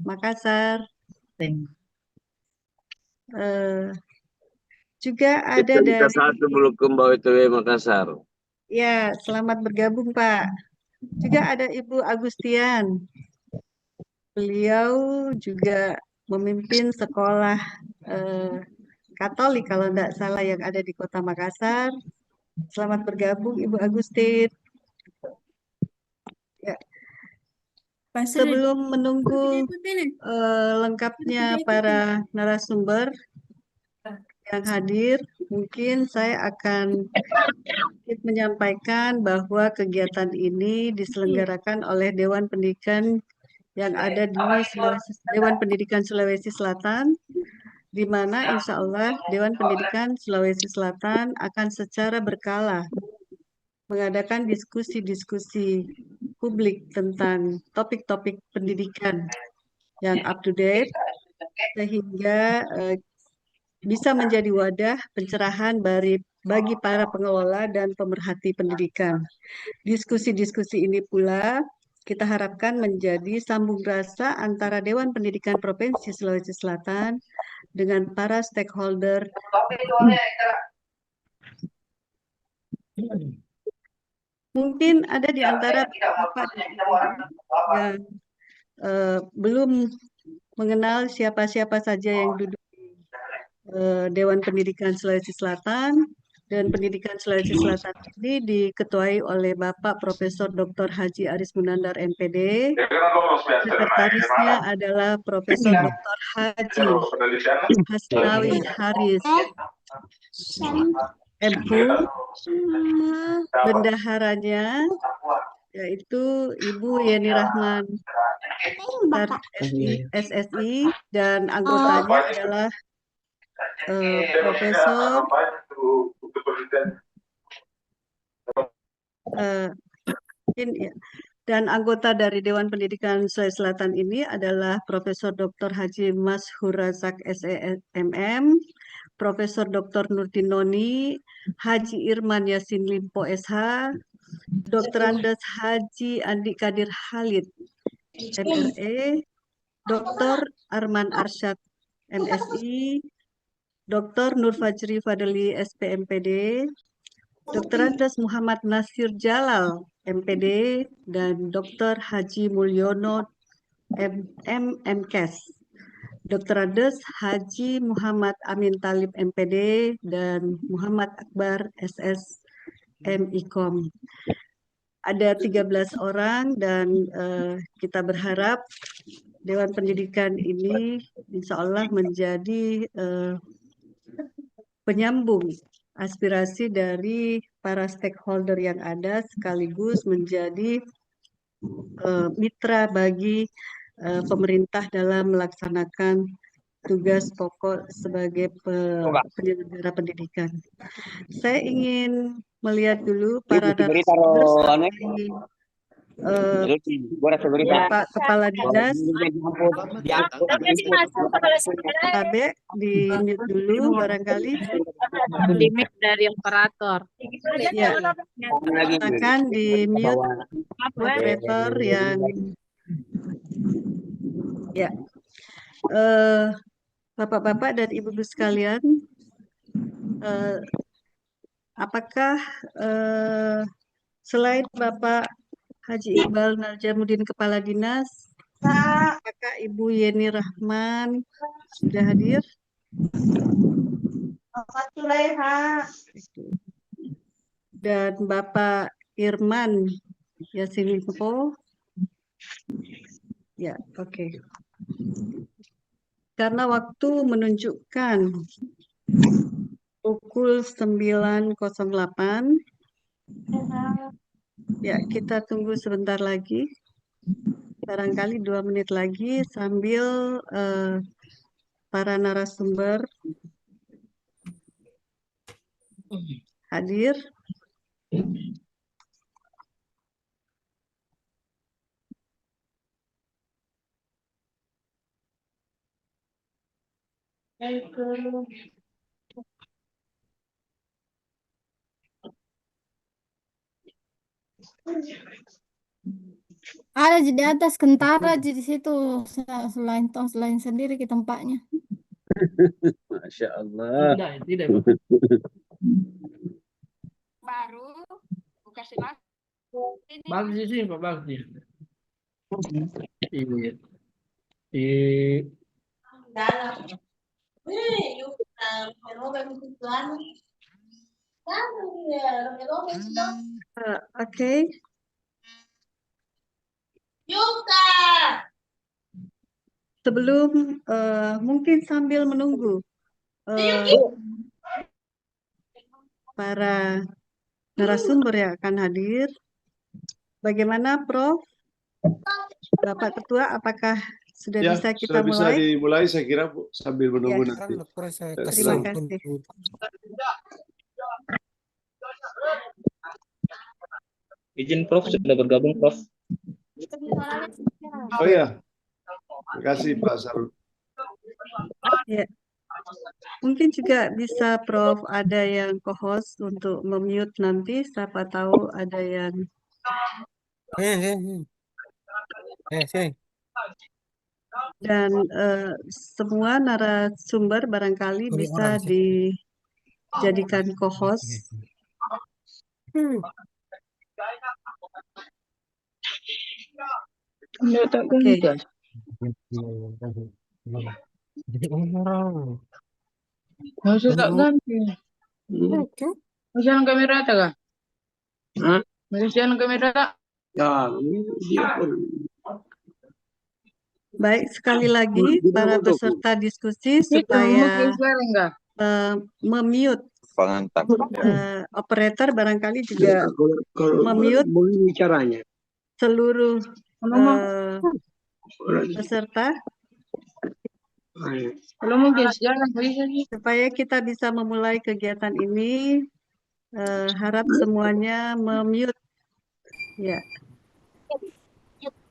Makassar. Eh, juga ada Itu kita dari, satu Bulukumba BTW Makassar. ya, selamat bergabung Pak. Juga ada Ibu Agustian. Beliau juga memimpin sekolah eh, Katolik kalau tidak salah yang ada di Kota Makassar. Selamat bergabung Ibu Agustin. Ya, sebelum menunggu lengkapnya para narasumber yang hadir, mungkin saya akan menyampaikan bahwa kegiatan ini diselenggarakan oleh Dewan Pendidikan yang ada di Dewan Pendidikan Sulawesi Selatan, di mana insya Allah Dewan Pendidikan Sulawesi Selatan akan secara berkala mengadakan diskusi-diskusi publik tentang topik-topik pendidikan yang up to date, sehingga bisa menjadi wadah pencerahan bagi para pengelola dan pemerhati pendidikan. Diskusi-diskusi ini pula kita harapkan menjadi sambung rasa antara Dewan Pendidikan Provinsi Sulawesi Selatan dengan para stakeholder. Mungkin ada di antara Bapak dan Ibu yang belum mengenal siapa-siapa saja yang duduk di Dewan Pendidikan Sulawesi Selatan. Dan Pendidikan Sulawesi Selatan ini diketuai oleh Bapak Profesor Dr. Haji Aris Munandar MPD. Sekretarisnya adalah Profesor Dr. Haji Hasnawi Haris MPU. Bendaharanya yaitu Ibu Yeni Rahman SSI, dan anggotanya adalah Profesor dan anggota dari Dewan Pendidikan Sulawesi Selatan ini adalah Profesor Dr. Haji Mashur Razak SEMM, Profesor Dr. Nurdin Noni, Haji Irman Yasin Limpo SH, Dr. Andes Haji Andi Kadir Halid MRE, Dr. Arman Arsyad MSI, Dr. Nur Fajri Fadli SPMPD, Dr. Andes Muhammad Nasir Jalal MPD, dan Dr. Haji Mulyono MMKes. Dr. Andes Haji Muhammad Amin Talib MPD dan Muhammad Akbar SS MIKOM. Ada 13 orang dan kita berharap Dewan Pendidikan ini insya Allah menjadi penyambung aspirasi dari para stakeholder yang ada, sekaligus menjadi mitra bagi pemerintah dalam melaksanakan tugas pokok sebagai penyelenggara pendidikan. Saya ingin melihat dulu para narasumber seperti Pak Kepala Dinas Abe, di mute dulu barangkali. Limit dari operator. Ya, silakan di mute operator yang ya. Bapak-bapak dan ibu-ibu sekalian, apakah selain Bapak Haji Iqbal Narjamuddin Kepala Dinas, apakah Ibu Yeni Rahman sudah hadir? Bapak Sulaiha. Dan Bapak Irman Yasin Limpo? Ya, oke. Karena waktu menunjukkan pukul 9.08, ya kita tunggu sebentar lagi, barangkali 2 menit lagi sambil para narasumber hadir. Ada di atas Kentara di situ. Selain sendiri ke tempatnya. Masya Allah. Tidak. Baru buka simak. Bagus di sini, Pak, bagus nih. Iya. Di Oke. Sebelum mungkin sambil menunggu para narasumber yang akan hadir, bagaimana Prof? Bapak Ketua, apakah sudah Ya, bisa kita sudah bisa mulai? dimulai saya kira Bu, sambil menunggu Ya. nanti. Terima kasih. Izin Prof, sudah bergabung Prof. Oh ya, terima kasih Pak Sarul. Ya. Mungkin juga bisa Prof ada yang co-host untuk memute nanti, siapa tahu ada yang dan semua narasumber barangkali bisa dijadikan co-host. Oke. Masih tak ganti. Masih yang kamera tak kah? Masih yang kamera tak? Ya, ini dia pun. Baik, sekali lagi para peserta diskusi supaya memute operator barangkali juga memute caranya. seluruh peserta Kalau mungkin sejarah bisa sih. supaya kita bisa memulai kegiatan ini. Harap semuanya memute. Ya.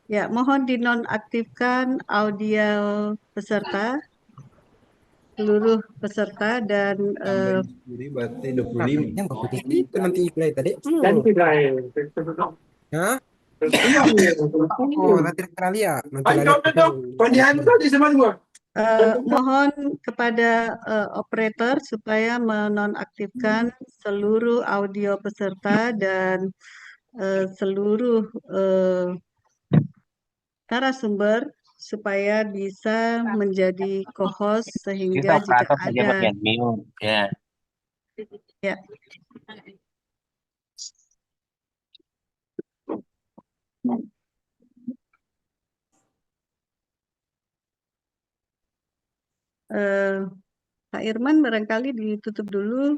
Ya, mohon dinonaktifkan audio peserta, seluruh peserta dan berarti 25 yang itu nanti play tadi. Hah? Oh, nanti kali ya. mohon kepada operator supaya menonaktifkan seluruh audio peserta dan seluruh narasumber supaya bisa menjadi co-host sehingga jika ada ya. Pak Irman barangkali ditutup dulu.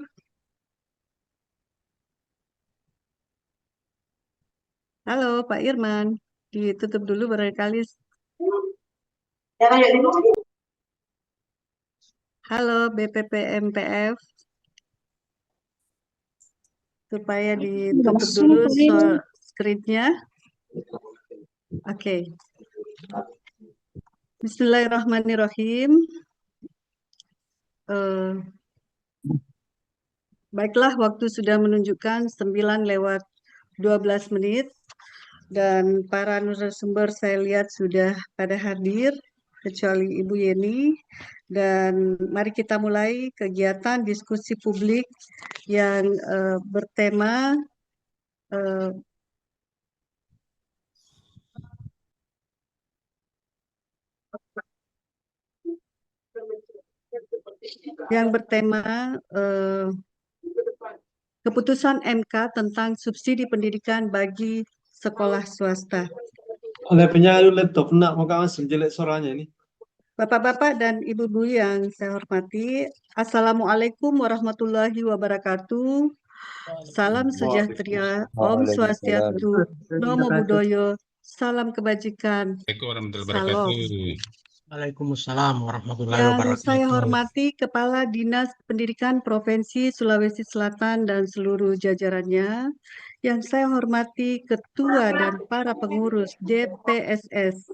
Halo Pak Irman, ditutup dulu barangkali. Halo BPP MPF, supaya ditutup dulu screen-nya. Oke. Bismillahirrahmanirrahim. Baiklah, waktu sudah menunjukkan 9:12 dan para narasumber saya lihat sudah pada hadir kecuali Ibu Yeni, dan mari kita mulai kegiatan diskusi publik yang bertema keputusan MK tentang subsidi pendidikan bagi sekolah swasta. Oleh penyalur laptop nak mau masuk jelek suaranya ini. Bapak-bapak dan ibu-ibu yang saya hormati, Assalamualaikum warahmatullahi wabarakatuh. Salam sejahtera, Om Swastiastu, Namo Buddhaya, salam kebajikan. Salam. Waalaikumsalam warahmatullahi Yang wabarakatuh. saya hormati Kepala Dinas Pendidikan Provinsi Sulawesi Selatan dan seluruh jajarannya. Yang saya hormati Ketua dan para pengurus DPSS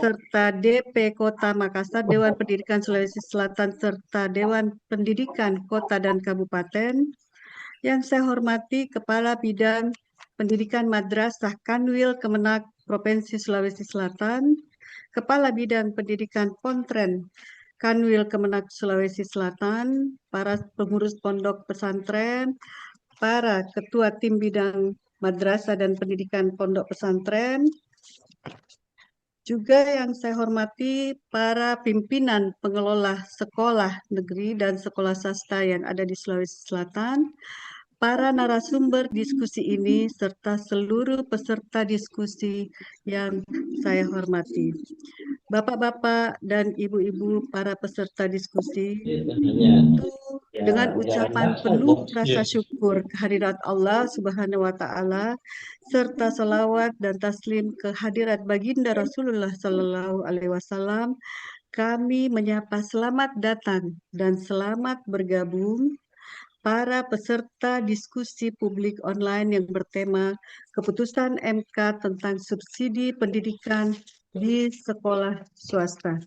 serta DP Kota Makassar, Dewan Pendidikan Sulawesi Selatan serta Dewan Pendidikan Kota dan Kabupaten. Yang saya hormati Kepala Bidang Pendidikan Madrasah Kanwil Kemenak Provinsi Sulawesi Selatan, Kepala Bidang Pendidikan Pontren Kanwil Kemenak Sulawesi Selatan, para pengurus pondok pesantren, para ketua tim bidang madrasah dan pendidikan pondok pesantren, juga yang saya hormati para pimpinan pengelola sekolah negeri dan sekolah swasta yang ada di Sulawesi Selatan, para narasumber diskusi ini, serta seluruh peserta diskusi yang saya hormati. Bapak-bapak dan ibu-ibu para peserta diskusi, tentu dengan ucapan penuh rasa syukur kehadirat Allah Subhanahu wa Ta'ala, serta salawat dan taslim kehadirat baginda Rasulullah Sallallahu Alaihi Wasallam, kami menyapa selamat datang dan selamat bergabung para peserta diskusi publik online yang bertema Keputusan MK tentang subsidi pendidikan di sekolah swasta.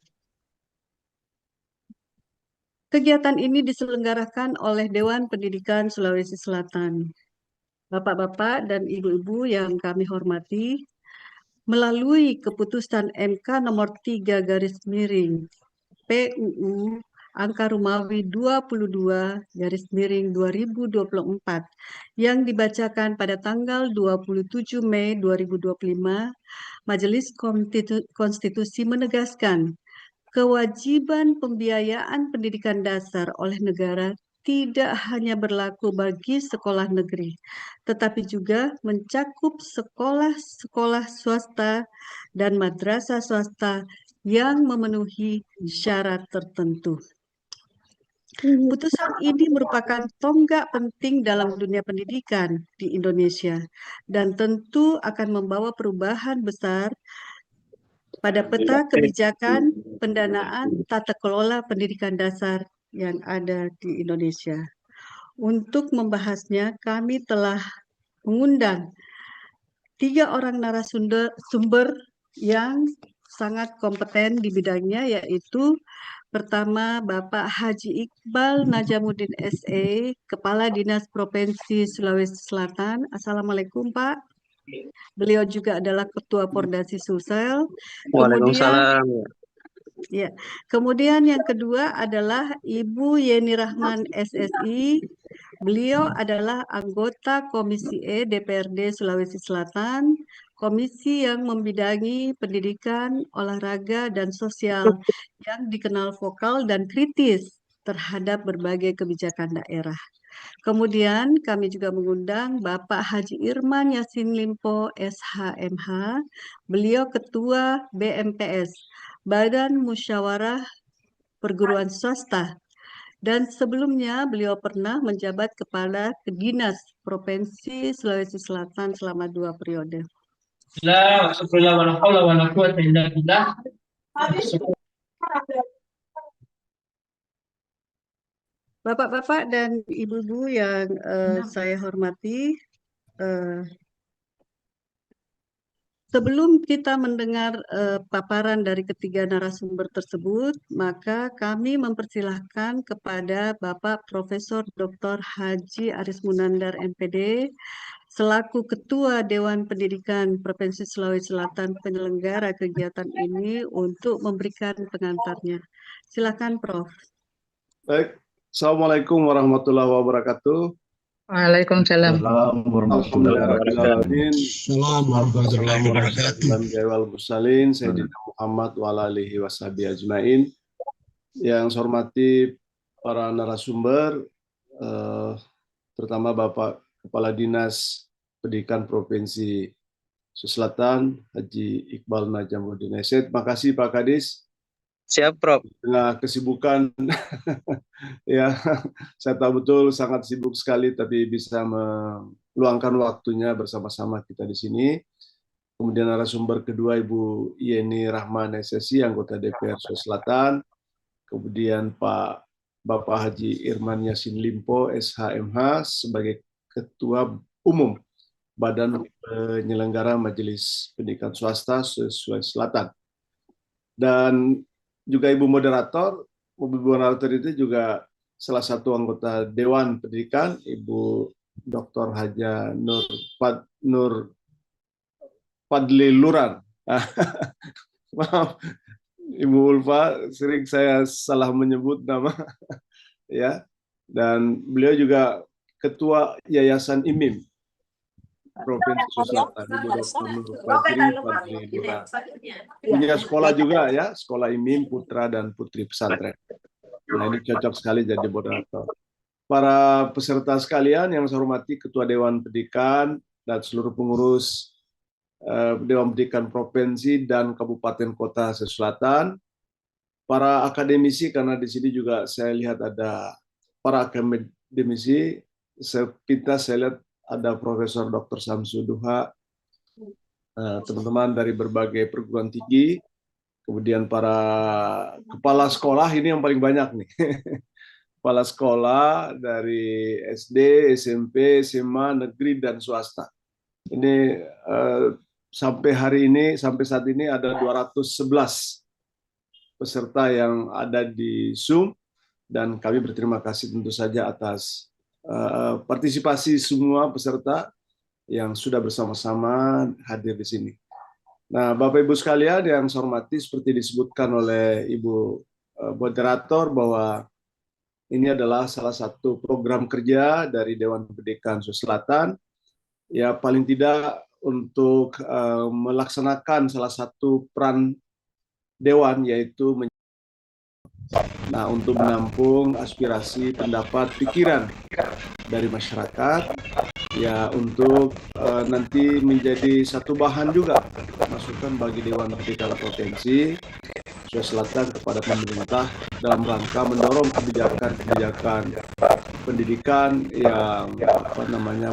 Kegiatan ini diselenggarakan oleh Dewan Pendidikan Sulawesi Selatan. Bapak-bapak dan ibu-ibu yang kami hormati, melalui keputusan MK nomor 3 garis miring PUU angka Rumawi 22 garis miring 2024 yang dibacakan pada tanggal 27 Mei 2025, Majelis Konstitusi menegaskan kewajiban pembiayaan pendidikan dasar oleh negara tidak hanya berlaku bagi sekolah negeri, tetapi juga mencakup sekolah-sekolah swasta dan madrasah swasta yang memenuhi syarat tertentu. Putusan ini merupakan tonggak penting dalam dunia pendidikan di Indonesia dan tentu akan membawa perubahan besar pada peta kebijakan pendanaan tata kelola pendidikan dasar yang ada di Indonesia. Untuk membahasnya, kami telah mengundang 3 orang narasumber yang sangat kompeten di bidangnya, yaitu pertama, Bapak Haji Iqbal Najamuddin SE, Kepala Dinas Provinsi Sulawesi Selatan. Assalamualaikum, Pak. Beliau juga adalah Ketua Pordasi Sulsel. Waalaikumsalam. Kemudian yang kedua adalah Ibu Yeni Rahman SSI. Beliau adalah anggota Komisi E DPRD Sulawesi Selatan, komisi yang membidangi pendidikan, olahraga, dan sosial yang dikenal vokal dan kritis terhadap berbagai kebijakan daerah. Kemudian kami juga mengundang Bapak Haji Irman Yasin Limpo SHMH, beliau Ketua BMPS, Badan Musyawarah Perguruan Swasta, dan sebelumnya beliau pernah menjabat Kepala Dinas Provinsi Sulawesi Selatan selama 2 periode. Bapak-bapak dan ibu-ibu yang saya hormati, sebelum kita mendengar paparan dari ketiga narasumber tersebut, maka kami mempersilahkan kepada Bapak Profesor Dr. Haji Aris Munandar MPD, selaku Ketua Dewan Pendidikan Provinsi Sulawesi Selatan penyelenggara kegiatan ini untuk memberikan pengantarnya. Silakan, Prof. Baik, Assalamualaikum warahmatullahi wabarakatuh. Waalaikumsalam. Alhamdulillahirrahmanirrahim. Warahmatullahi wabarakatuh. Mursalin, Sayyidina Muhammad wa ala alihi washabihi ajmain. Yang saya hormati para narasumber, terutama Bapak Kepala Dinas Pendidikan Provinsi Sulawesi Selatan, Haji Iqbal Najamuddin SE. Terima kasih Pak Kadis. Siap, Prof. Dengan kesibukan, ya, saya tahu betul sangat sibuk sekali, tapi bisa meluangkan waktunya bersama-sama kita di sini. Kemudian narasumber kedua Ibu Yeni Rahman SSI, anggota DPR Sulawesi Selatan. Kemudian Bapak Haji Irman Yasin Limpo SHMH sebagai Ketua Umum Badan Penyelenggara Majelis Pendidikan Swasta Sulawesi Selatan. Dan juga Ibu Moderator itu juga salah satu anggota Dewan Pendidikan, Ibu Dr. Haja Nur Fadli Luran. Maaf, Ibu Ulfa, sering saya salah menyebut nama, ya. Dan beliau juga Ketua Yayasan IMIM Provinsi Sulawesi Selatan, Ibu Dr. Nur Fajri Fadli Luran. Punya sekolah juga ya, sekolah IMIM Putra dan Putri Pesantren. Nah, ini cocok sekali jadi moderator. Para peserta sekalian yang saya hormati, Ketua Dewan Pendidikan dan seluruh pengurus Dewan Pendidikan Provinsi dan Kabupaten Kota Sulawesi Selatan, para akademisi, karena di sini juga saya lihat ada para akademisi, sepintas saya lihat ada Profesor Dr. Samsu Duha, teman-teman dari berbagai perguruan tinggi, kemudian para kepala sekolah, ini yang paling banyak nih. Kepala sekolah dari SD, SMP, SMA, negeri, dan swasta. Ini sampai hari ini, sampai saat ini ada 211 peserta yang ada di Zoom, dan kami berterima kasih tentu saja atas partisipasi semua peserta yang sudah bersama-sama hadir di sini. Nah, Bapak Ibu sekalian yang saya hormati, seperti disebutkan oleh Ibu moderator bahwa ini adalah salah satu program kerja dari Dewan Pendidikan Sulawesi Selatan, ya paling tidak untuk melaksanakan salah satu peran Dewan, yaitu untuk menampung aspirasi, pendapat, pikiran dari masyarakat, ya untuk nanti menjadi satu bahan juga masukan bagi Dewan Pendidikan Provinsi Sulawesi Selatan kepada pemerintah dalam rangka mendorong kebijakan-kebijakan pendidikan yang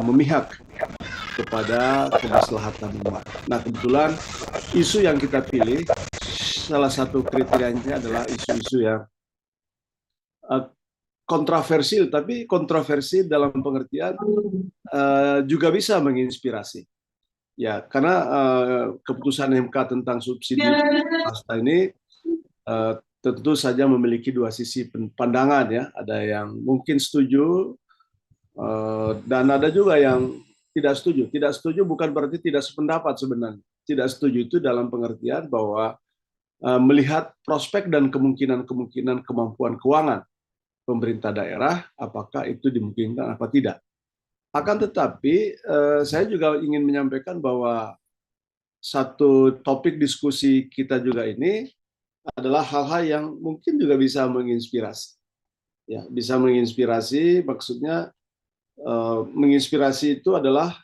memihak kepada kemaslahatan umat. Nah, kebetulan isu yang kita pilih salah satu kriterianya adalah isu-isu yang kontroversial, tapi kontroversi dalam pengertian juga bisa menginspirasi. Ya, karena keputusan MK tentang subsidi swasta ini tentu saja memiliki dua sisi pandangan ya. Ada yang mungkin setuju dan ada juga yang tidak setuju. Tidak setuju bukan berarti tidak sependapat sebenarnya. Tidak setuju itu dalam pengertian bahwa melihat prospek dan kemungkinan kemampuan keuangan pemerintah daerah, apakah itu dimungkinkan apa tidak. Akan tetapi saya juga ingin menyampaikan bahwa satu topik diskusi kita juga ini adalah hal-hal yang mungkin juga bisa menginspirasi. Ya, bisa menginspirasi, maksudnya menginspirasi itu adalah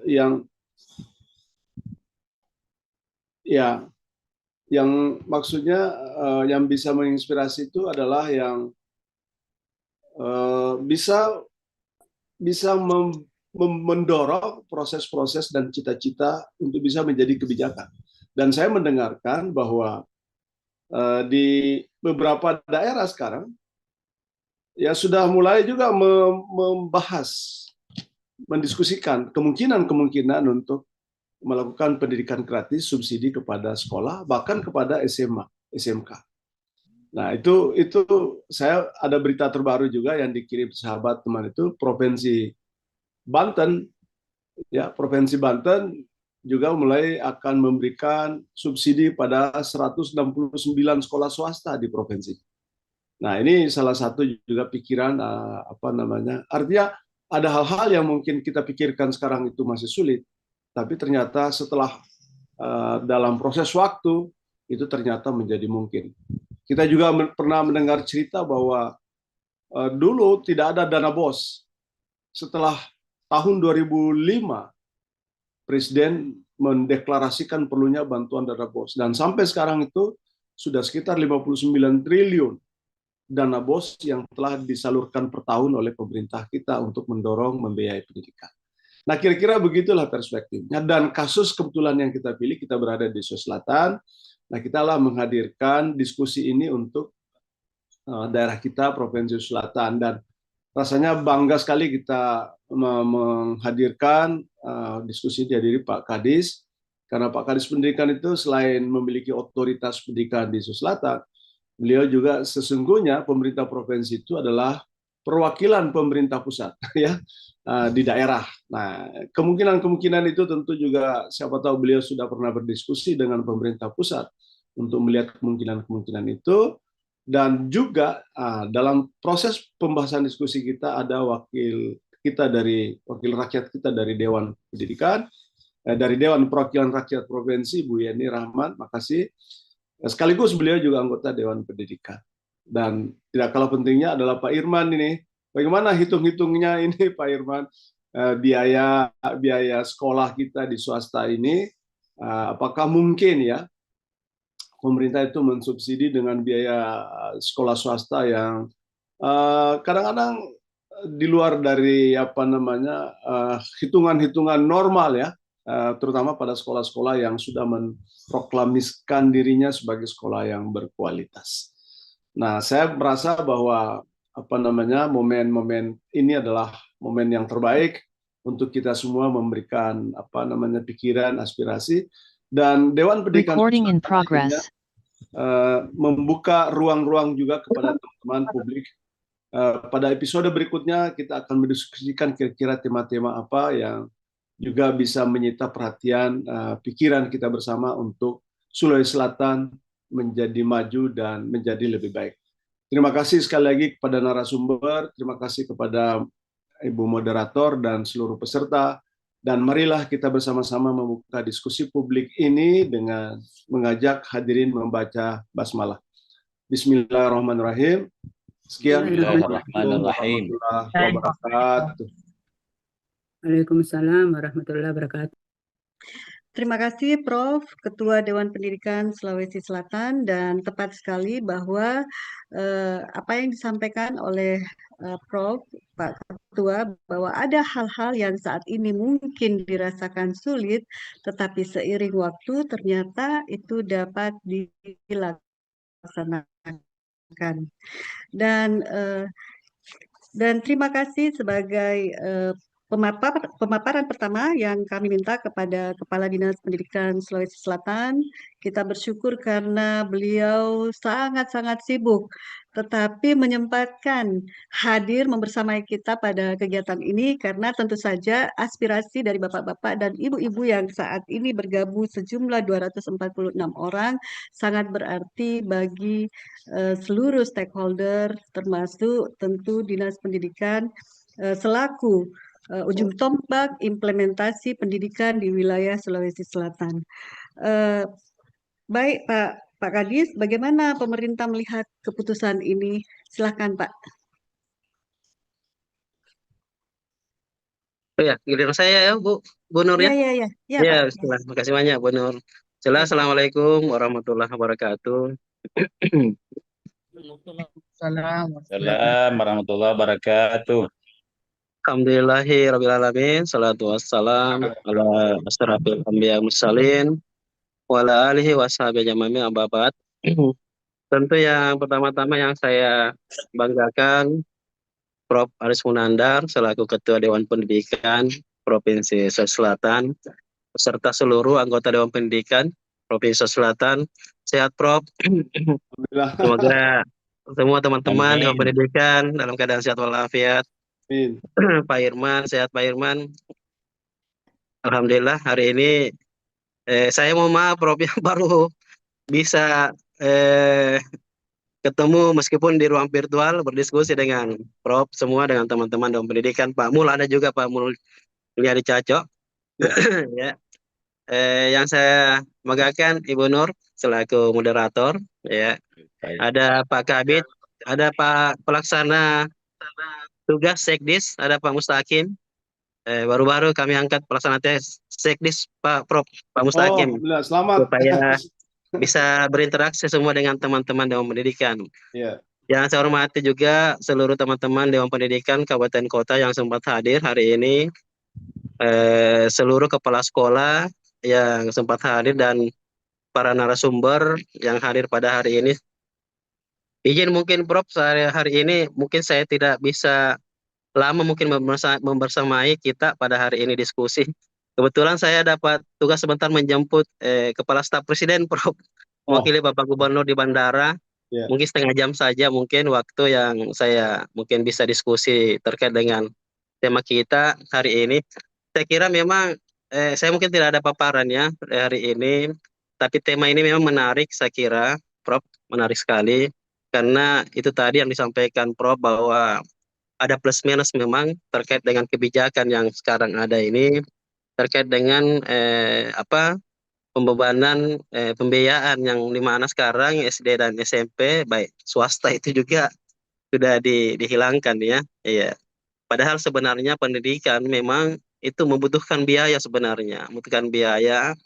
yang maksudnya yang bisa menginspirasi itu adalah yang bisa mendorong proses-proses dan cita-cita untuk bisa menjadi kebijakan. Dan saya mendengarkan bahwa di beberapa daerah sekarang ya sudah mulai juga membahas, mendiskusikan kemungkinan untuk melakukan pendidikan gratis subsidi kepada sekolah, bahkan kepada SMA, SMK. Nah, itu saya ada berita terbaru juga yang dikirim sahabat teman itu, Provinsi Banten, ya Provinsi Banten juga mulai akan memberikan subsidi pada 169 sekolah swasta di provinsi. Nah, ini salah satu juga pikiran artinya ada hal-hal yang mungkin kita pikirkan sekarang itu masih sulit, tapi ternyata setelah dalam proses waktu itu ternyata menjadi mungkin. Kita juga pernah mendengar cerita bahwa dulu tidak ada dana BOS. Setelah tahun 2005 Presiden mendeklarasikan perlunya bantuan dana BOS, dan sampai sekarang itu sudah sekitar 59 triliun dana BOS yang telah disalurkan per tahun oleh pemerintah kita untuk mendorong membiayai pendidikan. Nah, kira-kira begitulah perspektifnya. Dan kasus kebetulan yang kita pilih, kita berada di Sulawesi Selatan. Nah, kita lah menghadirkan diskusi ini untuk daerah kita, Provinsi Sulawesi Selatan. Dan rasanya bangga sekali kita menghadirkan diskusi dihadiri Pak Kadis, karena Pak Kadis Pendidikan itu selain memiliki otoritas pendidikan di Sulawesi Selatan, beliau juga sesungguhnya pemerintah provinsi itu adalah perwakilan pemerintah pusat ya di daerah. Nah, kemungkinan itu tentu juga siapa tahu beliau sudah pernah berdiskusi dengan pemerintah pusat untuk melihat kemungkinan itu, dan juga dalam proses pembahasan diskusi kita ada wakil rakyat kita dari Dewan Pendidikan, dari Dewan Perwakilan Rakyat Provinsi, Bu Yeni Rahman, makasih. Sekaligus beliau juga anggota Dewan Pendidikan. Dan tidak kalah pentingnya adalah Pak Irman ini. Bagaimana hitung-hitungnya ini Pak Irman, biaya sekolah kita di swasta ini, apakah mungkin ya pemerintah itu mensubsidi dengan biaya sekolah swasta yang kadang-kadang di luar dari hitungan-hitungan normal ya, terutama pada sekolah-sekolah yang sudah memproklamirkan dirinya sebagai sekolah yang berkualitas. Nah, saya merasa bahwa momen-momen ini adalah momen yang terbaik untuk kita semua memberikan pikiran, aspirasi, dan Dewan Pendidikan membuka ruang-ruang juga kepada teman-teman publik. Pada episode berikutnya kita akan mendiskusikan kira-kira tema-tema apa yang juga bisa menyita perhatian pikiran kita bersama untuk Sulawesi Selatan menjadi maju dan menjadi lebih baik. Terima kasih sekali lagi kepada narasumber, terima kasih kepada Ibu Moderator dan seluruh peserta, dan marilah kita bersama-sama membuka diskusi publik ini dengan mengajak hadirin membaca basmalah. Bismillahirrahmanirrahim. Sekian. Bismillahirrahmanirrahim. Warahmatullahi wabarakatuh. Waalaikumsalam warahmatullahi wabarakatuh. Terima kasih Prof. Ketua Dewan Pendidikan Sulawesi Selatan, dan tepat sekali bahwa apa yang disampaikan oleh Prof. Pak Ketua, bahwa ada hal-hal yang saat ini mungkin dirasakan sulit, tetapi seiring waktu ternyata itu dapat dilaksanakan. Dan terima kasih sebagai pemaparan pertama yang kami minta kepada Kepala Dinas Pendidikan Sulawesi Selatan. Kita bersyukur karena beliau sangat-sangat sibuk, tetapi menyempatkan hadir membersamai kita pada kegiatan ini, karena tentu saja aspirasi dari bapak-bapak dan ibu-ibu yang saat ini bergabung sejumlah 246 orang sangat berarti bagi seluruh stakeholder, termasuk tentu Dinas Pendidikan selaku ujung tombak implementasi pendidikan di wilayah Sulawesi Selatan. Baik Pak Kadis, bagaimana pemerintah melihat keputusan ini? Silakan Pak. Oh ya, giliran saya ya Bu Nur ya. Ya, Ya, Pak. terima kasih banyak Bu Nur. Assalamualaikum warahmatullahi wabarakatuh. Assalamualaikum warahmatullahi wabarakatuh. Alhamdulillahirrabbilalamin. Salatu wassalam ala asrafil anbiya mursalin wa ala alihi wa sahbihi ajmain, amma ba'd. Tentu yang pertama-tama yang saya banggakan Prof. Aris Munandar selaku Ketua Dewan Pendidikan Provinsi Sulawesi Selatan beserta seluruh anggota Dewan Pendidikan Provinsi Sulawesi Selatan. Sehat Prof. Semoga semua teman-teman Dewan Pendidikan dalam keadaan sehat walafiat. Pak Irman, sehat Pak Irman. Alhamdulillah hari ini saya mau maaf Prof yang baru bisa ketemu meskipun di ruang virtual berdiskusi dengan Prof semua, dengan teman-teman Dewan Pendidikan. Pak Mul ada juga, Pak Mul Liadi Cacok. Ya. Yang saya banggakan Ibu Nur selaku moderator, ya. Ada Pak Kabid, ada Pak Pelaksana Tugas Sekdis, ada Pak Mustaqim. Baru-baru kami angkat pelaksana Sekdis Pak Prof. Pak Mustaqim. Selamat. Supaya bisa berinteraksi semua dengan teman-teman Dewan Pendidikan. Yeah. Yang saya hormati juga seluruh teman-teman Dewan Pendidikan Kabupaten Kota yang sempat hadir hari ini. Seluruh kepala sekolah yang sempat hadir dan para narasumber yang hadir pada hari ini. Izin mungkin Prof, hari ini mungkin saya tidak bisa lama mungkin membersamai kita pada hari ini diskusi. Kebetulan saya dapat tugas sebentar menjemput Kepala Staf Presiden Prof, mewakili Bapak Gubernur di bandara. Ya. mungkin setengah jam saja mungkin waktu yang saya mungkin bisa diskusi terkait dengan tema kita hari ini. Saya kira memang saya mungkin tidak ada paparan ya hari ini, tapi tema ini memang menarik saya kira, Prof, menarik sekali karena itu tadi yang disampaikan Prof bahwa ada plus minus memang terkait dengan kebijakan yang sekarang ada ini terkait dengan pembebanan pembiayaan yang dimana sekarang SD dan SMP baik swasta itu juga sudah dihilangkan ya. Iya. Padahal sebenarnya pendidikan memang itu membutuhkan biaya sebenarnya, membutuhkan biaya.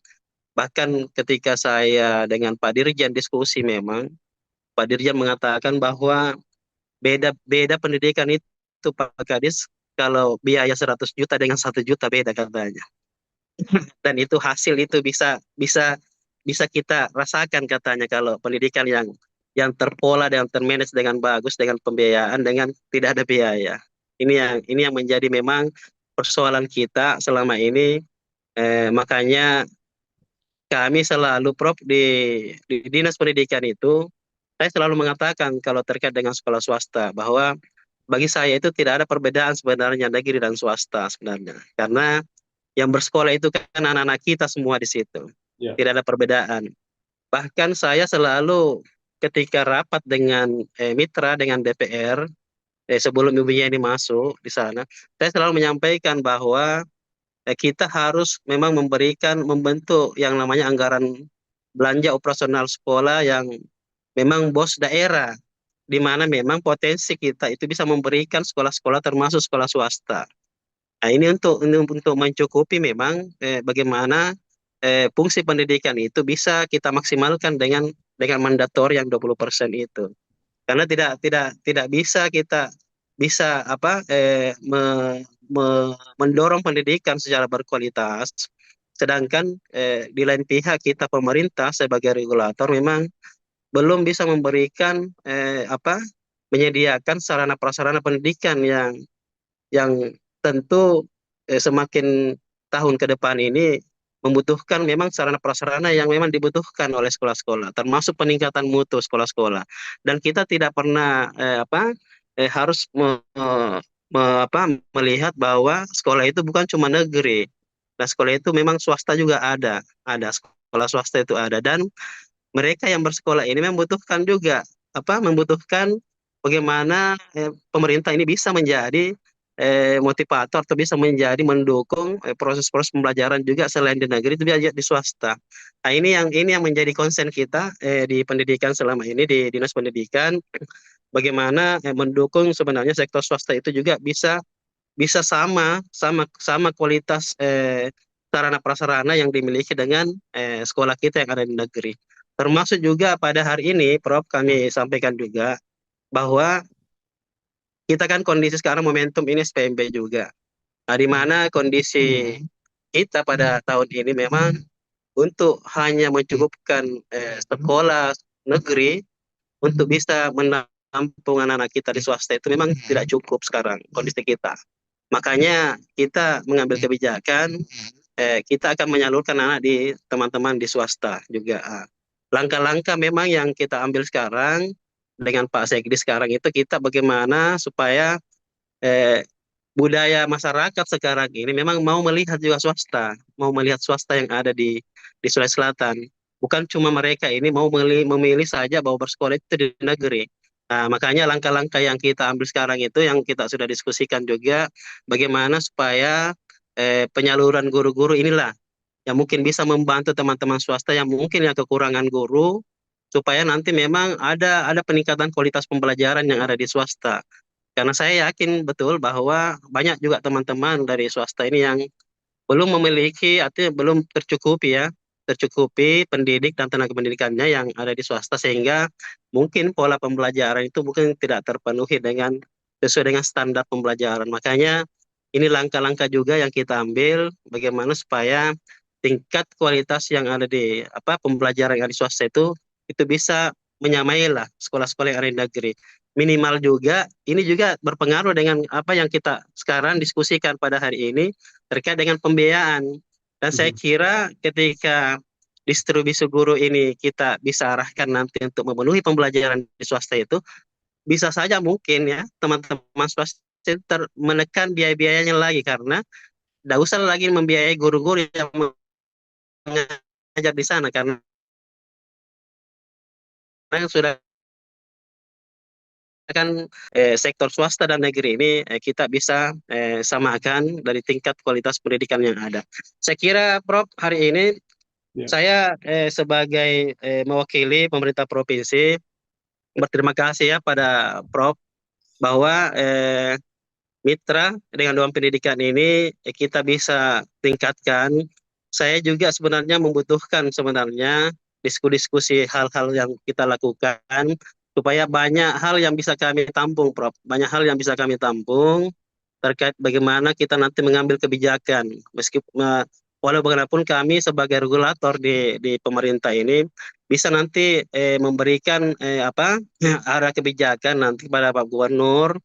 Bahkan ketika saya dengan Pak Dirjen diskusi memang Pak Dirjen mengatakan bahwa beda pendidikan itu Pak Kadis, kalau biaya 100 juta dengan 1 juta beda katanya. Dan itu hasil itu bisa kita rasakan katanya kalau pendidikan yang terpola dan termanage dengan bagus dengan pembiayaan dengan tidak ada biaya. Ini yang menjadi memang persoalan kita selama ini. Makanya kami selalu Prof di Dinas Pendidikan itu saya selalu mengatakan kalau terkait dengan sekolah swasta bahwa bagi saya itu tidak ada perbedaan sebenarnya negeri dan swasta sebenarnya. Karena yang bersekolah itu kan anak-anak kita semua di situ. Ya. Tidak ada perbedaan. Bahkan saya selalu ketika rapat dengan mitra dengan DPR sebelum ibunya ini masuk di sana, saya selalu menyampaikan bahwa kita harus memang membentuk yang namanya anggaran belanja operasional sekolah yang memang bos daerah, di mana memang potensi kita itu bisa memberikan sekolah-sekolah termasuk sekolah swasta. Nah, ini untuk mencukupi memang bagaimana fungsi pendidikan itu bisa kita maksimalkan dengan mandator yang 20% itu. Karena tidak bisa kita bisa mendorong pendidikan secara berkualitas, sedangkan di lain pihak kita pemerintah sebagai regulator memang belum bisa memberikan menyediakan sarana prasarana pendidikan yang tentu semakin tahun ke depan ini membutuhkan memang sarana prasarana yang memang dibutuhkan oleh sekolah-sekolah, termasuk peningkatan mutu sekolah-sekolah. Dan kita tidak pernah harus melihat bahwa sekolah itu bukan cuma negeri. Nah, sekolah itu memang swasta juga ada sekolah swasta itu ada, dan mereka yang bersekolah ini membutuhkan juga membutuhkan bagaimana pemerintah ini bisa menjadi motivator atau bisa menjadi mendukung proses-proses pembelajaran juga selain di negeri itu di swasta. Nah, ini yang menjadi konsen kita di pendidikan selama ini di Dinas Pendidikan, bagaimana mendukung sebenarnya sektor swasta itu juga bisa sama kualitas sarana prasarana yang dimiliki dengan sekolah kita yang ada di negeri. Termasuk juga pada hari ini, Prof, kami sampaikan juga bahwa kita kan kondisi sekarang momentum ini SPMB juga. Nah, di mana kondisi kita pada tahun ini memang untuk hanya mencukupkan sekolah negeri untuk bisa menampung anak-anak kita di swasta itu memang tidak cukup sekarang kondisi kita. Makanya kita mengambil kebijakan, kita akan menyalurkan anak di teman-teman di swasta juga. Langkah-langkah memang yang kita ambil sekarang dengan Pak Sekdi sekarang itu kita bagaimana supaya budaya masyarakat sekarang ini memang mau melihat juga swasta, mau melihat swasta yang ada di Sulawesi Selatan. Bukan cuma mereka ini mau memilih saja bahwa bersekolah itu di negeri. Nah, makanya langkah-langkah yang kita ambil sekarang itu yang kita sudah diskusikan juga bagaimana supaya penyaluran guru-guru inilah yang mungkin bisa membantu teman-teman swasta yang mungkin yang kekurangan guru, supaya nanti memang ada peningkatan kualitas pembelajaran yang ada di swasta. Karena saya yakin betul bahwa banyak juga teman-teman dari swasta ini yang belum memiliki, artinya belum tercukupi pendidik dan tenaga pendidikannya yang ada di swasta, sehingga mungkin pola pembelajaran itu mungkin tidak terpenuhi sesuai dengan standar pembelajaran. Makanya ini langkah-langkah juga yang kita ambil bagaimana supaya tingkat kualitas yang ada di pembelajaran yang ada di swasta itu bisa menyamai lah sekolah-sekolah yang ada di negeri. Minimal juga, ini juga berpengaruh dengan apa yang kita sekarang diskusikan pada hari ini terkait dengan pembiayaan. Dan saya kira ketika distribusi guru ini kita bisa arahkan nanti untuk memenuhi pembelajaran di swasta itu, bisa saja mungkin ya teman-teman swasta menekan biaya-biayanya lagi, karena tidak usah lagi membiayai guru-guru yang mengajar di sana, karena sudah kan sektor swasta dan negeri ini kita bisa samakan dari tingkat kualitas pendidikan yang ada. Saya kira Prof, hari ini saya sebagai mewakili pemerintah provinsi berterima kasih ya pada Prof bahwa mitra dengan Dewan Pendidikan ini kita bisa tingkatkan. Saya juga sebenarnya membutuhkan sebenarnya diskusi-diskusi hal-hal yang kita lakukan supaya banyak hal yang bisa kami tampung, Prof. Banyak hal yang bisa kami tampung terkait bagaimana kita nanti mengambil kebijakan. Meskipun walau bagaimanapun kami sebagai regulator di pemerintah ini bisa nanti memberikan arah kebijakan nanti pada Pak Gubernur,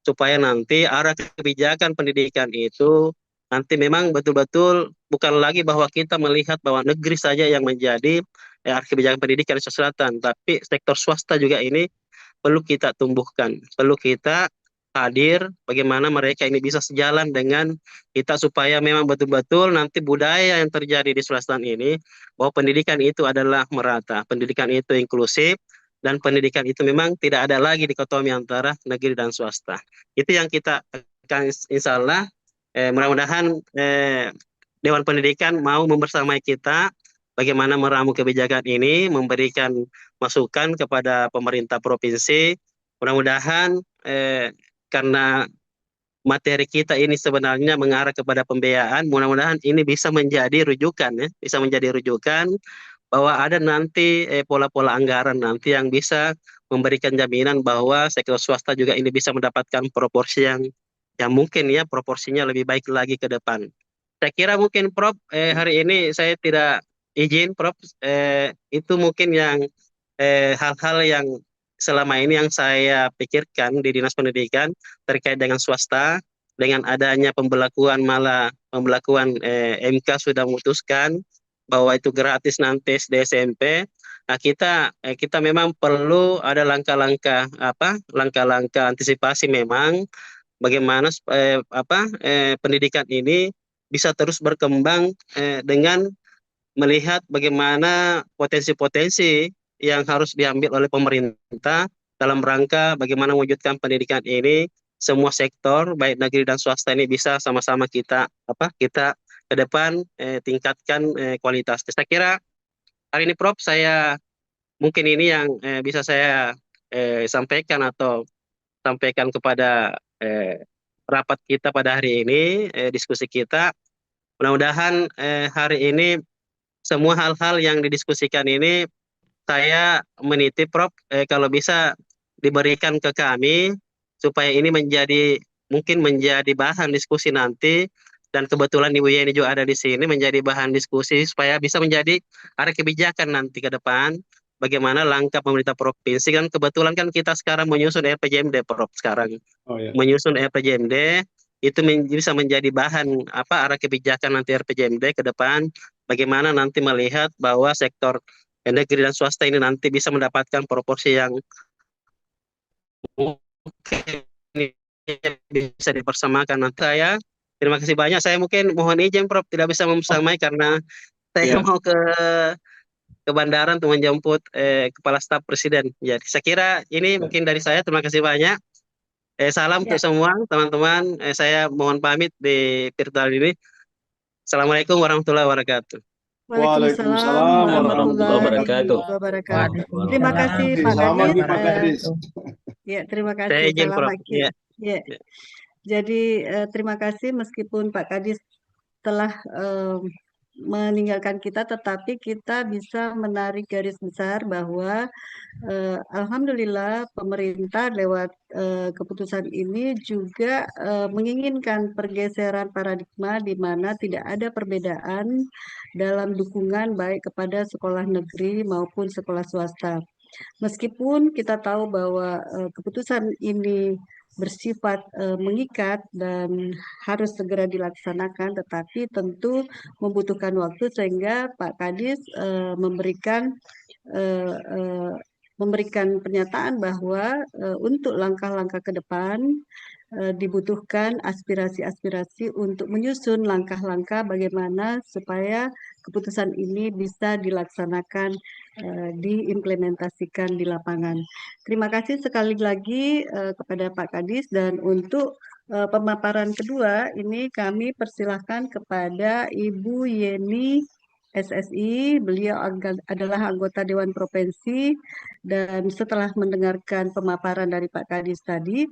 supaya nanti arah kebijakan pendidikan itu nanti memang betul-betul bukan lagi bahwa kita melihat bahwa negeri saja yang menjadi arah kebijakan pendidikan di Sulawesi Selatan, tapi sektor swasta juga ini perlu kita tumbuhkan, perlu kita hadir bagaimana mereka ini bisa sejalan dengan kita supaya memang betul-betul nanti budaya yang terjadi di Sulawesi Selatan ini bahwa pendidikan itu adalah merata, pendidikan itu inklusif, dan pendidikan itu memang tidak ada lagi dikotomi antara negeri dan swasta. Itu yang kita akan insya Allah mudah-mudahan Dewan Pendidikan mau membersamai kita bagaimana meramu kebijakan ini, memberikan masukan kepada pemerintah provinsi. Mudah-mudahan karena materi kita ini sebenarnya mengarah kepada pembiayaan, mudah-mudahan ini bisa menjadi rujukan ya, bisa menjadi rujukan bahwa ada nanti pola-pola anggaran nanti yang bisa memberikan jaminan bahwa sektor swasta juga ini bisa mendapatkan proporsi yang mungkin ya proporsinya lebih baik lagi ke depan. Saya kira mungkin Prof hari ini saya tidak izin Prof itu mungkin yang hal-hal yang selama ini yang saya pikirkan di Dinas Pendidikan terkait dengan swasta, dengan adanya pembelakuan MK sudah memutuskan bahwa itu gratis nanti SD SMP. Nah, kita memang perlu ada langkah-langkah antisipasi memang bagaimana pendidikan ini bisa terus berkembang dengan melihat bagaimana potensi-potensi yang harus diambil oleh pemerintah dalam rangka bagaimana mewujudkan pendidikan ini semua sektor baik negeri dan swasta ini bisa sama-sama kita ke depan tingkatkan kualitas. Saya kira hari ini Prof saya mungkin ini yang bisa saya sampaikan atau sampaikan kepada rapat kita pada hari ini, diskusi kita. Mudah-mudahan hari ini semua hal-hal yang didiskusikan ini saya menitip Prof kalau bisa diberikan ke kami supaya ini mungkin menjadi bahan diskusi nanti, dan kebetulan Ibu Yeni juga ada di sini menjadi bahan diskusi supaya bisa menjadi arah kebijakan nanti ke depan bagaimana langkah pemerintah provinsi. Kan kebetulan kan kita sekarang menyusun RPJMD Prof sekarang. Menyusun RPJMD itu bisa menjadi bahan arah kebijakan nanti RPJMD ke depan bagaimana nanti melihat bahwa sektor negeri dan swasta ini nanti bisa mendapatkan proporsi yang mungkin bisa dipersamakan. Nanti saya terima kasih banyak. Saya mungkin mohon izin Prof tidak bisa membersamai karena saya mau ke bandara untuk menjemput Kepala Staf Presiden. Jadi saya kira ini mungkin dari saya. Terima kasih banyak. Salam untuk semua teman-teman. Saya mohon pamit di virtual ini. Assalamualaikum warahmatullahi wabarakatuh. Waalaikumsalam warahmatullahi wabarakatuh. wabarakatuh. Terima kasih Pak Selamat Kadis. Pak Kadis. Ya, terima Saya kasih. izin Prof. Ya. Jadi terima kasih meskipun Pak Kadis telah meninggalkan kita, tetapi kita bisa menarik garis besar bahwa alhamdulillah pemerintah lewat keputusan ini juga menginginkan pergeseran paradigma di mana tidak ada perbedaan dalam dukungan baik kepada sekolah negeri maupun sekolah swasta. Meskipun kita tahu bahwa keputusan ini bersifat mengikat dan harus segera dilaksanakan, tetapi tentu membutuhkan waktu sehingga Pak Kadis memberikan pernyataan bahwa untuk langkah-langkah ke depan dibutuhkan aspirasi-aspirasi untuk menyusun langkah-langkah bagaimana supaya keputusan ini bisa dilaksanakan, diimplementasikan di lapangan. Terima kasih sekali lagi kepada Pak Kadis, dan untuk pemaparan kedua ini kami persilahkan kepada Ibu Yeni SSI. Beliau adalah anggota Dewan Provinsi, dan setelah mendengarkan pemaparan dari Pak Kadis tadi,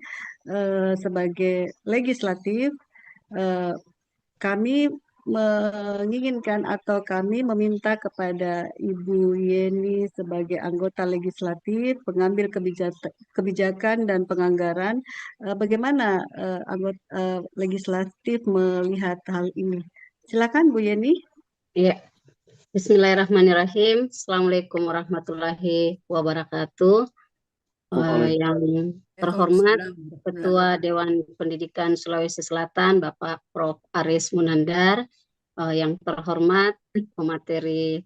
sebagai legislatif, kami menginginkan atau kami meminta kepada Ibu Yeni sebagai anggota legislatif, pengambil kebijakan dan penganggaran, bagaimana anggota legislatif melihat hal ini. Silakan Bu Yeni. Ya, Bismillahirrahmanirrahim. Assalamualaikum warahmatullahi wabarakatuh. Yang terhormat Ketua Dewan Pendidikan Sulawesi Selatan, Bapak Prof. Aris Munandar. Yang terhormat pemateri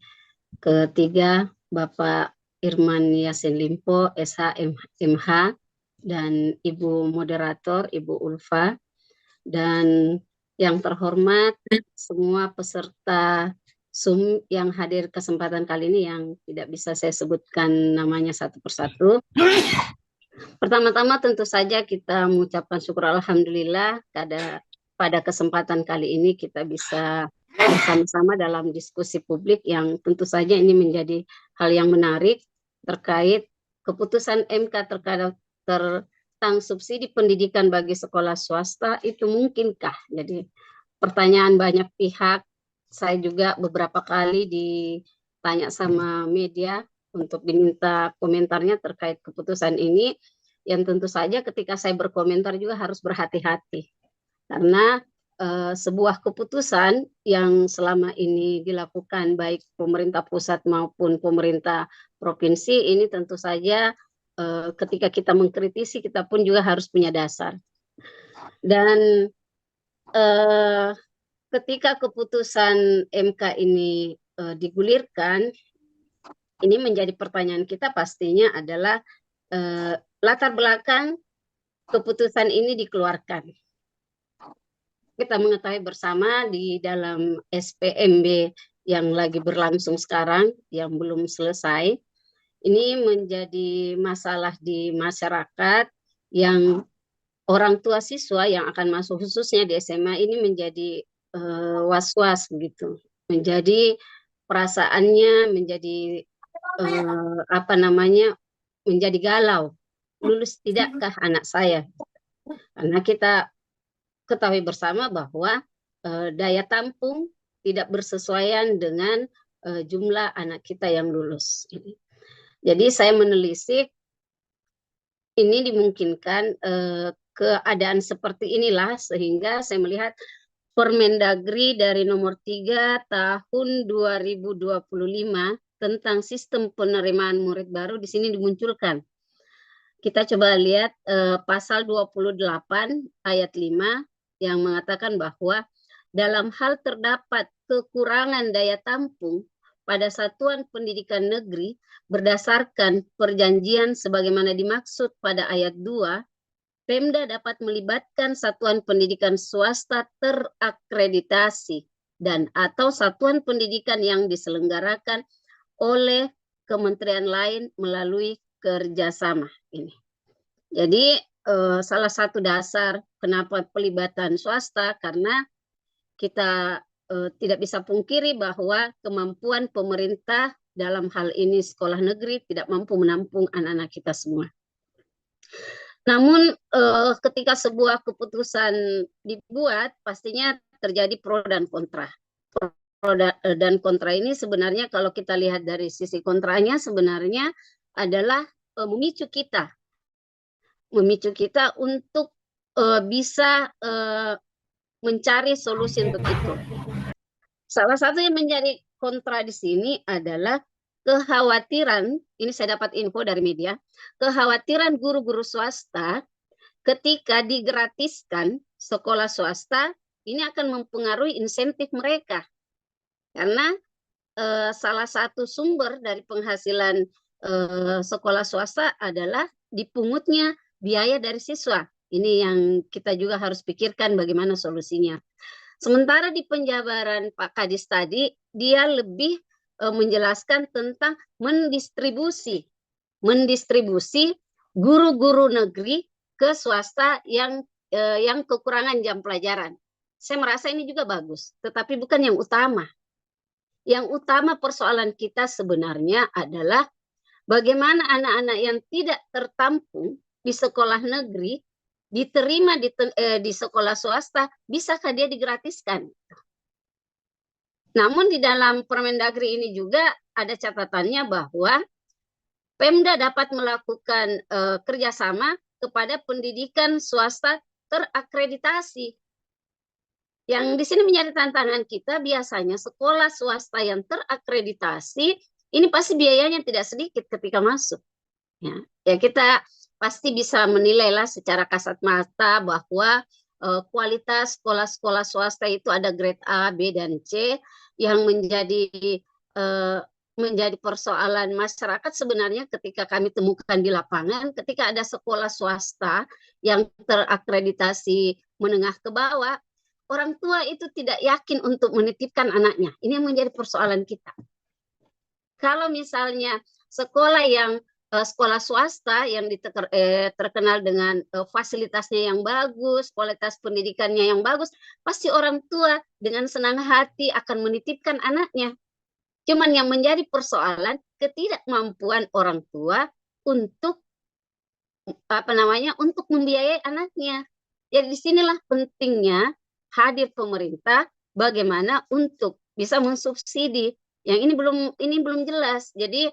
ketiga, Bapak Irman Yasin Limpo, SH MH, dan Ibu Moderator, Ibu Ulfa. Dan yang terhormat semua peserta Zoom yang hadir kesempatan kali ini yang tidak bisa saya sebutkan namanya satu persatu. Pertama-tama tentu saja kita mengucapkan syukur alhamdulillah pada kesempatan kali ini kita bisa bersama-sama dalam diskusi publik yang tentu saja ini menjadi hal yang menarik terkait keputusan MK tentang subsidi pendidikan bagi sekolah swasta itu mungkinkah? Jadi pertanyaan banyak pihak. Saya juga beberapa kali ditanya sama media untuk diminta komentarnya terkait keputusan ini, yang tentu saja ketika saya berkomentar juga harus berhati-hati. Karena sebuah keputusan yang selama ini dilakukan baik pemerintah pusat maupun pemerintah provinsi ini tentu saja ketika kita mengkritisi kita pun juga harus punya dasar. Dan ketika keputusan MK ini digulirkan, ini menjadi pertanyaan kita pastinya adalah latar belakang keputusan ini dikeluarkan. Kita mengetahui bersama di dalam SPMB yang lagi berlangsung sekarang, yang belum selesai, ini menjadi masalah di masyarakat yang orang tua siswa yang akan masuk khususnya di SMA ini menjadi was-was begitu, menjadi perasaannya menjadi menjadi galau, lulus tidakkah anak saya? Karena kita ketahui bersama bahwa daya tampung tidak bersesuaian dengan jumlah anak kita yang lulus. Jadi saya menelisik ini dimungkinkan keadaan seperti inilah sehingga saya melihat Permendagri dari nomor 3 tahun 2025 tentang sistem penerimaan murid baru di sini dimunculkan. Kita coba lihat pasal 28 ayat 5 yang mengatakan bahwa dalam hal terdapat kekurangan daya tampung pada satuan pendidikan negeri berdasarkan perjanjian sebagaimana dimaksud pada ayat 2, Pemda dapat melibatkan satuan pendidikan swasta terakreditasi dan atau satuan pendidikan yang diselenggarakan oleh kementerian lain melalui kerjasama ini. Jadi salah satu dasar kenapa pelibatan swasta karena kita tidak bisa pungkiri bahwa kemampuan pemerintah dalam hal ini sekolah negeri tidak mampu menampung anak-anak kita semua. Namun ketika sebuah keputusan dibuat, pastinya terjadi pro dan kontra. Pro dan kontra ini sebenarnya kalau kita lihat dari sisi kontranya sebenarnya adalah memicu kita untuk bisa mencari solusi untuk itu. Salah satu yang menjadi kontra di sini adalah kekhawatiran, ini saya dapat info dari media, kekhawatiran guru-guru swasta ketika digratiskan sekolah swasta, ini akan mempengaruhi insentif mereka. Karena salah satu sumber dari penghasilan sekolah swasta adalah dipungutnya biaya dari siswa. Ini yang kita juga harus pikirkan bagaimana solusinya. Sementara di penjabaran Pak Kadis tadi, dia lebih menjelaskan tentang mendistribusi guru-guru negeri ke swasta yang kekurangan jam pelajaran. Saya merasa ini juga bagus, tetapi bukan yang utama. Yang utama persoalan kita sebenarnya adalah bagaimana anak-anak yang tidak tertampung di sekolah negeri diterima di sekolah swasta, bisakah dia digratiskan? Namun di dalam Permendagri ini juga ada catatannya bahwa Pemda dapat melakukan kerjasama kepada pendidikan swasta terakreditasi. Yang di sini menjadi tantangan kita, biasanya sekolah swasta yang terakreditasi ini pasti biayanya tidak sedikit ketika masuk. Ya kita pasti bisa menilailah secara kasat mata bahwa kualitas sekolah-sekolah swasta itu ada grade A, B, dan C, yang menjadi persoalan masyarakat sebenarnya ketika kami temukan di lapangan, ketika ada sekolah swasta yang terakreditasi menengah ke bawah, orang tua itu tidak yakin untuk menitipkan anaknya. Ini yang menjadi persoalan kita. Kalau misalnya sekolah swasta yang terkenal dengan fasilitasnya yang bagus, kualitas pendidikannya yang bagus, pasti orang tua dengan senang hati akan menitipkan anaknya. Cuman yang menjadi persoalan ketidakmampuan orang tua untuk untuk membiayai anaknya. Jadi disinilah pentingnya hadir pemerintah bagaimana untuk bisa mensubsidi. Yang ini belum jelas. Jadi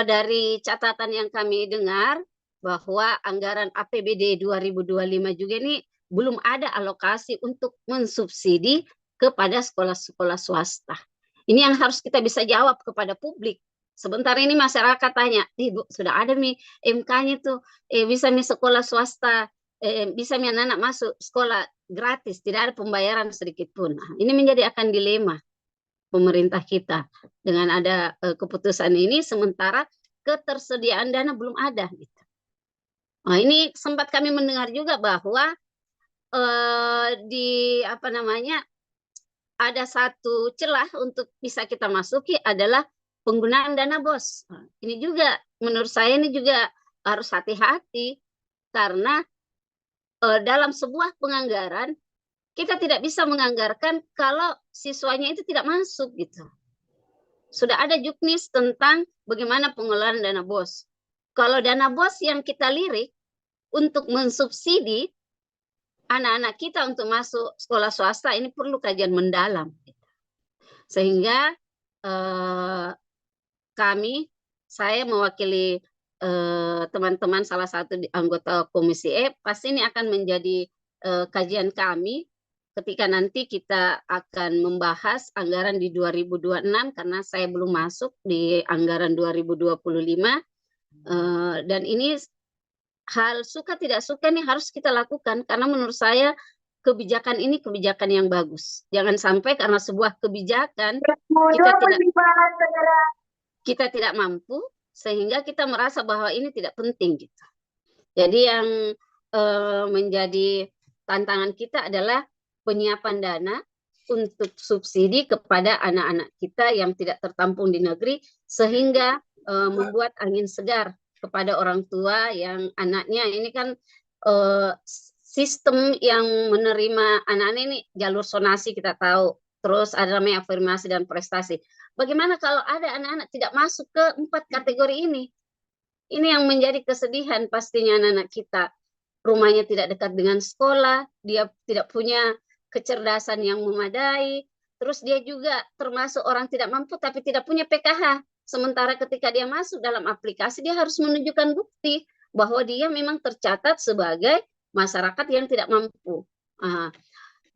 dari catatan yang kami dengar bahwa anggaran APBD 2025 juga ini belum ada alokasi untuk mensubsidi kepada sekolah-sekolah swasta. Ini yang harus kita bisa jawab kepada publik. Sebentar ini masyarakat tanya, Bu, sudah ada nih MK-nya tuh, bisa nih sekolah swasta, bisa nih anak-anak masuk sekolah gratis, tidak ada pembayaran sedikit pun. Nah, ini menjadi akan dilema pemerintah kita dengan ada keputusan ini, sementara ketersediaan dana belum ada. Gitu. Nah, ini sempat kami mendengar juga bahwa ada satu celah untuk bisa kita masuki adalah penggunaan dana BOS. Ini juga menurut saya ini juga harus hati-hati karena dalam sebuah penganggaran kita tidak bisa menganggarkan kalau siswanya itu tidak masuk gitu. Sudah ada juknis tentang bagaimana pengelolaan dana BOS. Kalau dana BOS yang kita lirik untuk mensubsidi anak-anak kita untuk masuk sekolah swasta ini perlu kajian mendalam. Sehingga saya mewakili teman-teman salah satu anggota Komisi E, pasti ini akan menjadi kajian kami ketika nanti kita akan membahas anggaran di 2026, karena saya belum masuk di anggaran 2025. Dan ini hal suka tidak suka nih harus kita lakukan, karena menurut saya kebijakan ini kebijakan yang bagus. Jangan sampai karena sebuah kebijakan kita tidak mampu sehingga kita merasa bahwa ini tidak penting gitu. Jadi yang menjadi tantangan kita adalah penyiapan dana untuk subsidi kepada anak-anak kita yang tidak tertampung di negeri, sehingga membuat angin segar kepada orang tua yang anaknya ini kan sistem yang menerima anak-anak ini jalur sonasi kita tahu, terus ada namanya afirmasi dan prestasi. Bagaimana kalau ada anak-anak tidak masuk ke 4 kategori ini? Ini yang menjadi kesedihan pastinya anak-anak kita. Rumahnya tidak dekat dengan sekolah, dia tidak punya kecerdasan yang memadai, terus dia juga termasuk orang tidak mampu tapi tidak punya PKH. Sementara ketika dia masuk dalam aplikasi, dia harus menunjukkan bukti bahwa dia memang tercatat sebagai masyarakat yang tidak mampu.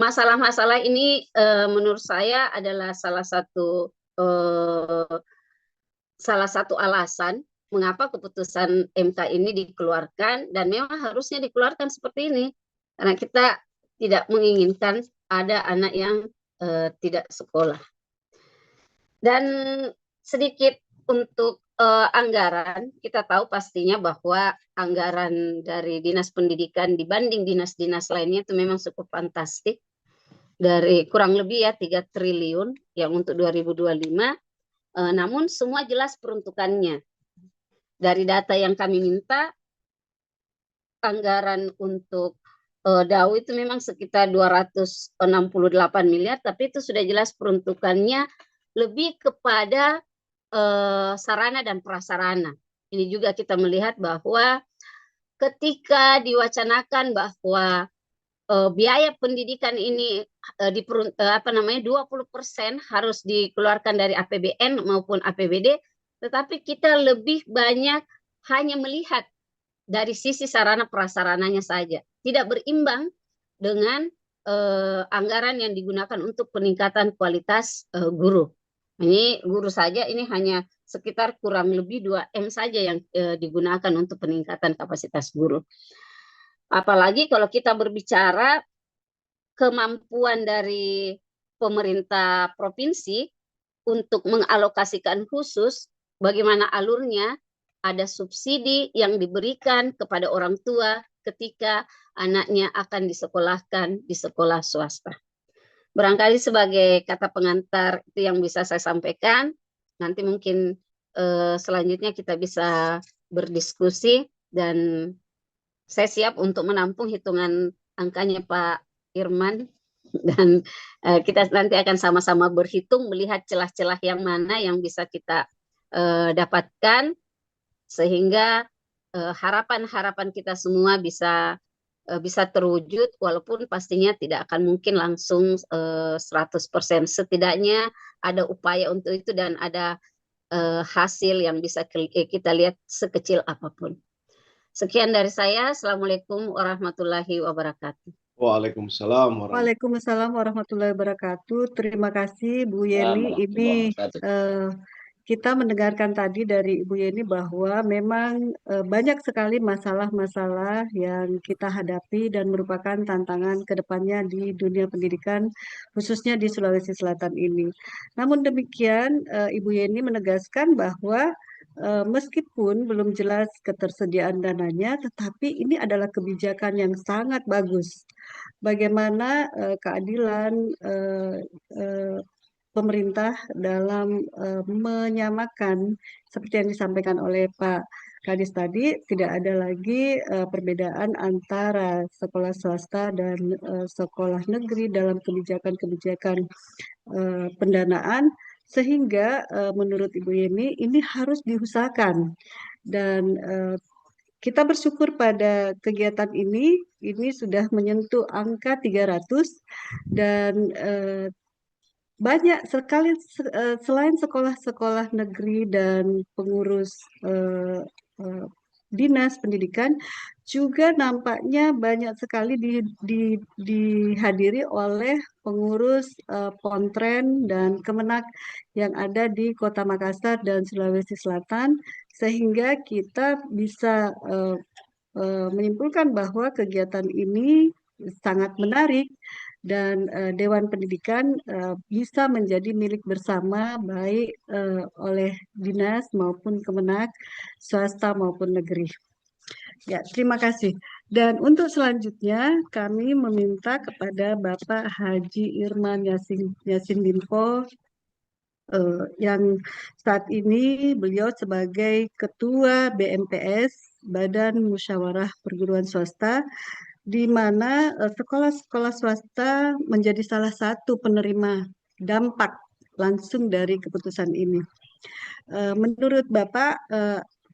Masalah-masalah ini menurut saya adalah salah satu alasan mengapa keputusan MK ini dikeluarkan, dan memang harusnya dikeluarkan seperti ini karena kita tidak menginginkan ada anak yang tidak sekolah. Dan sedikit untuk anggaran, kita tahu pastinya bahwa anggaran dari Dinas Pendidikan dibanding dinas-dinas lainnya itu memang cukup fantastik. Dari kurang lebih ya 3 triliun yang untuk 2025, namun semua jelas peruntukannya. Dari data yang kami minta, anggaran untuk DAU itu memang sekitar 268 miliar, tapi itu sudah jelas peruntukannya lebih kepada sarana dan prasarana. Ini juga kita melihat bahwa ketika diwacanakan bahwa biaya pendidikan ini 20% harus dikeluarkan dari APBN maupun APBD, tetapi kita lebih banyak hanya melihat dari sisi sarana prasarananya saja, tidak berimbang dengan anggaran yang digunakan untuk peningkatan kualitas guru. Ini guru saja ini hanya sekitar kurang lebih 2M saja yang digunakan untuk peningkatan kapasitas guru. Apalagi kalau kita berbicara kemampuan dari pemerintah provinsi untuk mengalokasikan khusus, bagaimana alurnya, ada subsidi yang diberikan kepada orang tua ketika anaknya akan disekolahkan di sekolah swasta. Barangkali sebagai kata pengantar itu yang bisa saya sampaikan. Nanti mungkin selanjutnya kita bisa berdiskusi, dan saya siap untuk menampung hitungan angkanya Pak Irman, dan kita nanti akan sama-sama berhitung melihat celah-celah yang mana yang bisa kita dapatkan sehingga harapan-harapan kita semua bisa terwujud, walaupun pastinya tidak akan mungkin langsung 100%. Setidaknya ada upaya untuk itu dan ada hasil yang bisa kita lihat sekecil apapun. Sekian dari saya. Assalamualaikum warahmatullahi wabarakatuh. Waalaikumsalam warahmatullahi wabarakatuh. Terima kasih Bu Yeni. Ini kita mendengarkan tadi dari Ibu Yeni bahwa memang banyak sekali masalah-masalah yang kita hadapi dan merupakan tantangan ke depannya di dunia pendidikan, khususnya di Sulawesi Selatan ini. Namun demikian, Ibu Yeni menegaskan bahwa meskipun belum jelas ketersediaan dananya, tetapi ini adalah kebijakan yang sangat bagus. Bagaimana keadilan pemerintah dalam menyamakan seperti yang disampaikan oleh Pak Kadis tadi, tidak ada lagi perbedaan antara sekolah swasta dan sekolah negeri dalam kebijakan-kebijakan pendanaan, sehingga menurut Ibu Yeni ini harus diusahakan, dan kita bersyukur pada kegiatan ini sudah menyentuh angka 300, dan banyak sekali selain sekolah-sekolah negeri dan pengurus dinas pendidikan, juga nampaknya banyak sekali dihadiri oleh pengurus Pontren dan Kemenak yang ada di Kota Makassar dan Sulawesi Selatan, sehingga kita bisa menyimpulkan bahwa kegiatan ini sangat menarik, dan Dewan Pendidikan bisa menjadi milik bersama baik oleh dinas maupun Kemenak, swasta maupun negeri. Ya, terima kasih. Dan untuk selanjutnya kami meminta kepada Bapak Haji Irman Yasindinpo yang saat ini beliau sebagai Ketua BMPS, Badan Musyawarah Perguruan Swasta, di mana sekolah-sekolah swasta menjadi salah satu penerima dampak langsung dari keputusan ini. Menurut Bapak,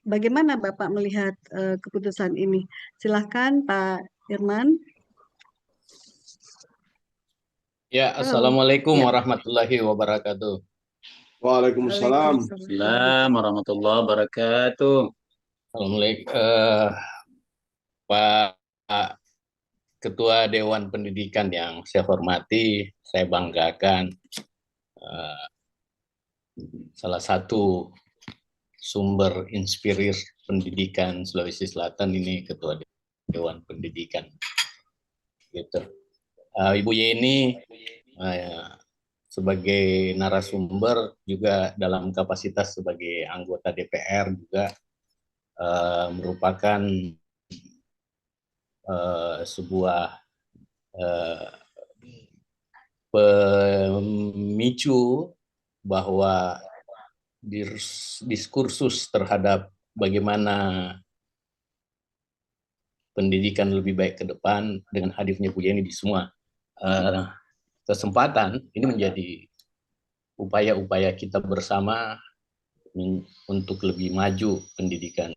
bagaimana Bapak melihat keputusan ini? Silahkan Pak Irman. Ya, Assalamualaikum warahmatullahi wabarakatuh. Waalaikumsalam. Assalamualaikum warahmatullahi wabarakatuh. Assalamualaikum Pak Ketua Dewan Pendidikan yang saya hormati, saya banggakan, salah satu sumber inspirir pendidikan Sulawesi Selatan ini Ketua Dewan Pendidikan. Gitu. Ibu Yeni sebagai narasumber juga dalam kapasitas sebagai anggota DPR juga merupakan sebuah pemicu bahwa diskursus terhadap bagaimana pendidikan lebih baik ke depan dengan hadirnya Bu Yeni di semua kesempatan ini menjadi upaya-upaya kita bersama untuk lebih maju pendidikan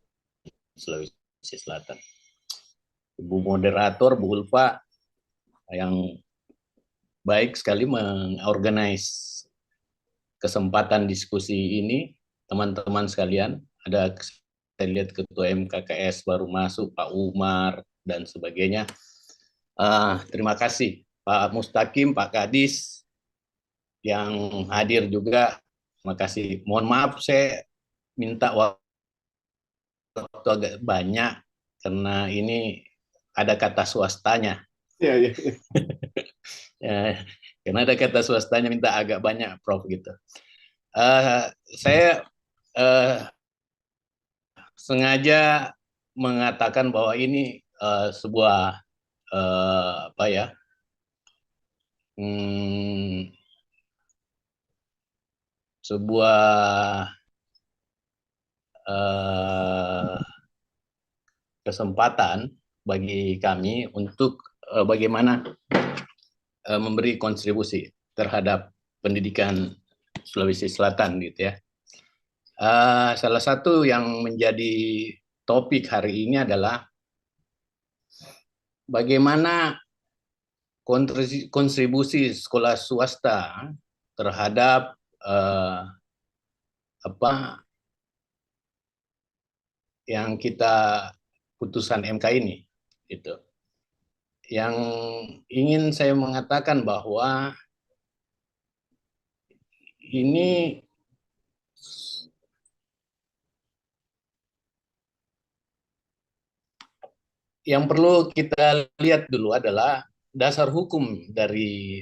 Sulawesi Selatan. Ibu moderator, Bu Ulfa, yang baik sekali mengorganize kesempatan diskusi ini, teman-teman sekalian. Ada saya lihat Ketua MKKS baru masuk, Pak Umar, dan sebagainya. Terima kasih Pak Mustaqim, Pak Kadis, yang hadir juga. Terima kasih. Mohon maaf saya minta waktu agak banyak, karena ini ada kata swastanya. Iya. Ya, karena ada kata swastanya, minta agak banyak, Prof. Gitu. Saya sengaja mengatakan bahwa ini sebuah sebuah kesempatan bagi kami untuk bagaimana memberi kontribusi terhadap pendidikan Sulawesi Selatan, gitu ya. Salah satu yang menjadi topik hari ini adalah bagaimana kontribusi sekolah swasta terhadap yang kita putusan MK ini, gitu. Yang ingin saya mengatakan bahwa ini yang perlu kita lihat dulu adalah dasar hukum dari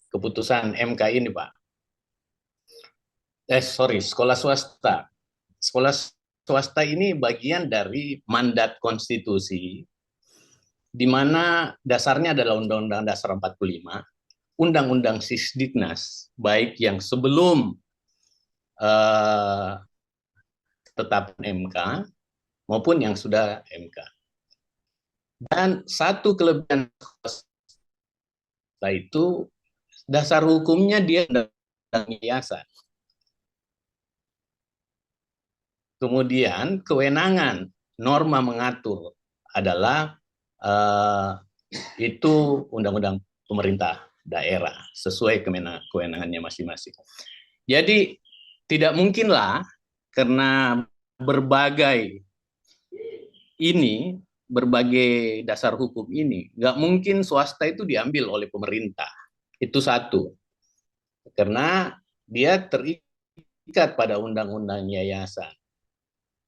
keputusan MK ini, Pak. Sekolah swasta. Sekolah swasta ini bagian dari mandat konstitusi, di mana dasarnya adalah Undang-Undang Dasar 45, Undang-Undang Sisdiknas, baik yang sebelum tetap MK maupun yang sudah MK. Dan satu kelebihan itu dasar hukumnya dia undang yayasan. Kemudian kewenangan norma mengatur adalah itu undang-undang pemerintah daerah sesuai kewenangannya masing-masing. Jadi tidak mungkinlah karena berbagai dasar hukum ini, nggak mungkin swasta itu diambil oleh pemerintah. Itu satu. Karena dia terikat pada undang-undang yayasan.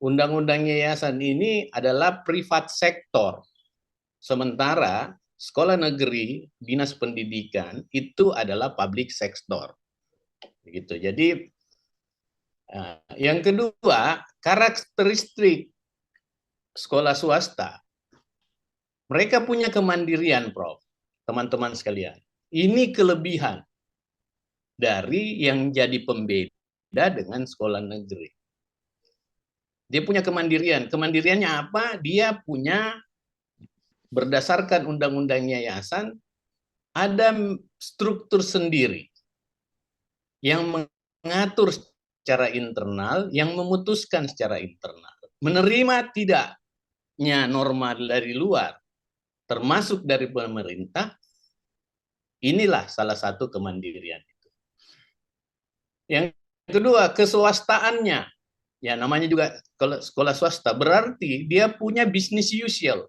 Undang-undang yayasan ini adalah privat sektor. Sementara sekolah negeri, dinas pendidikan itu adalah public sector. Begitu. Jadi yang kedua, karakteristik sekolah swasta. Mereka punya kemandirian, Prof. Teman-teman sekalian. Ini kelebihan dari yang jadi pembeda dengan sekolah negeri. Dia punya kemandirian. Kemandiriannya apa? Dia punya, berdasarkan undang-undang yayasan, ada struktur sendiri yang mengatur secara internal, yang memutuskan secara internal. Menerima tidaknya norma dari luar, termasuk dari pemerintah, inilah salah satu kemandirian itu. Yang kedua, keswastaannya. Ya, namanya juga sekolah swasta, berarti dia punya business usual.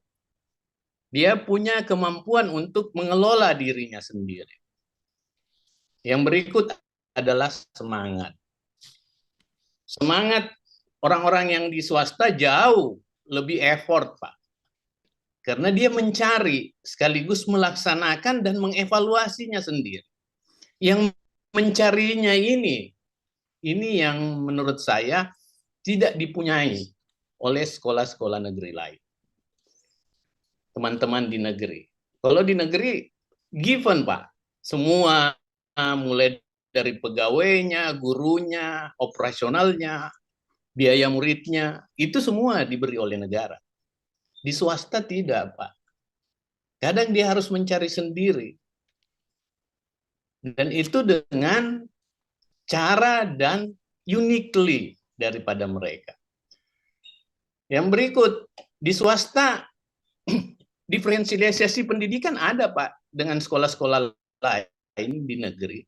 Dia punya kemampuan untuk mengelola dirinya sendiri. Yang berikut adalah semangat. Semangat orang-orang yang di swasta jauh lebih effort, Pak. Karena dia mencari sekaligus melaksanakan dan mengevaluasinya sendiri. Yang mencarinya ini yang menurut saya tidak dipunyai oleh sekolah-sekolah negeri lain. Teman-teman di negeri. Kalau di negeri, given, Pak. Semua mulai dari pegawainya, gurunya, operasionalnya, biaya muridnya, itu semua diberi oleh negara. Di swasta tidak, Pak. Kadang dia harus mencari sendiri. Dan itu dengan cara dan uniquely daripada mereka. Yang berikut, di swasta, diferensiasi pendidikan ada, Pak, dengan sekolah-sekolah lain di negeri.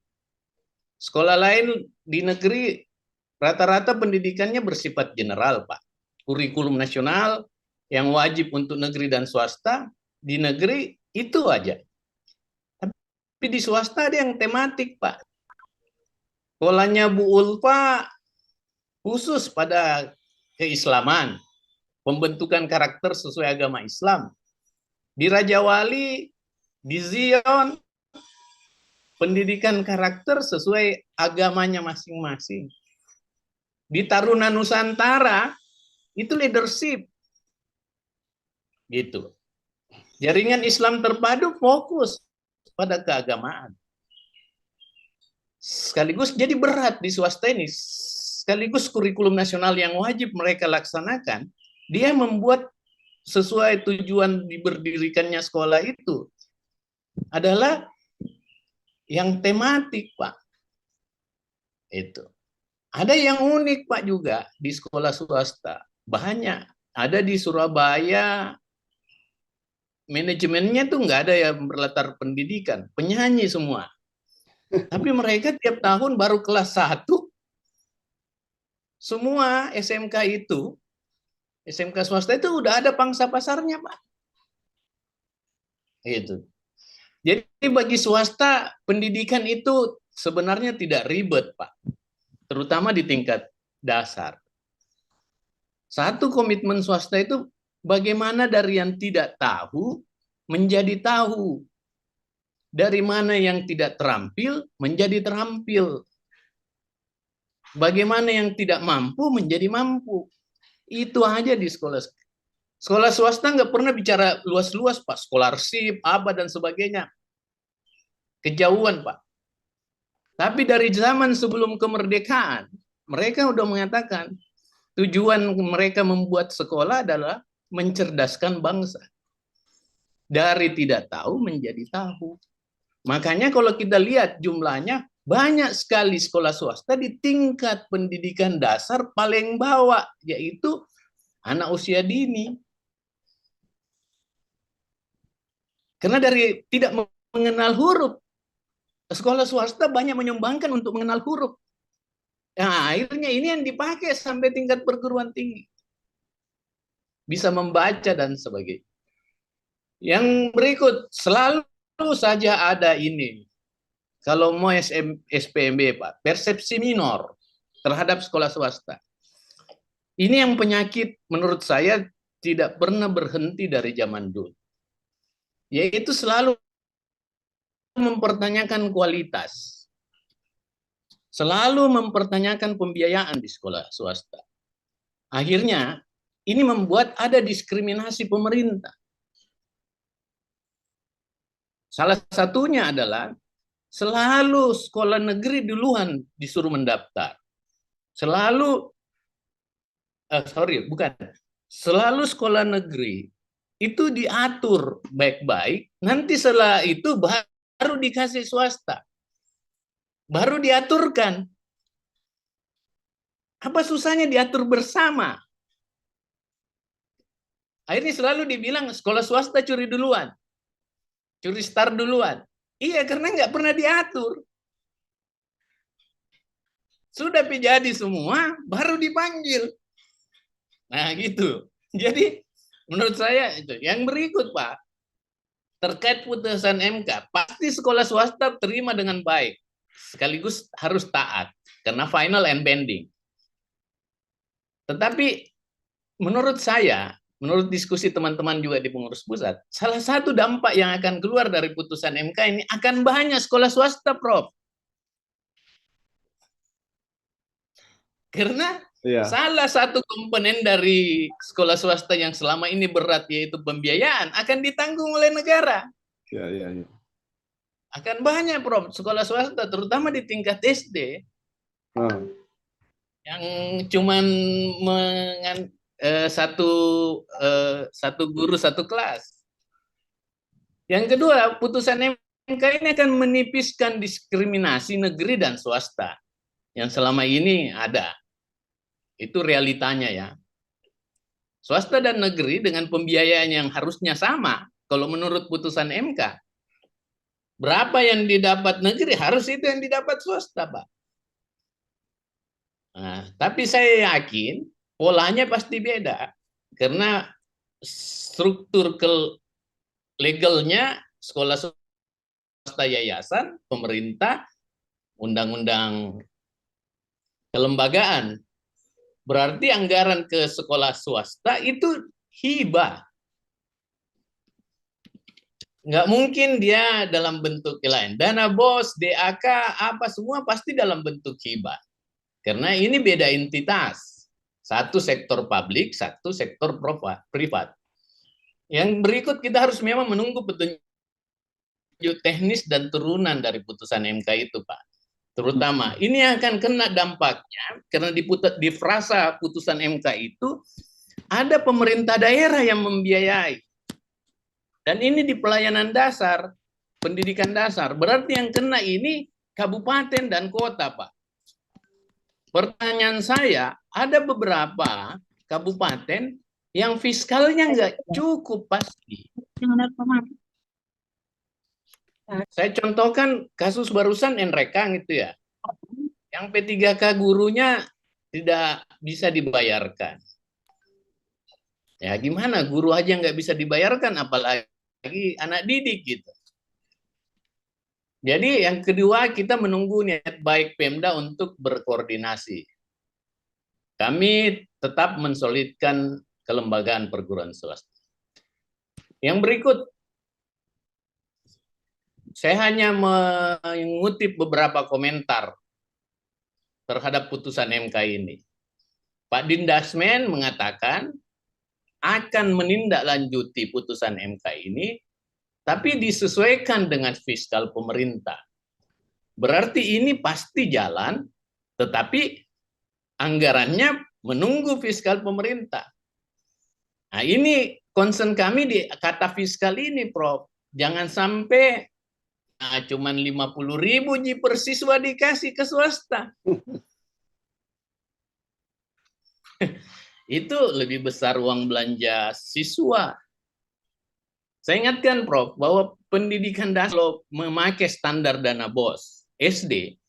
Sekolah lain di negeri, rata-rata pendidikannya bersifat general, Pak. Kurikulum nasional, yang wajib untuk negeri dan swasta, di negeri itu aja. Tapi di swasta ada yang tematik, Pak. Sekolahnya Bu Ulfa khusus pada keislaman, pembentukan karakter sesuai agama Islam. Di Raja Wali, di Zion, pendidikan karakter sesuai agamanya masing-masing. Di Taruna Nusantara, itu leadership. Gitu. Jaringan Islam terpadu fokus pada keagamaan. Sekaligus jadi berat di swasta ini. Sekaligus kurikulum nasional yang wajib mereka laksanakan, dia membuat sesuai tujuan diberdirikannya sekolah itu adalah yang tematik, Pak. Itu. Ada yang unik, Pak, juga di sekolah swasta. Banyak. Ada di Surabaya, manajemennya tuh nggak ada yang berlatar pendidikan, penyanyi semua. Tapi mereka tiap tahun baru kelas 1, semua SMK itu, SMK swasta itu udah ada pangsa pasarnya, Pak. Itu. Jadi bagi swasta, pendidikan itu sebenarnya tidak ribet, Pak. Terutama di tingkat dasar. Satu komitmen swasta itu bagaimana dari yang tidak tahu menjadi tahu. Dari mana yang tidak terampil menjadi terampil. Bagaimana yang tidak mampu menjadi mampu. Itu aja di sekolah. Sekolah swasta nggak pernah bicara luas-luas, Pak. Scholarship, apa, dan sebagainya. Kejauhan, Pak. Tapi dari zaman sebelum kemerdekaan, mereka udah mengatakan, tujuan mereka membuat sekolah adalah mencerdaskan bangsa. Dari tidak tahu menjadi tahu. Makanya kalau kita lihat jumlahnya, banyak sekali sekolah swasta di tingkat pendidikan dasar paling bawah, yaitu anak usia dini. Karena dari tidak mengenal huruf, sekolah swasta banyak menyumbangkan untuk mengenal huruf. Nah, akhirnya ini yang dipakai sampai tingkat perguruan tinggi. Bisa membaca dan sebagainya. Yang berikut, selalu saja ada ini. Kalau mau SPMB, Pak, persepsi minor terhadap sekolah swasta. Ini yang penyakit menurut saya tidak pernah berhenti dari zaman dulu. Yaitu selalu mempertanyakan kualitas. Selalu mempertanyakan pembiayaan di sekolah swasta. Akhirnya, ini membuat ada diskriminasi pemerintah. Salah satunya adalah selalu sekolah negeri duluan disuruh mendaftar. Selalu sekolah negeri itu diatur baik-baik, nanti setelah itu baru dikasih swasta. Baru diaturkan. Apa susahnya diatur bersama? Akhirnya selalu dibilang sekolah swasta curi duluan. Curi start duluan. Iya, karena nggak pernah diatur. Sudah jadi semua, baru dipanggil. Nah, gitu. Jadi, menurut saya itu. Yang berikut, Pak. Terkait putusan MK, pasti sekolah swasta terima dengan baik. Sekaligus harus taat. Karena final and binding. Tetapi menurut saya, menurut diskusi teman-teman juga di pengurus pusat, salah satu dampak yang akan keluar dari putusan MK ini akan banyak sekolah swasta, Prof. Karena salah satu komponen dari sekolah swasta yang selama ini berat, yaitu pembiayaan, akan ditanggung oleh negara. Ya. Akan banyak, Prof, sekolah swasta, terutama di tingkat SD, yang cuman satu guru satu kelas. Yang kedua, putusan MK ini akan menipiskan diskriminasi negeri dan swasta yang selama ini ada. Itu realitanya ya. Swasta dan negeri dengan pembiayaan yang harusnya sama, kalau menurut putusan MK, berapa yang didapat negeri harus itu yang didapat swasta, Pak. Nah, tapi saya yakin polanya pasti beda, karena struktur legalnya sekolah swasta, yayasan, pemerintah, undang-undang kelembagaan. Berarti anggaran ke sekolah swasta itu hibah. Nggak mungkin dia dalam bentuk lain. Dana BOS, DAK, apa semua pasti dalam bentuk hibah. Karena ini beda entitas. Satu sektor publik, satu sektor privat. Yang berikut kita harus memang menunggu petunjuk teknis dan turunan dari putusan MK itu, Pak. Terutama ini akan kena dampaknya karena di frasa putusan MK itu ada pemerintah daerah yang membiayai, dan ini di pelayanan dasar, pendidikan dasar, berarti yang kena ini kabupaten dan kota, Pak. Pertanyaan saya, ada beberapa kabupaten yang fiskalnya nggak cukup pasti. Saya contohkan kasus barusan Enrekang itu ya, yang P3K gurunya tidak bisa dibayarkan. Ya gimana, guru aja nggak bisa dibayarkan, apalagi anak didik gitu. Jadi yang kedua, kita menunggu niat baik Pemda untuk berkoordinasi. Kami tetap mensolidkan kelembagaan perguruan swasta. Yang berikut, saya hanya mengutip beberapa komentar terhadap putusan MK ini. Pak Dindasmen mengatakan akan menindaklanjuti putusan MK ini, tapi disesuaikan dengan fiskal pemerintah. Berarti ini pasti jalan, tetapi anggarannya menunggu fiskal pemerintah. Nah, ini concern kami di kata fiskal ini, Prof. Jangan sampai cuman 50.000 per siswa dikasih ke swasta. Itu lebih besar uang belanja siswa. Saya ingatkan, Prof, bahwa pendidikan dasar memakai standar dana BOS SD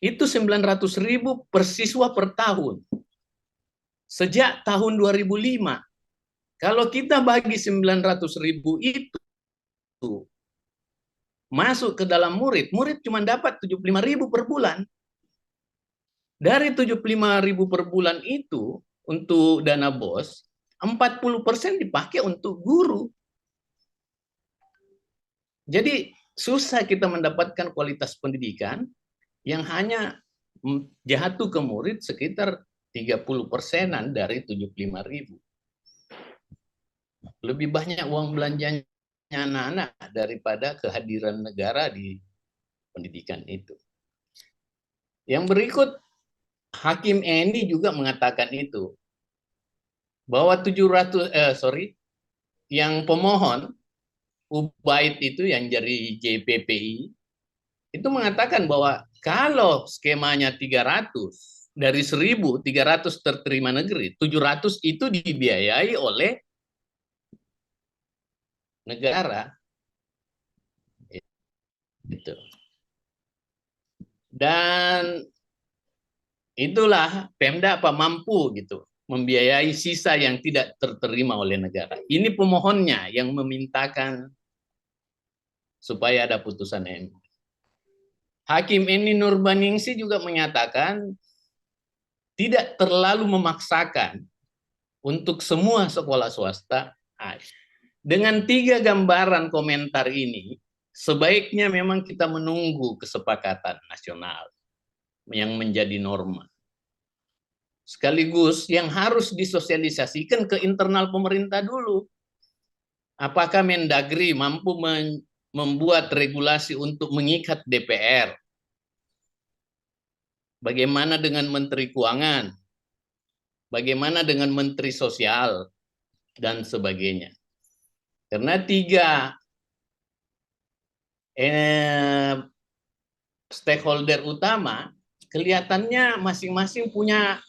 itu 900.000 per siswa per tahun. Sejak tahun 2005. Kalau kita bagi 900.000 itu masuk ke dalam murid cuma dapat 75.000 per bulan. Dari 75.000 per bulan itu untuk dana BOS, 40% dipakai untuk guru. Jadi susah kita mendapatkan kualitas pendidikan yang hanya jatuh ke murid sekitar 30%-an dari 75.000. Lebih banyak uang belanjanya anak-anak daripada kehadiran negara di pendidikan itu. Yang berikut, Hakim Eni juga mengatakan itu, bahwa yang pemohon Ubaid itu yang dari JPPI itu mengatakan bahwa kalau skemanya 300 dari 1.300 terterima negeri, 700 itu dibiayai oleh negara. Itu. Dan itulah Pemda mampu gitu membiayai sisa yang tidak terterima oleh negara. Ini pemohonnya yang memintakan supaya ada putusan MK. Hakim Eni Nurbaningsi juga menyatakan tidak terlalu memaksakan untuk semua sekolah swasta. Dengan 3 gambaran komentar ini, sebaiknya memang kita menunggu kesepakatan nasional yang menjadi norma. Sekaligus yang harus disosialisasikan ke internal pemerintah dulu. Apakah Mendagri mampu membuat regulasi untuk mengikat DPR? Bagaimana dengan Menteri Keuangan? Bagaimana dengan Menteri Sosial? Dan sebagainya. Karena 3 stakeholder utama kelihatannya masing-masing punya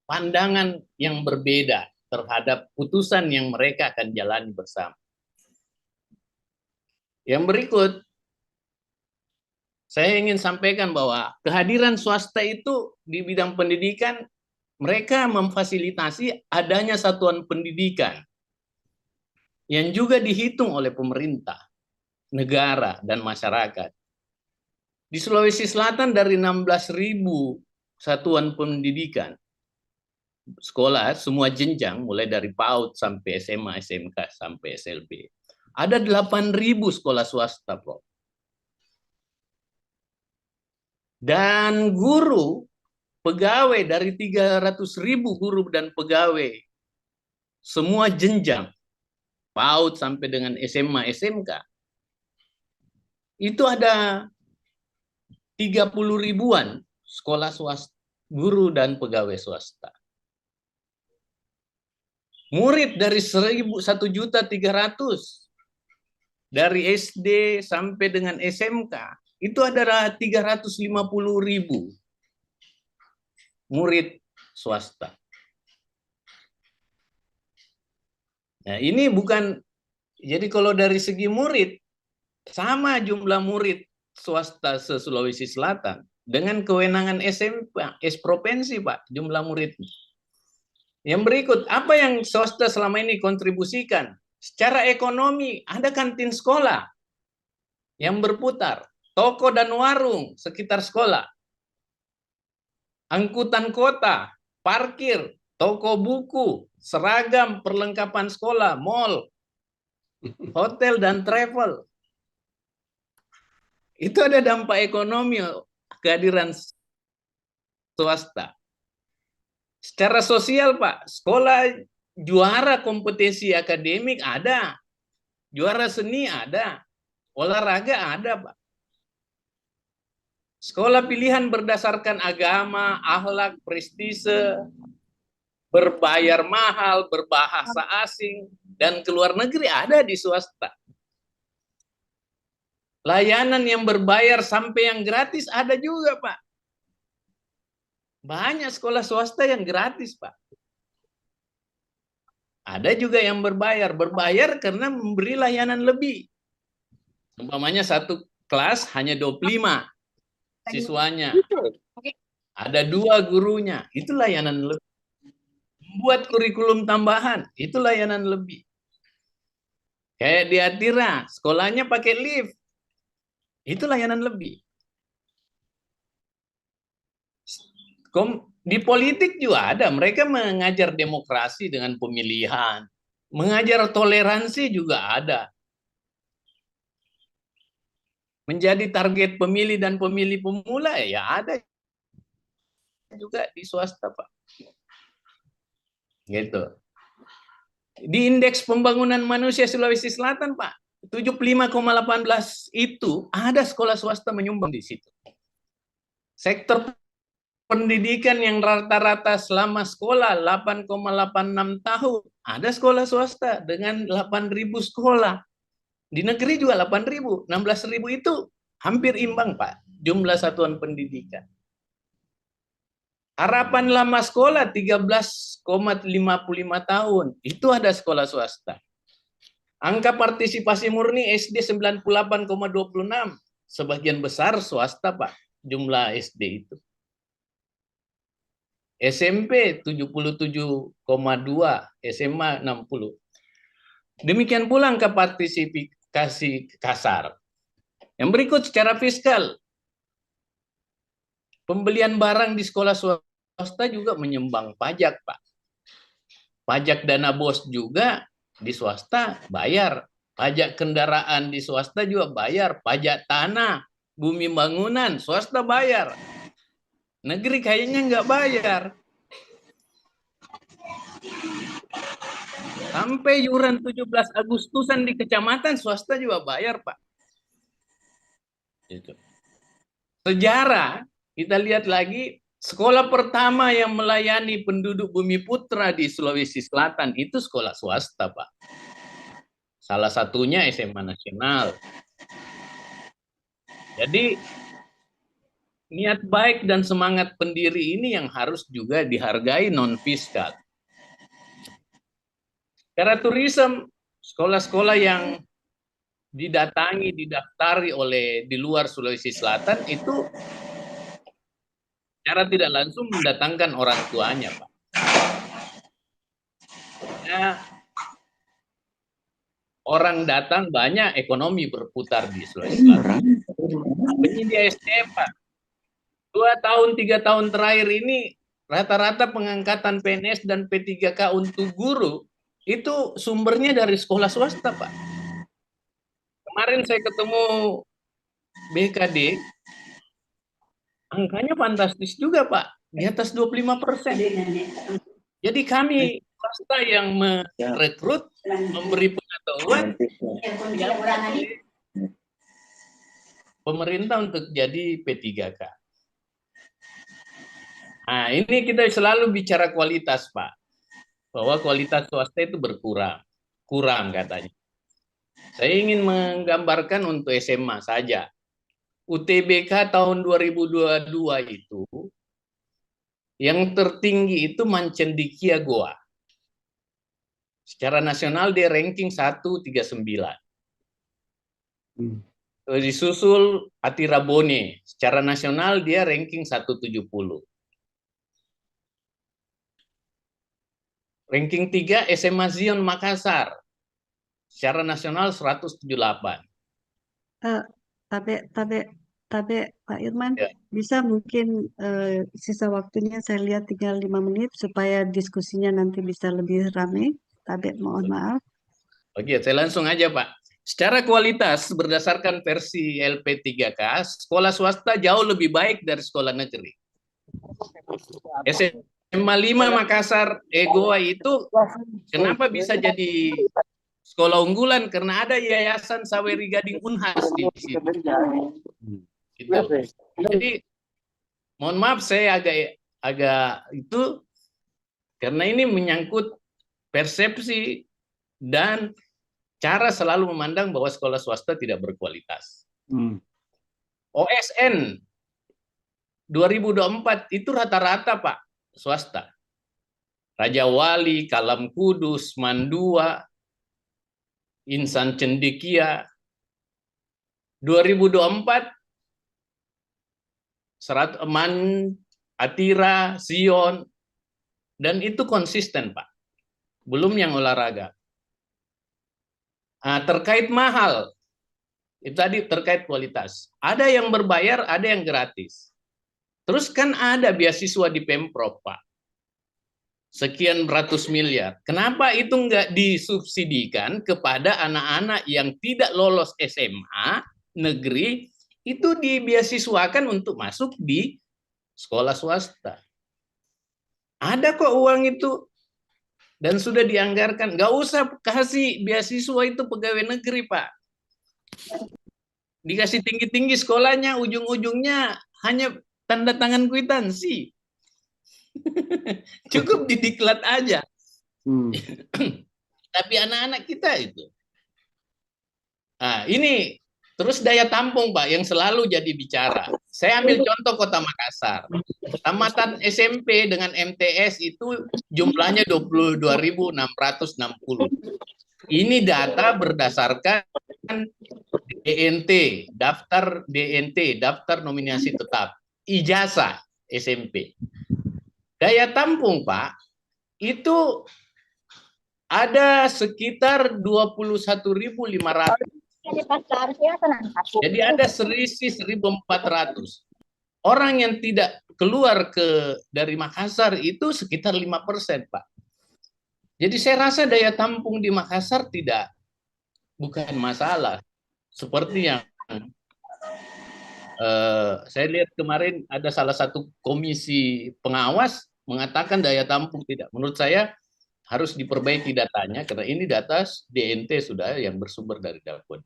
pandangan yang berbeda terhadap putusan yang mereka akan jalani bersama. Yang berikut, saya ingin sampaikan bahwa kehadiran swasta itu di bidang pendidikan, mereka memfasilitasi adanya satuan pendidikan yang juga dihitung oleh pemerintah, negara, dan masyarakat. Di Sulawesi Selatan dari 16.000 satuan pendidikan, sekolah semua jenjang mulai dari PAUD sampai SMA, SMK sampai SLB. Ada 8.000 sekolah swasta, Prof. Dan guru, pegawai dari 300.000 guru dan pegawai semua jenjang, PAUD sampai dengan SMA, SMK, itu ada 30 ribuan sekolah swasta, guru dan pegawai swasta. Murid dari 1.300.000 dari SD sampai dengan SMK itu adalah 350.000 murid swasta. Nah, ini bukan, jadi kalau dari segi murid sama jumlah murid swasta se-Sulawesi Selatan dengan kewenangan SMP, provinsi, Pak, jumlah muridnya. Yang berikut, apa yang swasta selama ini kontribusikan? Secara ekonomi, ada kantin sekolah yang berputar, toko dan warung sekitar sekolah, angkutan kota, parkir, toko buku, seragam, perlengkapan sekolah, mall, hotel, dan travel. Itu ada dampak ekonomi kehadiran swasta. Secara sosial, Pak, sekolah juara kompetisi akademik ada, juara seni ada, olahraga ada, Pak. Sekolah pilihan berdasarkan agama, akhlak, prestise, berbayar mahal, berbahasa asing, dan keluar negeri ada di swasta. Layanan yang berbayar sampai yang gratis ada juga, Pak. Banyak sekolah swasta yang gratis, Pak. Ada juga yang berbayar. Berbayar karena memberi layanan lebih. Umpamanya satu kelas hanya 25 siswanya. Ada 2 gurunya. Itu layanan lebih. Buat kurikulum tambahan. Itu layanan lebih. Kayak di Atira, sekolahnya pakai lift. Itu layanan lebih. Di politik juga ada, mereka mengajar demokrasi dengan pemilihan, mengajar toleransi juga ada. Menjadi target pemilih dan pemilih pemula ya ada juga di swasta, Pak. Gitu. Di indeks pembangunan manusia Sulawesi Selatan, Pak, 75,18 itu ada sekolah swasta menyumbang di situ. Sektor pendidikan yang rata-rata selama sekolah 8,86 tahun. Ada sekolah swasta dengan 8.000 sekolah. Di negeri juga 8.000. 16.000 itu hampir imbang, Pak, jumlah satuan pendidikan. Harapan lama sekolah 13,55 tahun. Itu ada sekolah swasta. Angka partisipasi murni SD 98,26. Sebagian besar swasta, Pak, jumlah SD itu. SMP 77,2, SMA 60. Demikian pula angka partisipasi kasar. Yang berikut secara fiskal. Pembelian barang di sekolah swasta swasta juga menyumbang pajak, Pak. Pajak dana bos juga di swasta bayar. Pajak kendaraan di swasta juga bayar. Pajak tanah, bumi bangunan, swasta bayar. Negeri kayaknya nggak bayar. Sampai iuran 17 Agustusan di kecamatan, swasta juga bayar, Pak. Itu. Sejarah, kita lihat lagi, sekolah pertama yang melayani penduduk Bumi Putra di Sulawesi Selatan itu sekolah swasta, Pak. Salah satunya SMA Nasional. Jadi, niat baik dan semangat pendiri ini yang harus juga dihargai non-fiskal. Karena turisme, sekolah-sekolah yang didatangi, didaftari oleh di luar Sulawesi Selatan itu secara tidak langsung mendatangkan orang tuanya, Pak. Ya, orang datang banyak, ekonomi berputar di Sulawesi Selatan. Penyedia SDM, Pak. 2 tahun, 3 tahun terakhir ini rata-rata pengangkatan PNS dan P3K untuk guru itu sumbernya dari sekolah swasta, Pak. Kemarin saya ketemu BKD, angkanya fantastis juga, Pak. Di atas 25%. Jadi kami swasta yang merekrut, memberi pengetahuan pemerintah untuk jadi P3K. Nah, ini kita selalu bicara kualitas, Pak. Bahwa kualitas swasta itu berkurang. Kurang katanya. Saya ingin menggambarkan untuk SMA saja. UTBK tahun 2022 itu, yang tertinggi itu Mancendikia Goa. Secara nasional dia ranking 139. Disusul Atirabone. Secara nasional dia ranking 170. Ranking 3 SMA Zion Makassar. Secara nasional 178. Tapi Pak Irman, Ya. bisa mungkin sisa waktunya saya lihat tinggal 5 menit supaya diskusinya nanti bisa lebih ramai. Tapi mohon maaf. Oke, saya langsung aja, Pak. Secara kualitas berdasarkan versi LP3K, sekolah swasta jauh lebih baik dari sekolah negeri. SMA 5 Makassar Goa itu kenapa bisa jadi sekolah unggulan? Karena ada Yayasan Saweri Gading Unhas di situ. Gitu. Jadi mohon maaf saya agak itu karena ini menyangkut persepsi dan cara selalu memandang bahwa sekolah swasta tidak berkualitas. OSN 2024 itu rata-rata, Pak, swasta. Raja Wali, Kalam Kudus, Mandua, Insan Cendekia. 2024 Atira, Zion, dan itu konsisten, Pak. Belum yang olahraga. Nah, terkait mahal, itu tadi terkait kualitas. Ada yang berbayar, ada yang gratis. Terus kan ada beasiswa di Pemprov, Pak. Sekian ratus miliar. Kenapa itu nggak disubsidikan kepada anak-anak yang tidak lolos SMA negeri, itu dibeasiswakan untuk masuk di sekolah swasta. Ada kok uang itu. Dan sudah dianggarkan. Nggak usah kasih beasiswa itu pegawai negeri, Pak. Dikasih tinggi-tinggi sekolahnya, ujung-ujungnya hanya tanda tangan kwitansi. Cukup didiklat aja. Tapi anak-anak kita itu. Nah, ini terus daya tampung, Pak, yang selalu jadi bicara. Saya ambil contoh Kota Makassar. Tamatan SMP dengan MTS itu jumlahnya 22.660. Ini data berdasarkan DNT, daftar nominasi tetap, ijazah SMP. Daya tampung, Pak, itu ada sekitar 21.500. Jadi ada selisih 1.400. Orang yang tidak keluar dari Makassar itu sekitar 5%, Pak. Jadi saya rasa daya tampung di Makassar bukan masalah. Seperti yang saya lihat kemarin ada salah satu komisi pengawas mengatakan daya tampung tidak. Menurut saya harus diperbaiki datanya karena ini data DNT sudah yang bersumber dari Dalpon.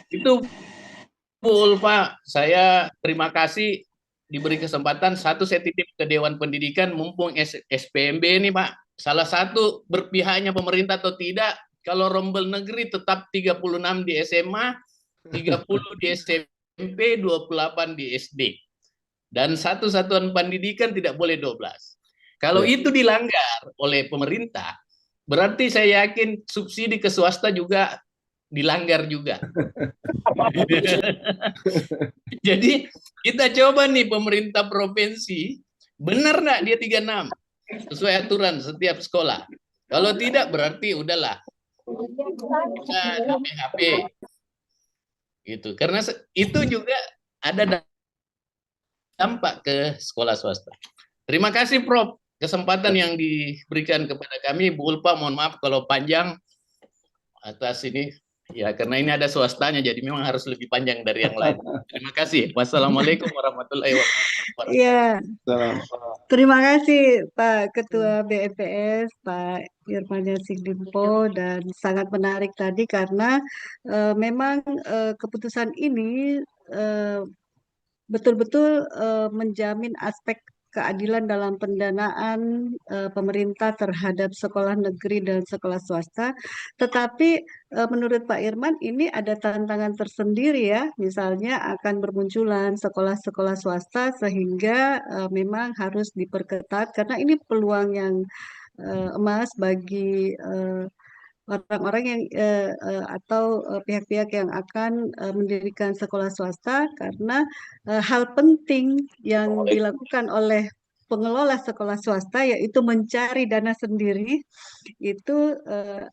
Itu Bu Ulfa, saya terima kasih diberi kesempatan. Satu, saya titip ke Dewan Pendidikan mumpung SPMB ini Pak. Salah satu berpihaknya pemerintah atau tidak, kalau rombel negeri tetap 36 di SMA, 30 di SMP, 28 di SD. Dan satu satuan pendidikan tidak boleh 12. Kalau itu dilanggar oleh pemerintah, berarti saya yakin subsidi ke swasta juga dilanggar juga. Jadi kita coba nih pemerintah provinsi, benar nggak dia 36 sesuai aturan setiap sekolah. Kalau tidak berarti udahlah PHP gitu. Karena itu juga ada dampak ke sekolah swasta. Terima kasih Prof kesempatan yang diberikan kepada kami. Bu Ulfa, mohon maaf kalau panjang atas ini. Ya, karena ini ada swastanya, jadi memang harus lebih panjang dari yang lain. Terima kasih. Wassalamualaikum warahmatullahi wabarakatuh. Ya, terima kasih Pak Ketua BMPS, Pak Irman Yasin Limpo, dan sangat menarik tadi karena memang keputusan ini betul-betul menjamin aspek keadilan dalam pendanaan pemerintah terhadap sekolah negeri dan sekolah swasta. Tetapi menurut Pak Irman ini ada tantangan tersendiri ya, misalnya akan bermunculan sekolah-sekolah swasta sehingga memang harus diperketat karena ini peluang yang emas bagi orang-orang yang atau pihak-pihak yang akan mendirikan sekolah swasta karena hal penting yang dilakukan oleh pengelola sekolah swasta yaitu mencari dana sendiri itu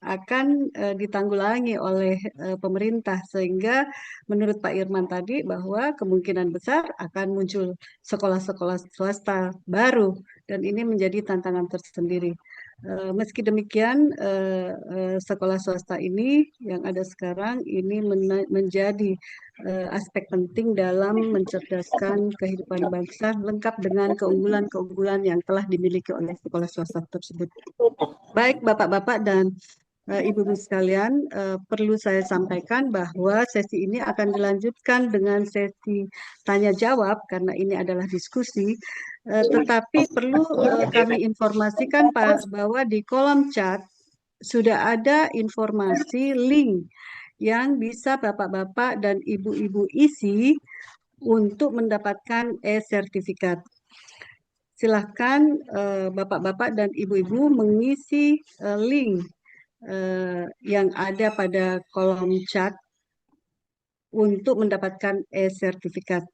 akan ditanggulangi oleh pemerintah sehingga menurut Pak Irman tadi bahwa kemungkinan besar akan muncul sekolah-sekolah swasta baru dan ini menjadi tantangan tersendiri. Meski demikian, sekolah swasta ini yang ada sekarang ini menjadi aspek penting dalam mencerdaskan kehidupan bangsa, lengkap dengan keunggulan-keunggulan yang telah dimiliki oleh sekolah swasta tersebut. Baik, Bapak-bapak dan Ibu-ibu sekalian, perlu saya sampaikan bahwa sesi ini akan dilanjutkan dengan sesi tanya jawab karena ini adalah diskusi. Tetapi perlu kami informasikan Pak bahwa di kolom chat sudah ada informasi link yang bisa Bapak-bapak dan Ibu-ibu isi untuk mendapatkan e-sertifikat. Silahkan Bapak-bapak dan Ibu-ibu mengisi link yang ada pada kolom chat untuk mendapatkan e-sertifikat.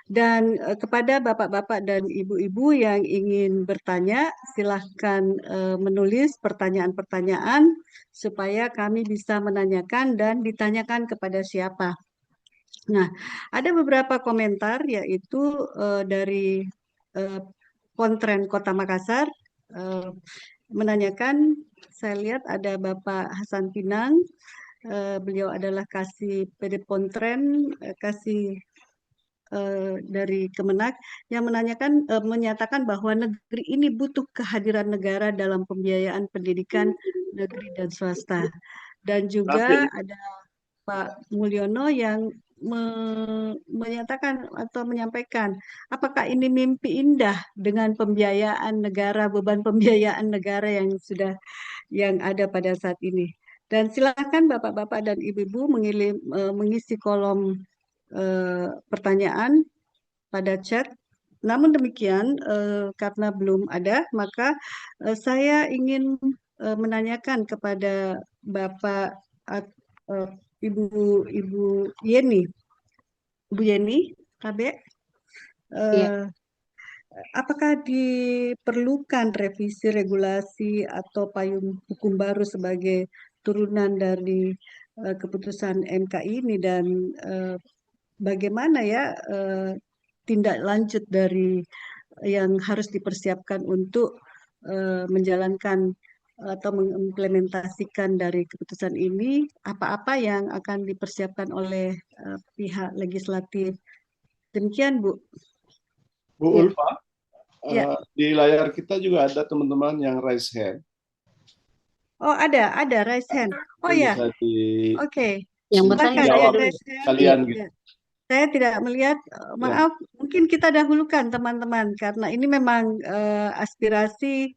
Dan kepada Bapak-bapak dan Ibu-ibu yang ingin bertanya, silahkan menulis pertanyaan-pertanyaan supaya kami bisa menanyakan dan ditanyakan kepada siapa. Nah, ada beberapa komentar yaitu dari Kontren Kota Makassar menanyakan, saya lihat ada Bapak Hasan Pinang, beliau adalah kasih PD Pontren, kasih dari Kemenak yang menyatakan bahwa negeri ini butuh kehadiran negara dalam pembiayaan pendidikan negeri dan swasta. Dan juga ada Pak Mulyono yang menyatakan atau menyampaikan apakah ini mimpi indah dengan pembiayaan negara, beban pembiayaan negara yang ada pada saat ini. Dan silakan Bapak-bapak dan Ibu-ibu mengisi kolom pertanyaan pada chat. Namun demikian karena belum ada maka saya ingin menanyakan kepada Bapak Ibu Yeni, Bu Yeni, KB, apakah diperlukan revisi regulasi atau payung hukum baru sebagai turunan dari keputusan MK ini dan bagaimana ya tindak lanjut dari yang harus dipersiapkan untuk menjalankan atau mengimplementasikan dari keputusan ini, apa-apa yang akan dipersiapkan oleh pihak legislatif. Demikian, Bu. Bu Ya. Ulfa, Ya. di layar kita juga ada teman-teman yang raise hand. Oh, ada raise hand. Oh ya, Bisa di oke. Yang Silakan bertanya yang saya dulu. raise hand. kalian Ya. gitu. Saya tidak melihat, maaf, mungkin kita dahulukan teman-teman, karena ini memang aspirasi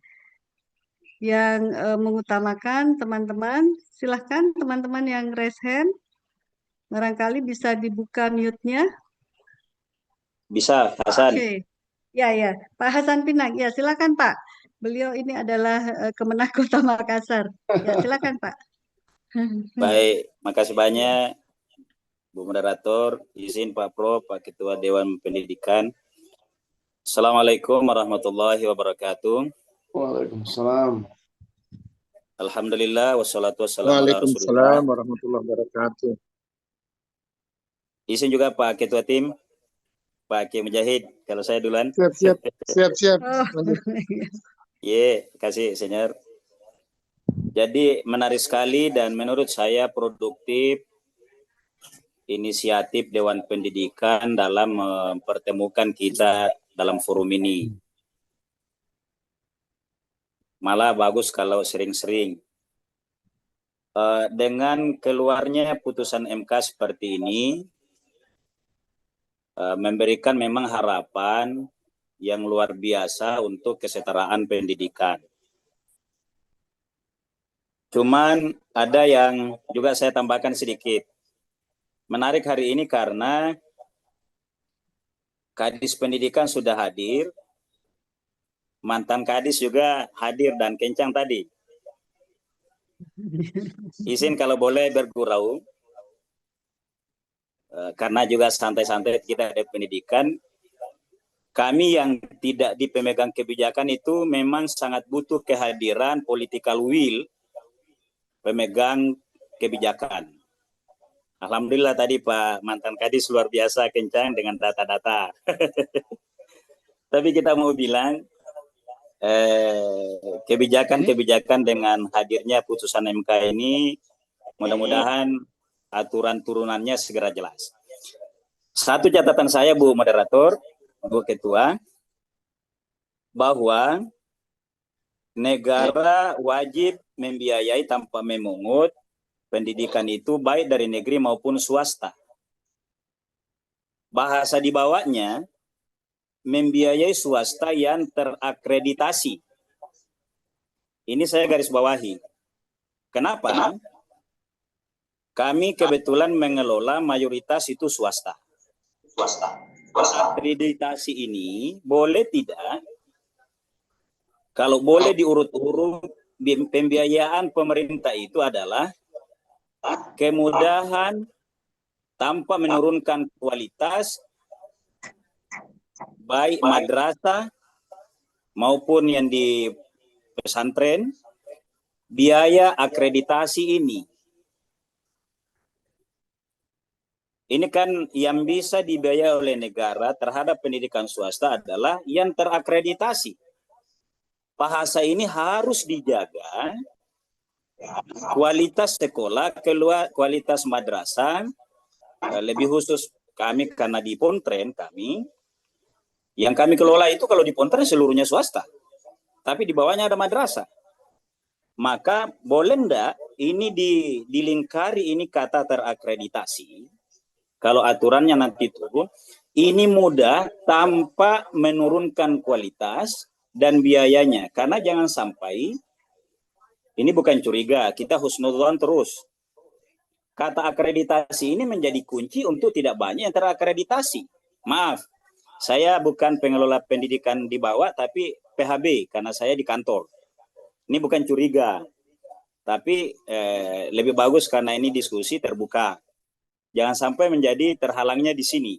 yang mengutamakan teman-teman. Silahkan teman-teman yang raise hand, barangkali bisa dibuka mute-nya. Bisa, Hasan. Oke, ya, Pak Hasan Pinang, ya silakan Pak. Beliau ini adalah Kemenang Kota Makassar. Ya silakan Pak. Baik, makasih banyak Bu Moderator, izin Pak Prof, Pak Ketua Dewan Pendidikan. Assalamualaikum warahmatullahi wabarakatuh. Waalaikumsalam. Alhamdulillah, wassalatu wassalamu ala Rasulillah. Waalaikumsalam warahmatullahi wabarakatuh. Izin juga Pak Ketua Tim, Pak Ki Mujahid, kalau saya duluan. Siap. Kasih Senior. Jadi menarik sekali dan menurut saya produktif inisiatif Dewan Pendidikan dalam mempertemukan kita dalam forum ini. Malah bagus kalau sering-sering. Dengan keluarnya putusan MK seperti ini, memberikan memang harapan yang luar biasa untuk kesetaraan pendidikan. Cuman ada yang juga saya tambahkan sedikit. Menarik hari ini karena Kadis Pendidikan sudah hadir, mantan Kadis juga hadir dan kencang tadi. Izin kalau boleh bergurau, karena juga santai-santai kita ada pendidikan, kami yang tidak di pemegang kebijakan itu memang sangat butuh kehadiran political will pemegang kebijakan. Alhamdulillah tadi Pak mantan Kadis luar biasa kencang dengan data-data. Tapi kita mau bilang kebijakan-kebijakan dengan hadirnya putusan MK ini mudah-mudahan aturan turunannya segera jelas. Satu catatan saya Bu Moderator, Bu Ketua, bahwa negara wajib membiayai tanpa memungut pendidikan itu baik dari negeri maupun swasta. Bahasa di bawahnya membiayai swasta yang terakreditasi. Ini saya garis bawahi. Kenapa? Kami kebetulan mengelola mayoritas itu swasta. Akreditasi ini boleh tidak? Kalau boleh diurut-urut, pembiayaan pemerintah itu adalah kemudahan tanpa menurunkan kualitas baik madrasah maupun yang di pesantren, biaya akreditasi ini. Ini kan yang bisa dibiayai oleh negara terhadap pendidikan swasta adalah yang terakreditasi. Bahasa ini harus dijaga, kualitas sekolah, kualitas madrasah, lebih khusus kami karena di Pontren kami, yang kami kelola itu kalau di Pontren seluruhnya swasta, tapi di bawahnya ada madrasah. Maka boleh enggak ini dilingkari ini kata terakreditasi, kalau aturannya nanti itu, ini mudah tanpa menurunkan kualitas dan biayanya. Karena jangan sampai, ini bukan curiga, kita husnudzon terus. Kata akreditasi ini menjadi kunci untuk tidak banyak yang terakreditasi. Maaf, saya bukan pengelola pendidikan di bawah, tapi PHB, karena saya di kantor. Ini bukan curiga, tapi lebih bagus karena ini diskusi terbuka. Jangan sampai menjadi terhalangnya di sini.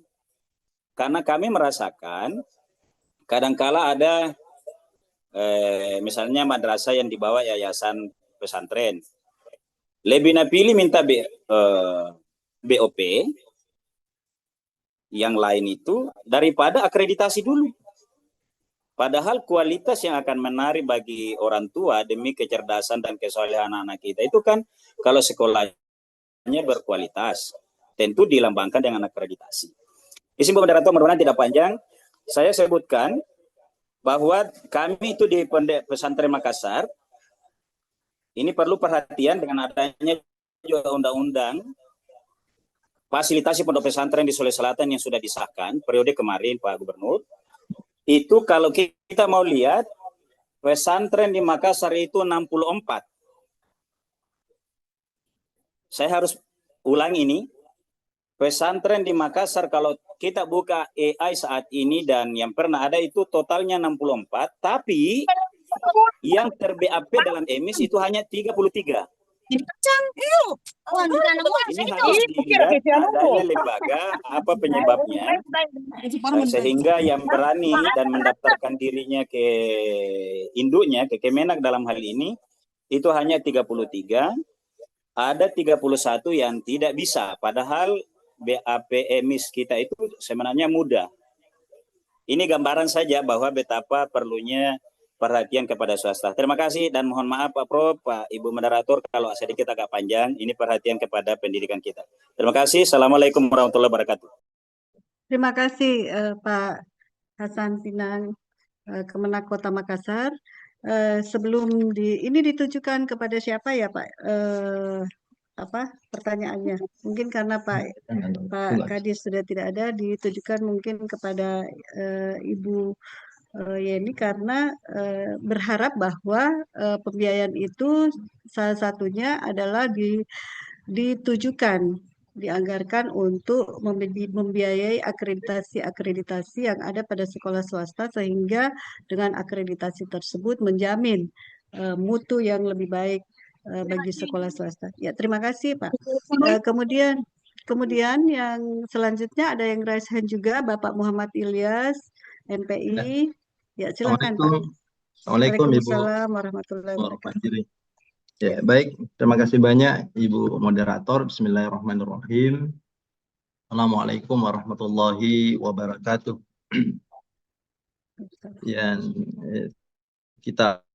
Karena kami merasakan, kadangkala ada misalnya madrasah yang dibawa yayasan pesantren, lebih napilih minta BOP yang lain itu daripada akreditasi dulu. Padahal kualitas yang akan menarik bagi orang tua demi kecerdasan dan kesolehan anak kita itu kan kalau sekolahnya berkualitas, tentu dilambangkan dengan akreditasi. Izin moderator, mudah-mudahan tidak panjang. Saya sebutkan bahwa kami itu di Pondok Pesantren Makassar ini perlu perhatian dengan adanya juga undang-undang fasilitasi pondok pesantren di Sulawesi Selatan yang sudah disahkan periode kemarin Pak Gubernur. Itu kalau kita mau lihat pesantren di Makassar itu 64. Saya harus ulang ini. Pesantren di Makassar kalau kita buka AI saat ini dan yang pernah ada itu totalnya 64, tapi yang ter-BAP dalam EMIS itu hanya 33. Ini harus dilihat adanya lembaga, apa penyebabnya, sehingga yang berani dan mendaftarkan dirinya ke induknya, ke Kemenak dalam hal ini, itu hanya 33, ada 31 yang tidak bisa, padahal BAP EMIS kita itu sebenarnya mudah. Ini gambaran saja bahwa betapa perlunya perhatian kepada swasta. Terima kasih dan mohon maaf Pak Prof, Pak Ibu moderator kalau sedikit agak panjang. Ini perhatian kepada pendidikan kita. Terima kasih. Assalamualaikum warahmatullahi wabarakatuh. Terima kasih Pak Hasan Pinang, Kemenak Kota Makassar. Sebelum ini ditujukan kepada siapa ya Pak? Pertanyaannya? Mungkin karena Pak Kadis sudah tidak ada, ditujukan mungkin kepada Ibu Yeni karena berharap bahwa pembiayaan itu salah satunya adalah ditujukan, dianggarkan untuk membiayai akreditasi yang ada pada sekolah swasta sehingga dengan akreditasi tersebut menjamin mutu yang lebih baik bagi sekolah swasta. Ya, terima kasih Pak. Kemudian yang selanjutnya ada yang raise hand juga Bapak Muhammad Ilyas, MPI. Ya, silakan Pak. Assalamualaikum Ibu. Waalaikumsalam warahmatullahi wabarakatuh. Ya, baik. Terima kasih banyak Ibu moderator. Bismillahirrahmanirrahim. Assalamualaikum warahmatullahi wabarakatuh. Yang kita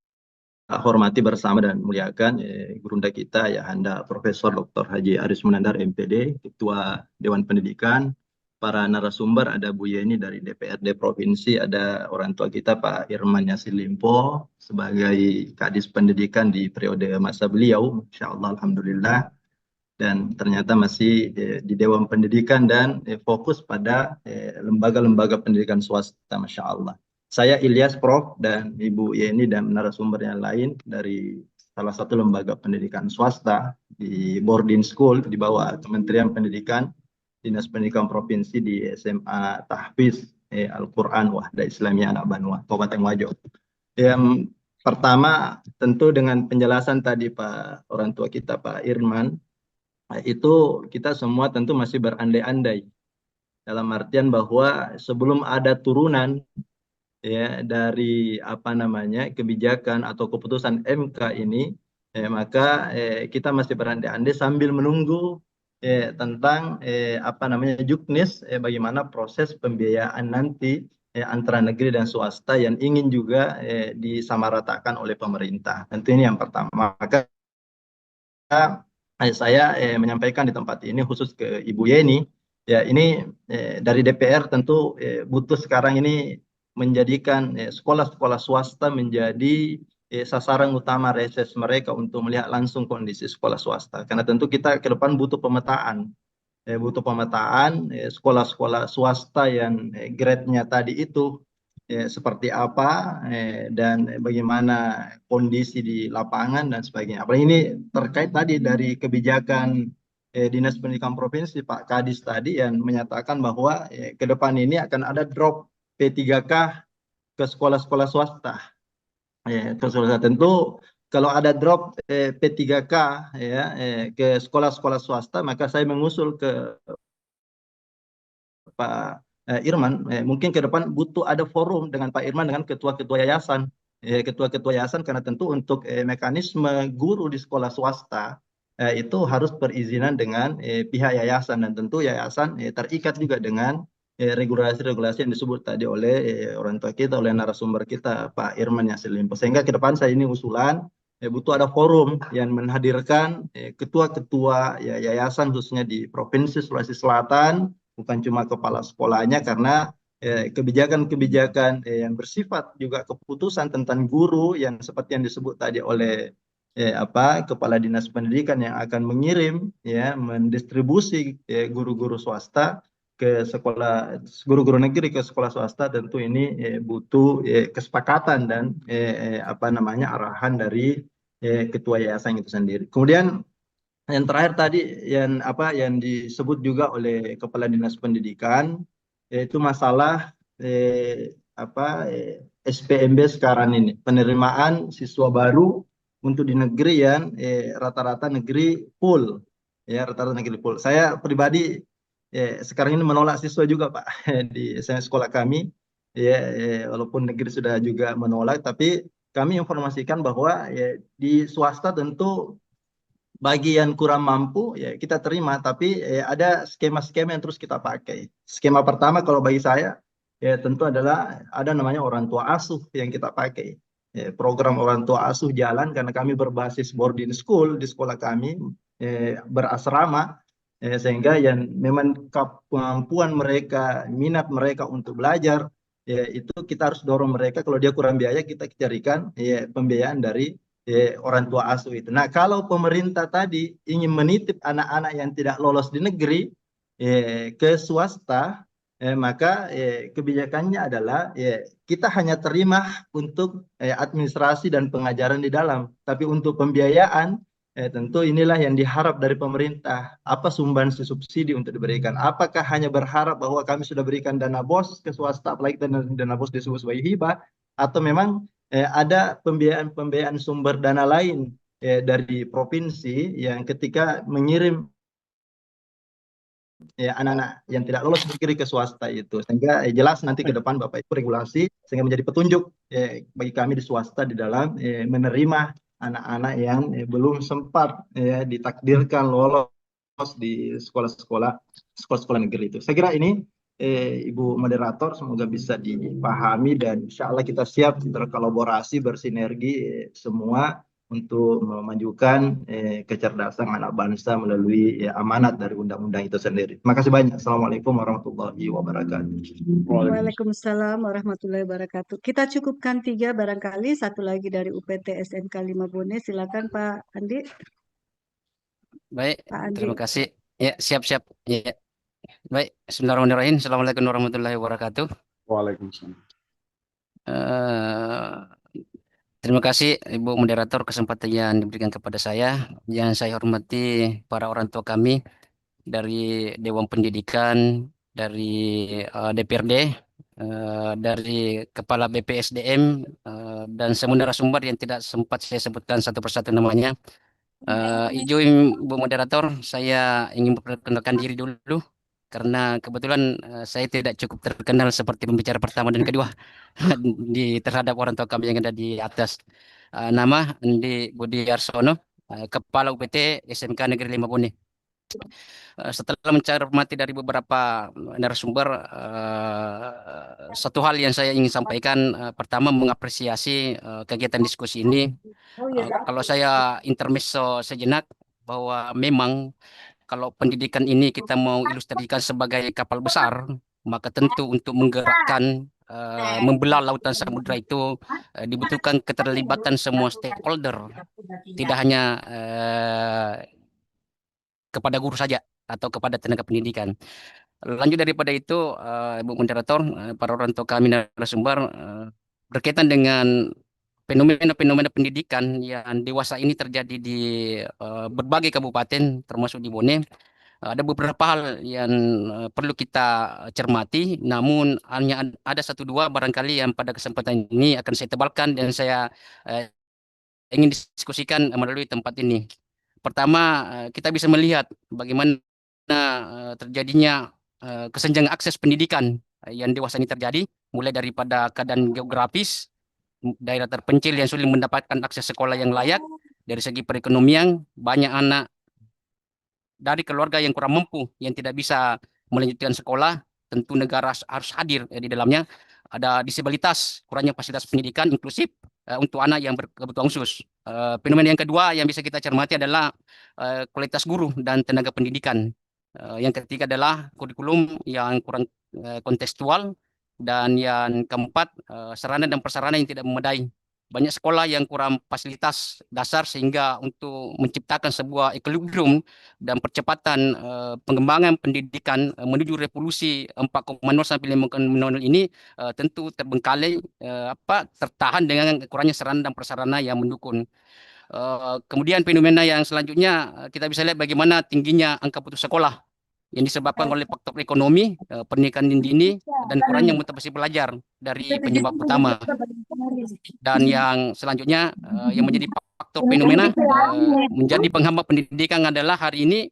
hormati bersama dan muliakan Gurunda kita Ayahanda Profesor Dr. Haji Aris Munandar MPD, Ketua Dewan Pendidikan, para narasumber, ada Bu Yeni dari DPRD Provinsi, ada orang tua kita Pak Irman Yassin Limpo sebagai Kadis Pendidikan di periode masa beliau, Insya Allah Alhamdulillah, dan ternyata masih di Dewan Pendidikan dan fokus pada lembaga-lembaga pendidikan swasta, Masya Allah. Saya Ilyas Prof dan Ibu Yeni dan narasumber yang lain dari salah satu lembaga pendidikan swasta di boarding school di bawah Kementerian Pendidikan, Dinas Pendidikan Provinsi di SMA Tahfiz Al-Quran Wahda Islamiyah Anak Banua, Kabupaten Wajo. Yang pertama tentu dengan penjelasan tadi Pak orang tua kita Pak Irman, itu kita semua tentu masih berandai-andai dalam artian bahwa sebelum ada turunan ya dari kebijakan atau keputusan MK ini, maka kita masih berandai-andai sambil menunggu tentang juknis bagaimana proses pembiayaan nanti antara negeri dan swasta yang ingin juga disamaratakan oleh pemerintah. Tentu ini yang pertama. Maka saya menyampaikan di tempat ini khusus ke Ibu Yeni, ya ini dari DPR tentu butuh sekarang ini menjadikan sekolah-sekolah swasta menjadi sasaran utama reses mereka untuk melihat langsung kondisi sekolah swasta. Karena tentu kita ke depan butuh pemetaan. Sekolah-sekolah swasta yang grade-nya tadi itu seperti apa dan bagaimana kondisi di lapangan dan sebagainya. Apalagi ini terkait tadi dari kebijakan Dinas Pendidikan Provinsi Pak Kadis tadi yang menyatakan bahwa ke depan ini akan ada drop P3K ke sekolah-sekolah swasta. Tentu kalau ada drop P3K ke sekolah-sekolah swasta, maka saya mengusul ke Pak Irman, mungkin ke depan butuh ada forum dengan Pak Irman dengan ketua-ketua yayasan, karena tentu untuk mekanisme guru di sekolah swasta eh, itu harus perizinan dengan pihak yayasan, dan tentu yayasan terikat juga dengan regulasi-regulasi yang disebut tadi oleh orang tua kita, oleh narasumber kita Pak Irman Yassin Limpo. Sehingga ke depan saya ini usulan butuh ada forum yang menghadirkan ketua-ketua yayasan khususnya di Provinsi Sulawesi Selatan, bukan cuma kepala sekolahnya, karena kebijakan-kebijakan yang bersifat juga keputusan tentang guru yang seperti yang disebut tadi oleh kepala dinas pendidikan yang akan mengirim mendistribusi guru-guru swasta ke sekolah, guru-guru negeri ke sekolah swasta, tentu ini butuh kesepakatan dan arahan dari ketua yayasan itu sendiri. Kemudian yang terakhir tadi yang disebut juga oleh kepala dinas pendidikan, yaitu masalah SPMB sekarang ini, penerimaan siswa baru untuk di negeri yang rata-rata negeri full, rata-rata negeri full. Saya pribadi sekarang ini menolak siswa juga Pak di sekolah kami, walaupun negeri sudah juga menolak, tapi kami informasikan bahwa di swasta tentu bagi yang kurang mampu kita terima, tapi ada skema-skema yang terus kita pakai. Skema pertama kalau bagi saya tentu adalah ada namanya orang tua asuh yang kita pakai. Program orang tua asuh jalan karena kami berbasis boarding school di sekolah kami, berasrama, sehingga yang memang kemampuan mereka, minat mereka untuk belajar, itu kita harus dorong mereka. Kalau dia kurang biaya, kita carikan pembiayaan dari orang tua asuh itu. Nah, kalau pemerintah tadi ingin menitip anak-anak yang tidak lolos di negeri ke swasta, maka kebijakannya adalah kita hanya terima untuk administrasi dan pengajaran di dalam, tapi untuk pembiayaan tentu inilah yang diharap dari pemerintah. Apa sumbangsi subsidi untuk diberikan? Apakah hanya berharap bahwa kami sudah berikan dana BOS ke swasta, apalagi dana BOS disebut sebagai hibah, atau memang ada pembiayaan sumber dana lain dari provinsi yang ketika mengirim anak-anak yang tidak lolos negeri ke swasta itu, sehingga jelas nanti ke depan Bapak Ibu regulasi sehingga menjadi petunjuk bagi kami di swasta di dalam menerima anak-anak yang belum sempat ditakdirkan lolos di sekolah-sekolah negeri itu. Saya kira ini Ibu moderator semoga bisa dipahami, dan insya Allah kita siap berkolaborasi, bersinergi semua untuk memajukan kecerdasan anak bangsa melalui amanat dari undang-undang itu sendiri. Terima kasih banyak. Assalamualaikum warahmatullahi wabarakatuh. Waalaikumsalam warahmatullahi wabarakatuh. Kita cukupkan 3 barangkali, satu lagi dari UPT SMK 5 Bone. Silakan Pak Andi. Baik, Pak Andi. terima kasih. Ya, siap-siap. Ya. Baik, bismillahirrahmanirrahim. Assalamualaikum warahmatullahi wabarakatuh. Waalaikumsalam. Terima kasih Ibu Moderator kesempatan yang diberikan kepada saya. Yang saya hormati para orang tua kami dari Dewan Pendidikan, dari DPRD, dari Kepala BPSDM, dan semua narasumber yang tidak sempat saya sebutkan satu persatu namanya. Izin Bu Moderator, saya ingin memperkenalkan diri dulu. Karena kebetulan saya tidak cukup terkenal seperti pembicara pertama dan kedua terhadap orang tua kami yang ada di atas. Nama Andi Budi Arsono, Kepala UPT SMK Negeri 5 Bone. Setelah mencermati dari beberapa narasumber, satu hal yang saya ingin sampaikan, pertama mengapresiasi kegiatan diskusi ini. Kalau saya intermezzo sejenak, bahwa memang kalau pendidikan ini kita mau ilustrasikan sebagai kapal besar, maka tentu untuk menggerakkan, membelah lautan samudra itu dibutuhkan keterlibatan semua stakeholder, tidak hanya kepada guru saja atau kepada tenaga pendidikan. Lanjut daripada itu, Ibu Moderator, para orang tua kami narasumber, berkaitan dengan fenomena-fenomena pendidikan yang dewasa ini terjadi di berbagai kabupaten termasuk di Bone. Ada beberapa hal yang perlu kita cermati, namun hanya ada 1-2 barangkali yang pada kesempatan ini akan saya tebalkan dan saya ingin diskusikan melalui tempat ini. Pertama, kita bisa melihat bagaimana terjadinya kesenjangan akses pendidikan yang dewasa ini terjadi, mulai daripada keadaan geografis, daerah terpencil yang sulit mendapatkan akses sekolah yang layak. Dari segi perekonomian, banyak anak dari keluarga yang kurang mampu yang tidak bisa melanjutkan sekolah, tentu negara harus hadir di dalamnya. Ada disabilitas, kurangnya fasilitas pendidikan inklusif untuk anak yang berkebutuhan khusus. Fenomena yang kedua yang bisa kita cermati adalah kualitas guru dan tenaga pendidikan. Yang ketiga adalah kurikulum yang kurang kontekstual, dan yang keempat sarana dan prasarana yang tidak memadai. Banyak sekolah yang kurang fasilitas dasar sehingga untuk menciptakan sebuah equilibrium dan percepatan pengembangan pendidikan menuju revolusi 4.0 sampai 5.0 ini tentu terbengkalai tertahan dengan kurangnya sarana dan prasarana yang mendukung. Kemudian fenomena yang selanjutnya kita bisa lihat bagaimana tingginya angka putus sekolah yang disebabkan oleh faktor ekonomi, pendidikan dini, dan kurangnya motivasi belajar dari penyebab utama. Dan yang selanjutnya yang menjadi faktor fenomena menjadi penghambat pendidikan adalah hari ini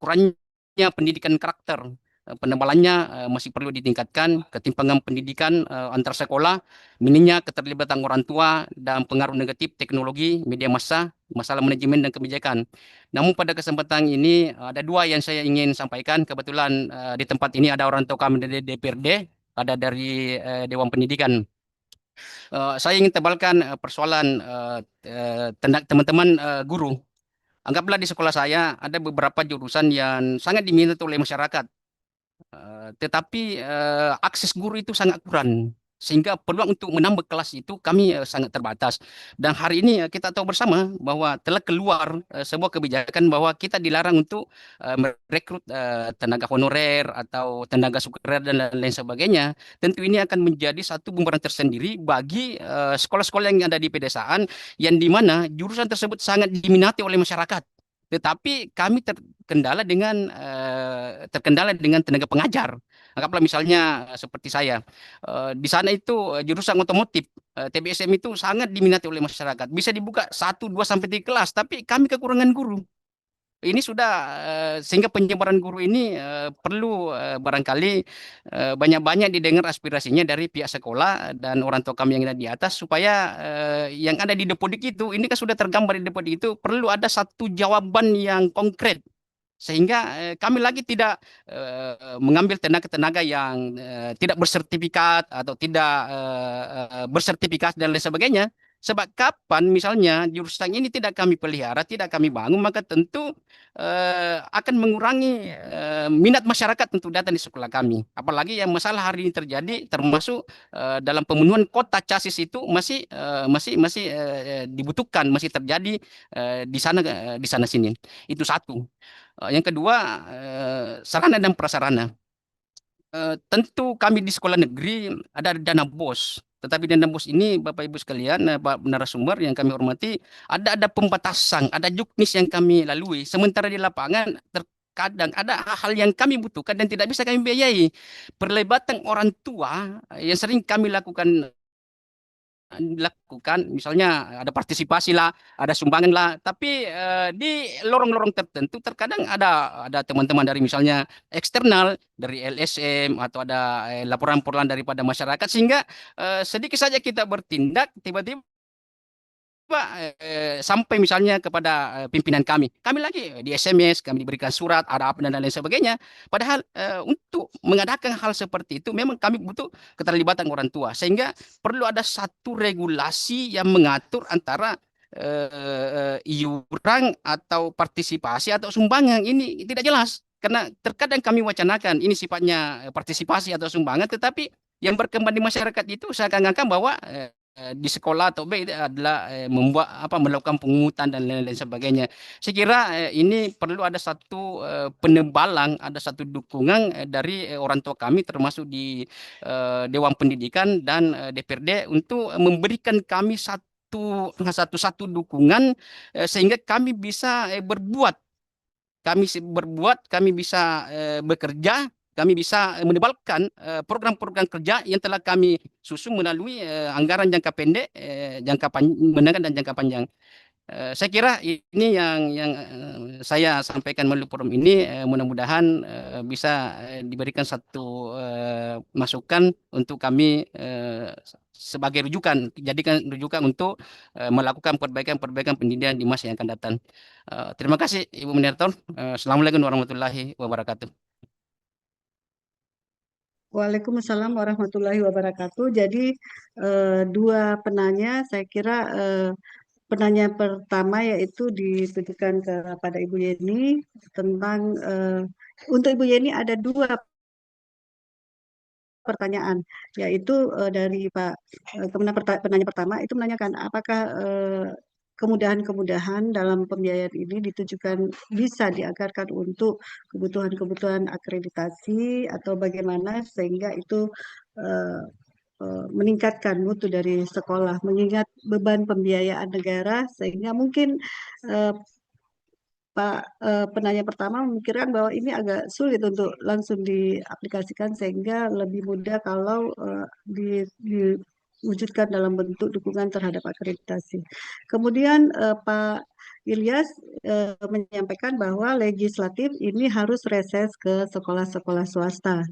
kurangnya pendidikan karakter. Penebalannya masih perlu ditingkatkan, ketimpangan pendidikan antar sekolah, minimnya keterlibatan orang tua, dan pengaruh negatif teknologi, media massa, masalah manajemen dan kebijakan. Namun pada kesempatan ini ada dua yang saya ingin sampaikan. Kebetulan di tempat ini ada orang tua kami dari DPRD, ada dari Dewan Pendidikan. Saya ingin tebalkan persoalan teman-teman guru. Anggaplah di sekolah saya ada beberapa jurusan yang sangat diminati oleh masyarakat. Tetapi akses guru itu sangat kurang, sehingga peluang untuk menambah kelas itu kami sangat terbatas. Dan hari ini kita tahu bersama bahwa telah keluar sebuah kebijakan bahwa kita dilarang untuk merekrut tenaga honorer atau tenaga sukarela dan lain sebagainya. Tentu ini akan menjadi satu bumerang tersendiri bagi sekolah-sekolah yang ada di pedesaan, yang dimana jurusan tersebut sangat diminati oleh masyarakat. Tetapi kami terkendala dengan tenaga pengajar. Anggaplah misalnya seperti saya, di sana itu jurusan otomotif, TBSM itu sangat diminati oleh masyarakat. Bisa dibuka 1, 2 sampai 3 kelas, tapi kami kekurangan guru. Ini sudah sehingga penyebaran guru ini perlu barangkali banyak-banyak didengar aspirasinya dari pihak sekolah dan orang tua kami yang ada di atas, supaya yang ada di Depodik itu, ini kan sudah tergambar di Depodik itu, perlu ada satu jawaban yang konkret, sehingga kami lagi tidak mengambil tenaga-tenaga yang tidak bersertifikat atau tidak bersertifikat dan lain sebagainya. Sebab kapan misalnya jurusan ini tidak kami pelihara, tidak kami bangun, maka tentu akan mengurangi minat masyarakat untuk datang di sekolah kami. Apalagi yang masalah hari ini terjadi, termasuk dalam pemenuhan kota CASIS itu masih dibutuhkan, masih terjadi di sana sini. Itu satu. Yang kedua, sarana dan prasarana. Tentu kami di sekolah negeri ada dana BOS. Tetapi dana BOS ini, Bapak Ibu sekalian, Pak narasumber yang kami hormati, ada pembatasan, ada juknis yang kami lalui. Sementara di lapangan terkadang ada hal-hal yang kami butuhkan dan tidak bisa kami biayai. Perlibatan orang tua yang sering kami lakukan, misalnya ada partisipasi lah, ada sumbangan lah, tapi di lorong-lorong tertentu terkadang ada teman-teman dari misalnya eksternal, dari LSM, atau ada laporan-laporan daripada masyarakat, sehingga sedikit saja kita bertindak, tiba-tiba sampai misalnya kepada pimpinan kami lagi di SMS, kami diberikan surat, ada apa dan lain sebagainya. Padahal untuk mengadakan hal seperti itu memang kami butuh keterlibatan orang tua, sehingga perlu ada satu regulasi yang mengatur antara iuran atau partisipasi atau sumbangan. Ini tidak jelas, karena terkadang kami wacanakan ini sifatnya partisipasi atau sumbangan, tetapi yang berkembang di masyarakat itu seakan-akan bahwa di sekolah atau B adalah melakukan pungutan dan lain-lain sebagainya. Saya kira ini perlu ada satu penebalan, ada satu dukungan dari orang tua kami, termasuk di Dewan Pendidikan dan DPRD, untuk memberikan kami satu dukungan sehingga kami bisa berbuat, kami bisa bekerja, kami bisa menebalkan program-program kerja yang telah kami susun melalui anggaran jangka pendek, jangka menengah dan jangka panjang. Saya kira ini yang saya sampaikan melalui forum ini. Mudah-mudahan bisa diberikan satu masukan untuk kami sebagai rujukan, jadikan rujukan untuk melakukan perbaikan pendidikan di masa yang akan datang. Terima kasih Ibu Moderator. Assalamualaikum warahmatullahi wabarakatuh. Waalaikumsalam warahmatullahi wabarakatuh. Jadi dua penanya, saya kira penanya pertama yaitu ditujukan kepada Ibu Yeni tentang untuk Ibu Yeni ada dua pertanyaan, yaitu dari Pak penanya pertama itu menanyakan apakah kemudahan-kemudahan dalam pembiayaan ini ditujukan bisa dianggarkan untuk kebutuhan-kebutuhan akreditasi atau bagaimana sehingga itu meningkatkan mutu dari sekolah, mengingat beban pembiayaan negara sehingga mungkin Pak penanya pertama memikirkan bahwa ini agak sulit untuk langsung diaplikasikan sehingga lebih mudah kalau diwujudkan dalam bentuk dukungan terhadap akreditasi. Kemudian Pak Ilyas menyampaikan bahwa legislatif ini harus reses ke sekolah-sekolah swasta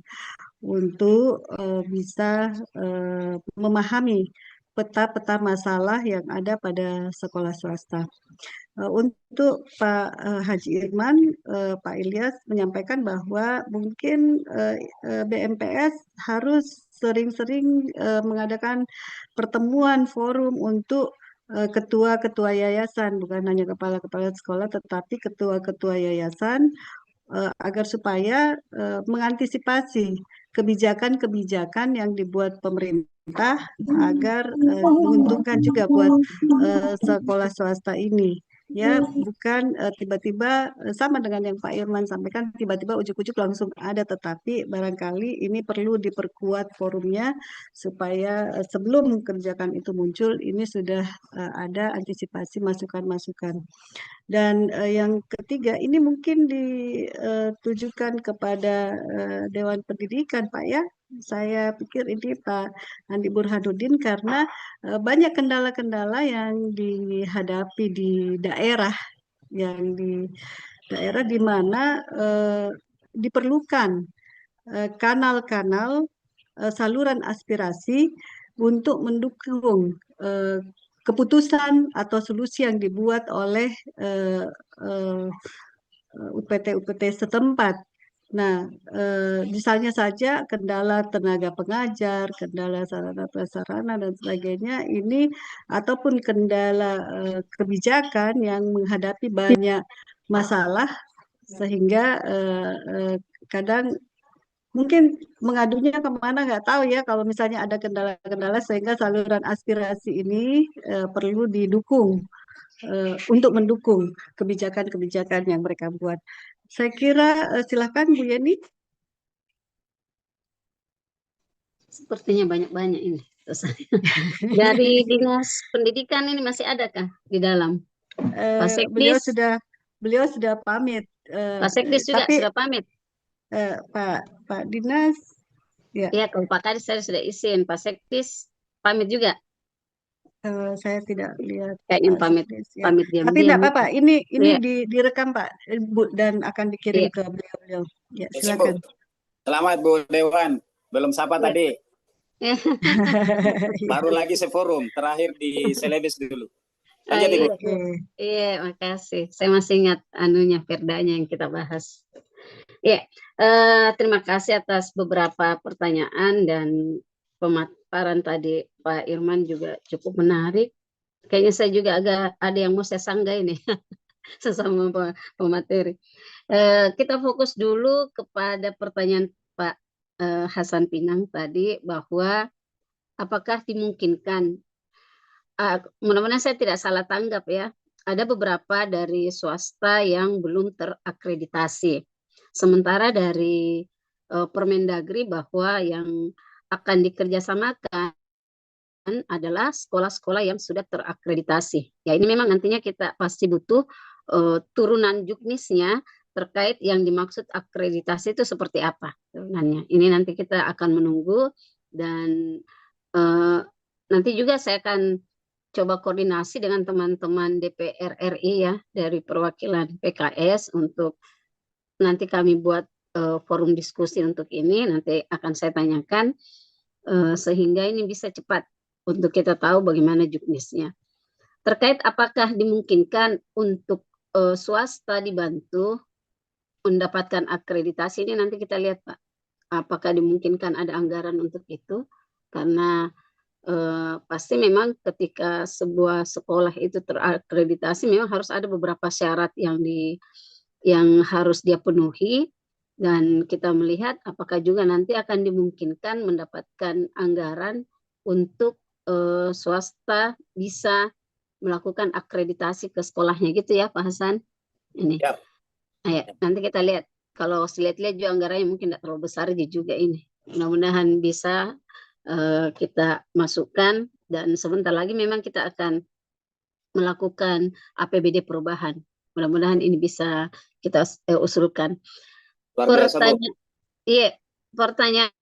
untuk bisa memahami peta-peta masalah yang ada pada sekolah swasta. Untuk Pak Haji Irman, Pak Ilyas menyampaikan bahwa mungkin BMPS harus sering-sering mengadakan pertemuan forum untuk ketua-ketua yayasan, bukan hanya kepala-kepala sekolah, tetapi ketua-ketua yayasan agar supaya mengantisipasi kebijakan-kebijakan yang dibuat pemerintah agar menguntungkan juga buat sekolah swasta ini. Ya, bukan tiba-tiba sama dengan yang Pak Irman sampaikan, tiba-tiba ujuk-ujuk langsung ada, tetapi barangkali ini perlu diperkuat forumnya supaya sebelum kebijakan itu muncul, ini sudah ada antisipasi masukan-masukan. Dan yang ketiga, ini mungkin ditujukan kepada Dewan Pendidikan, Pak ya. Saya pikir ini Pak Andi Burhanuddin karena banyak kendala-kendala yang dihadapi di daerah, di mana diperlukan kanal-kanal saluran aspirasi untuk mendukung keputusan atau solusi yang dibuat oleh UPT-UPT setempat. Nah, misalnya saja kendala tenaga pengajar, kendala sarana prasarana dan sebagainya ini ataupun kendala kebijakan yang menghadapi banyak masalah sehingga kadang mungkin mengadunya kemana nggak tahu ya kalau misalnya ada kendala-kendala sehingga saluran aspirasi ini perlu didukung untuk mendukung kebijakan-kebijakan yang mereka buat. Saya kira silakan Bu Yeni. Sepertinya banyak-banyak ini. Dari Dinas Pendidikan ini masih adakah di dalam? Pak Sekdis? Beliau sudah pamit. Pak Sekdis juga sudah pamit. Pak Dinas, ya. Ya, kalau Pak Kadis saya sudah izin. Pak Sekdis pamit juga. Saya tidak lihat. Kayaknya pamit diam-diam. Tapi tidak apa-apa. Ini ya. direkam Pak Bu dan akan dikirim ke beliau. Ya, silakan. Selamat Bu Dewan. Belum sapa tadi. Baru lagi seforum. Terakhir di Selebes dulu. Iya, makasih. Saya masih ingat anunya, perdanya yang kita bahas. Ya, terima kasih atas beberapa pertanyaan dan pemaparan tadi Pak Irman juga cukup menarik. Kayaknya saya juga agak ada yang mau saya sanggah ini sesama pemateri. Kita fokus dulu kepada pertanyaan Pak Hasan Pinang tadi bahwa apakah dimungkinkan, mudah-mudahan saya tidak salah tanggap ya, ada beberapa dari swasta yang belum terakreditasi. Sementara dari Permendagri bahwa yang akan dikerjasamakan adalah sekolah-sekolah yang sudah terakreditasi. Ya ini memang nantinya kita pasti butuh turunan juknisnya terkait yang dimaksud akreditasi itu seperti apa turunannya. Ini nanti kita akan menunggu dan nanti juga saya akan coba koordinasi dengan teman-teman DPR RI ya dari perwakilan PKS untuk nanti kami buat forum diskusi untuk ini, nanti akan saya tanyakan sehingga ini bisa cepat untuk kita tahu bagaimana juknisnya. Terkait apakah dimungkinkan untuk swasta dibantu mendapatkan akreditasi, ini nanti kita lihat Pak. apakah dimungkinkan ada anggaran untuk itu, karena pasti memang ketika sebuah sekolah itu terakreditasi memang harus ada beberapa syarat yang harus dia penuhi, dan kita melihat apakah juga nanti akan dimungkinkan mendapatkan anggaran untuk swasta bisa melakukan akreditasi ke sekolahnya gitu ya Pak Hasan. Ini. Ya. Ayo, nanti kita lihat. Kalau lihat-lihat juga anggarannya mungkin tidak terlalu besar juga ini. Mudah-mudahan bisa kita masukkan, dan sebentar lagi memang kita akan melakukan APBD perubahan. Mudah-mudahan ini bisa kita usulkan. Luar biasa, Bu. Pertanyaan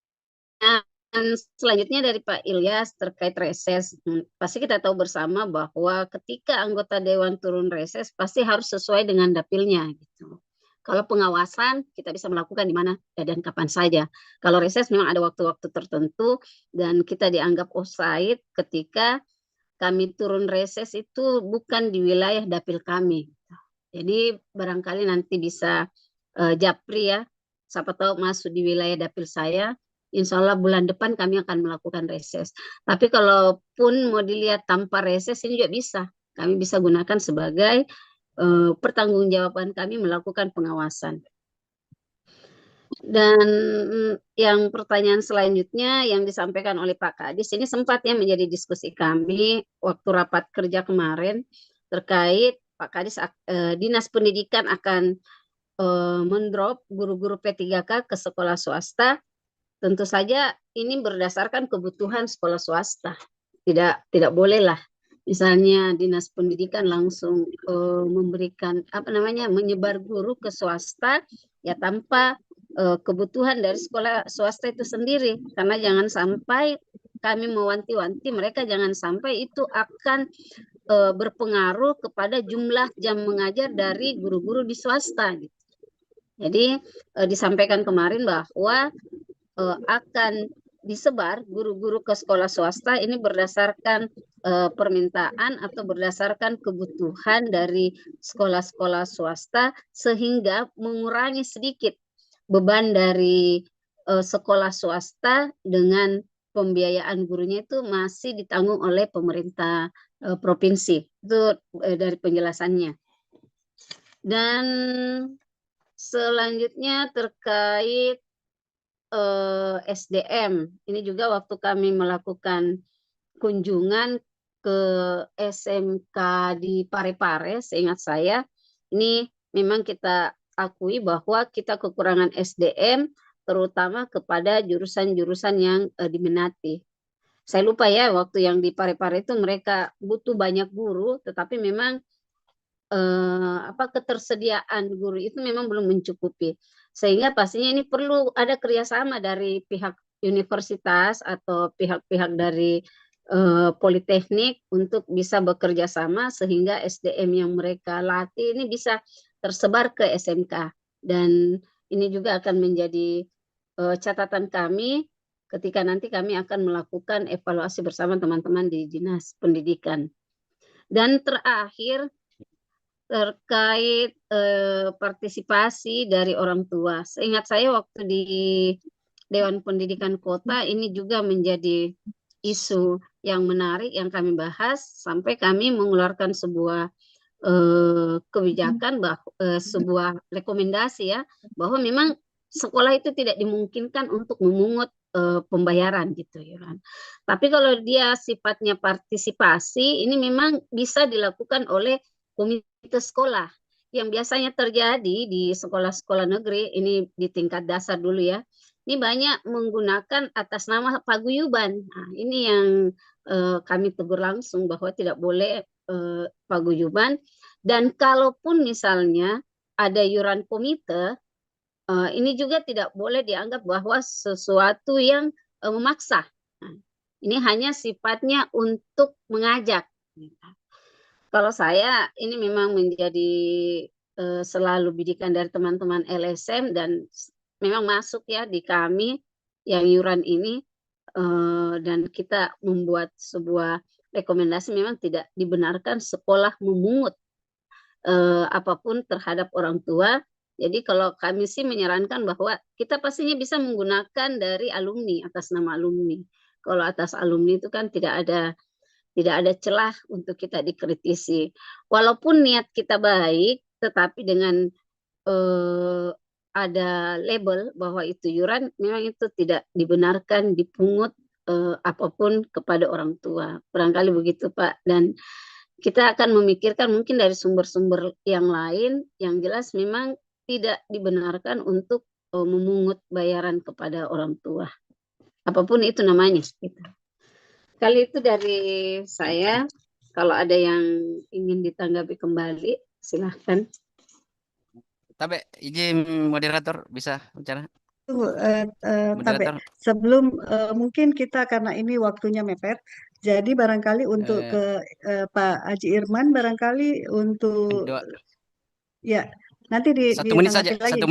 selanjutnya dari Pak Ilyas terkait reses. Pasti kita tahu bersama bahwa ketika anggota dewan turun reses pasti harus sesuai dengan dapilnya gitu. Kalau pengawasan kita bisa melakukan di mana dan kapan saja. Kalau reses memang ada waktu-waktu tertentu, dan kita dianggap offside ketika kami turun reses itu bukan di wilayah dapil kami. Jadi barangkali nanti bisa japri ya, siapa tahu masuk di wilayah dapil saya. Insya Allah bulan depan kami akan melakukan reses. Tapi kalaupun mau dilihat tanpa reses ini juga bisa. Kami bisa gunakan sebagai pertanggungjawaban kami melakukan pengawasan. Dan yang pertanyaan selanjutnya yang disampaikan oleh Pak Kadis ini sempat ya menjadi diskusi kami waktu rapat kerja kemarin terkait Pak Kadis Dinas Pendidikan akan mendrop guru-guru P3K ke sekolah swasta. Tentu saja ini berdasarkan kebutuhan sekolah swasta. Tidak bolehlah misalnya Dinas Pendidikan langsung memberikan menyebar guru ke swasta ya tanpa kebutuhan dari sekolah swasta itu sendiri, karena jangan sampai kami mewanti-wanti mereka jangan sampai itu akan berpengaruh kepada jumlah jam mengajar dari guru-guru di swasta gitu. Jadi disampaikan kemarin bahwa akan disebar guru-guru ke sekolah swasta ini berdasarkan permintaan atau berdasarkan kebutuhan dari sekolah-sekolah swasta, sehingga mengurangi sedikit beban dari sekolah swasta dengan pembiayaan gurunya itu masih ditanggung oleh pemerintah provinsi. Itu dari penjelasannya. Dan selanjutnya terkait SDM. Ini juga waktu kami melakukan kunjungan ke SMK di Parepare, seingat saya, ini memang kita akui bahwa kita kekurangan SDM, terutama kepada jurusan-jurusan yang diminati. Saya lupa ya, waktu yang di Parepare itu mereka butuh banyak guru, tetapi memang ketersediaan guru itu memang belum mencukupi. Sehingga pastinya ini perlu ada kerjasama dari pihak universitas atau pihak-pihak dari politeknik untuk bisa bekerja sama sehingga SDM yang mereka latih ini bisa tersebar ke SMK. Dan ini juga akan menjadi catatan kami ketika nanti kami akan melakukan evaluasi bersama teman-teman di Dinas Pendidikan. Dan terakhir terkait partisipasi dari orang tua. Seingat saya waktu di Dewan Pendidikan Kota ini juga menjadi isu yang menarik yang kami bahas sampai kami mengeluarkan sebuah kebijakan, sebuah rekomendasi ya, bahwa memang sekolah itu tidak dimungkinkan untuk memungut pembayaran gitu ya kan. Tapi kalau dia sifatnya partisipasi, ini memang bisa dilakukan oleh komite sekolah yang biasanya terjadi di sekolah-sekolah negeri ini di tingkat dasar dulu ya. Ini banyak menggunakan atas nama paguyuban. Nah, ini yang kami tegur langsung bahwa tidak boleh paguyuban. Dan kalaupun misalnya ada iuran komite, ini juga tidak boleh dianggap bahwa sesuatu yang memaksa. Nah, ini hanya sifatnya untuk mengajak. Kalau saya ini memang menjadi selalu bidikan dari teman-teman LSM dan memang masuk ya di kami yang iuran ini, dan kita membuat sebuah rekomendasi memang tidak dibenarkan sekolah memungut apapun terhadap orang tua, Jadi kalau kami sih menyarankan bahwa kita pastinya bisa menggunakan dari alumni, atas nama alumni. Kalau atas alumni itu kan tidak ada celah untuk kita dikritisi. Walaupun niat kita baik, tetapi dengan ada label bahwa itu iuran, memang itu tidak dibenarkan dipungut apapun kepada orang tua. Barangkali begitu Pak. Dan kita akan memikirkan mungkin dari sumber-sumber yang lain, yang jelas memang tidak dibenarkan untuk memungut bayaran kepada orang tua. Apapun itu namanya. Gitu. Kali itu dari saya. Kalau ada yang ingin ditanggapi kembali, silahkan. Tapi izin moderator bisa bicara. Tunggu, Tabe. Moderator. Sebelum mungkin kita karena ini waktunya mepet, jadi barangkali untuk ke Pak Haji Irman, barangkali untuk ya nanti Satu menit saja, ditanggapi lagi.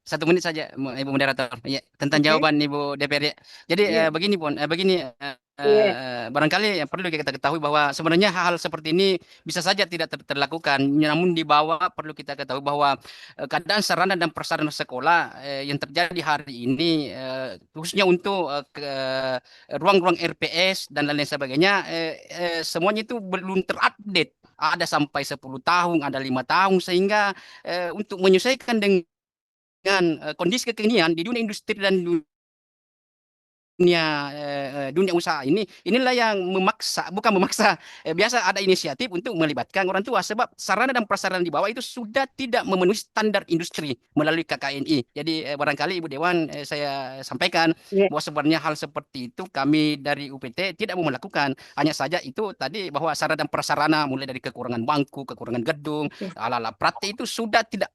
1 menit saja, Ibu moderator. Ya, tentang Oke. jawaban Ibu DPR. Jadi Iya. begini Pon, barangkali yang perlu kita ketahui bahwa sebenarnya hal-hal seperti ini bisa saja tidak terlakukan, namun di bawah perlu kita ketahui bahwa keadaan sarana dan prasarana sekolah yang terjadi hari ini khususnya untuk ruang-ruang RPS dan lain-lain sebagainya, semuanya itu belum terupdate. Ada sampai 10 tahun, ada 5 tahun, sehingga untuk menyesuaikan dengan kondisi kekinian di dunia industri dan dunia usaha inilah yang bukan memaksa, biasa ada inisiatif untuk melibatkan orang tua, sebab sarana dan prasarana di bawah itu sudah tidak memenuhi standar industri melalui KKNI. Jadi barangkali Ibu Dewan, saya sampaikan bahwa sebenarnya hal seperti itu kami dari UPT tidak mau melakukan. Hanya saja itu tadi bahwa sarana dan prasarana mulai dari kekurangan bangku, kekurangan gedung, alat-alat praktik itu sudah tidak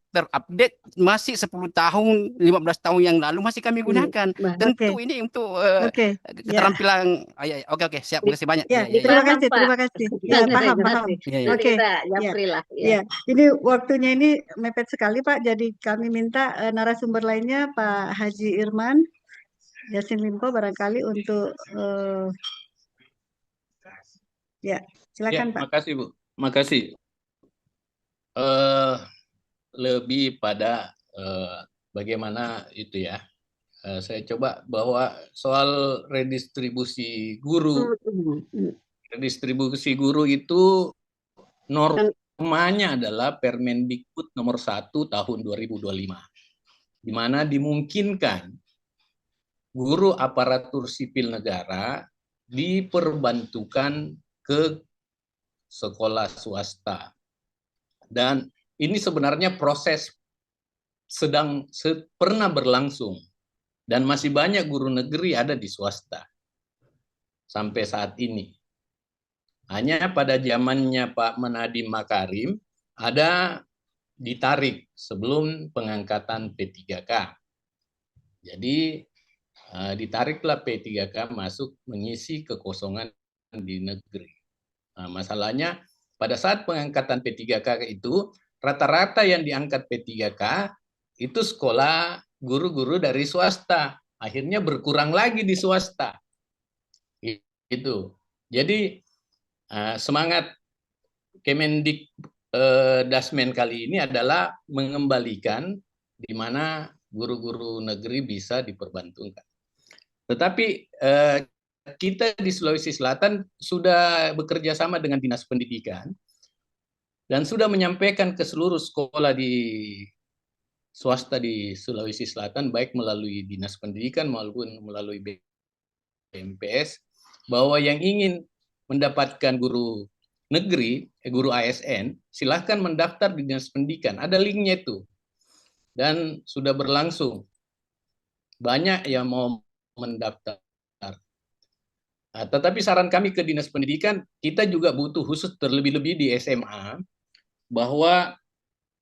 terupdate, masih 10 tahun, 15 tahun yang lalu masih kami gunakan. Tentu ini untuk keterampilan. Oke, siap. Terima kasih banyak. Terima kasih. Ya, paham. Oke. Ya, ini waktunya ini mepet sekali Pak. Jadi kami minta narasumber lainnya Pak Haji Irman Yassin Limpo barangkali untuk ya, silakan Pak. Makasih Bu. Makasih. Lebih pada bagaimana itu ya. Saya coba bahwa soal redistribusi guru itu normanya adalah Permendikbud nomor 1 tahun 2025, di mana dimungkinkan guru aparatur sipil negara diperbantukan ke sekolah swasta. Dan ini sebenarnya proses pernah berlangsung dan masih banyak guru negeri ada di swasta sampai saat ini. Hanya pada zamannya Pak Nadiem Makarim ada ditarik sebelum pengangkatan P3K. Jadi ditariklah P3K masuk mengisi kekosongan di negeri. Nah, masalahnya pada saat pengangkatan P3K itu rata-rata yang diangkat P3K itu sekolah guru-guru dari swasta. Akhirnya berkurang lagi di swasta. Itu. Jadi semangat Kemendik Dasmen kali ini adalah mengembalikan di mana guru-guru negeri bisa diperbantukan. Tetapi kita di Sulawesi Selatan sudah bekerja sama dengan Dinas Pendidikan dan sudah menyampaikan ke seluruh sekolah di swasta di Sulawesi Selatan, baik melalui Dinas Pendidikan maupun melalui BMPS, bahwa yang ingin mendapatkan guru negeri, guru ASN, silahkan mendaftar di Dinas Pendidikan. Ada linknya itu. Dan sudah berlangsung. Banyak yang mau mendaftar. Tetapi saran kami ke Dinas Pendidikan, kita juga butuh khusus terlebih-lebih di SMA, bahwa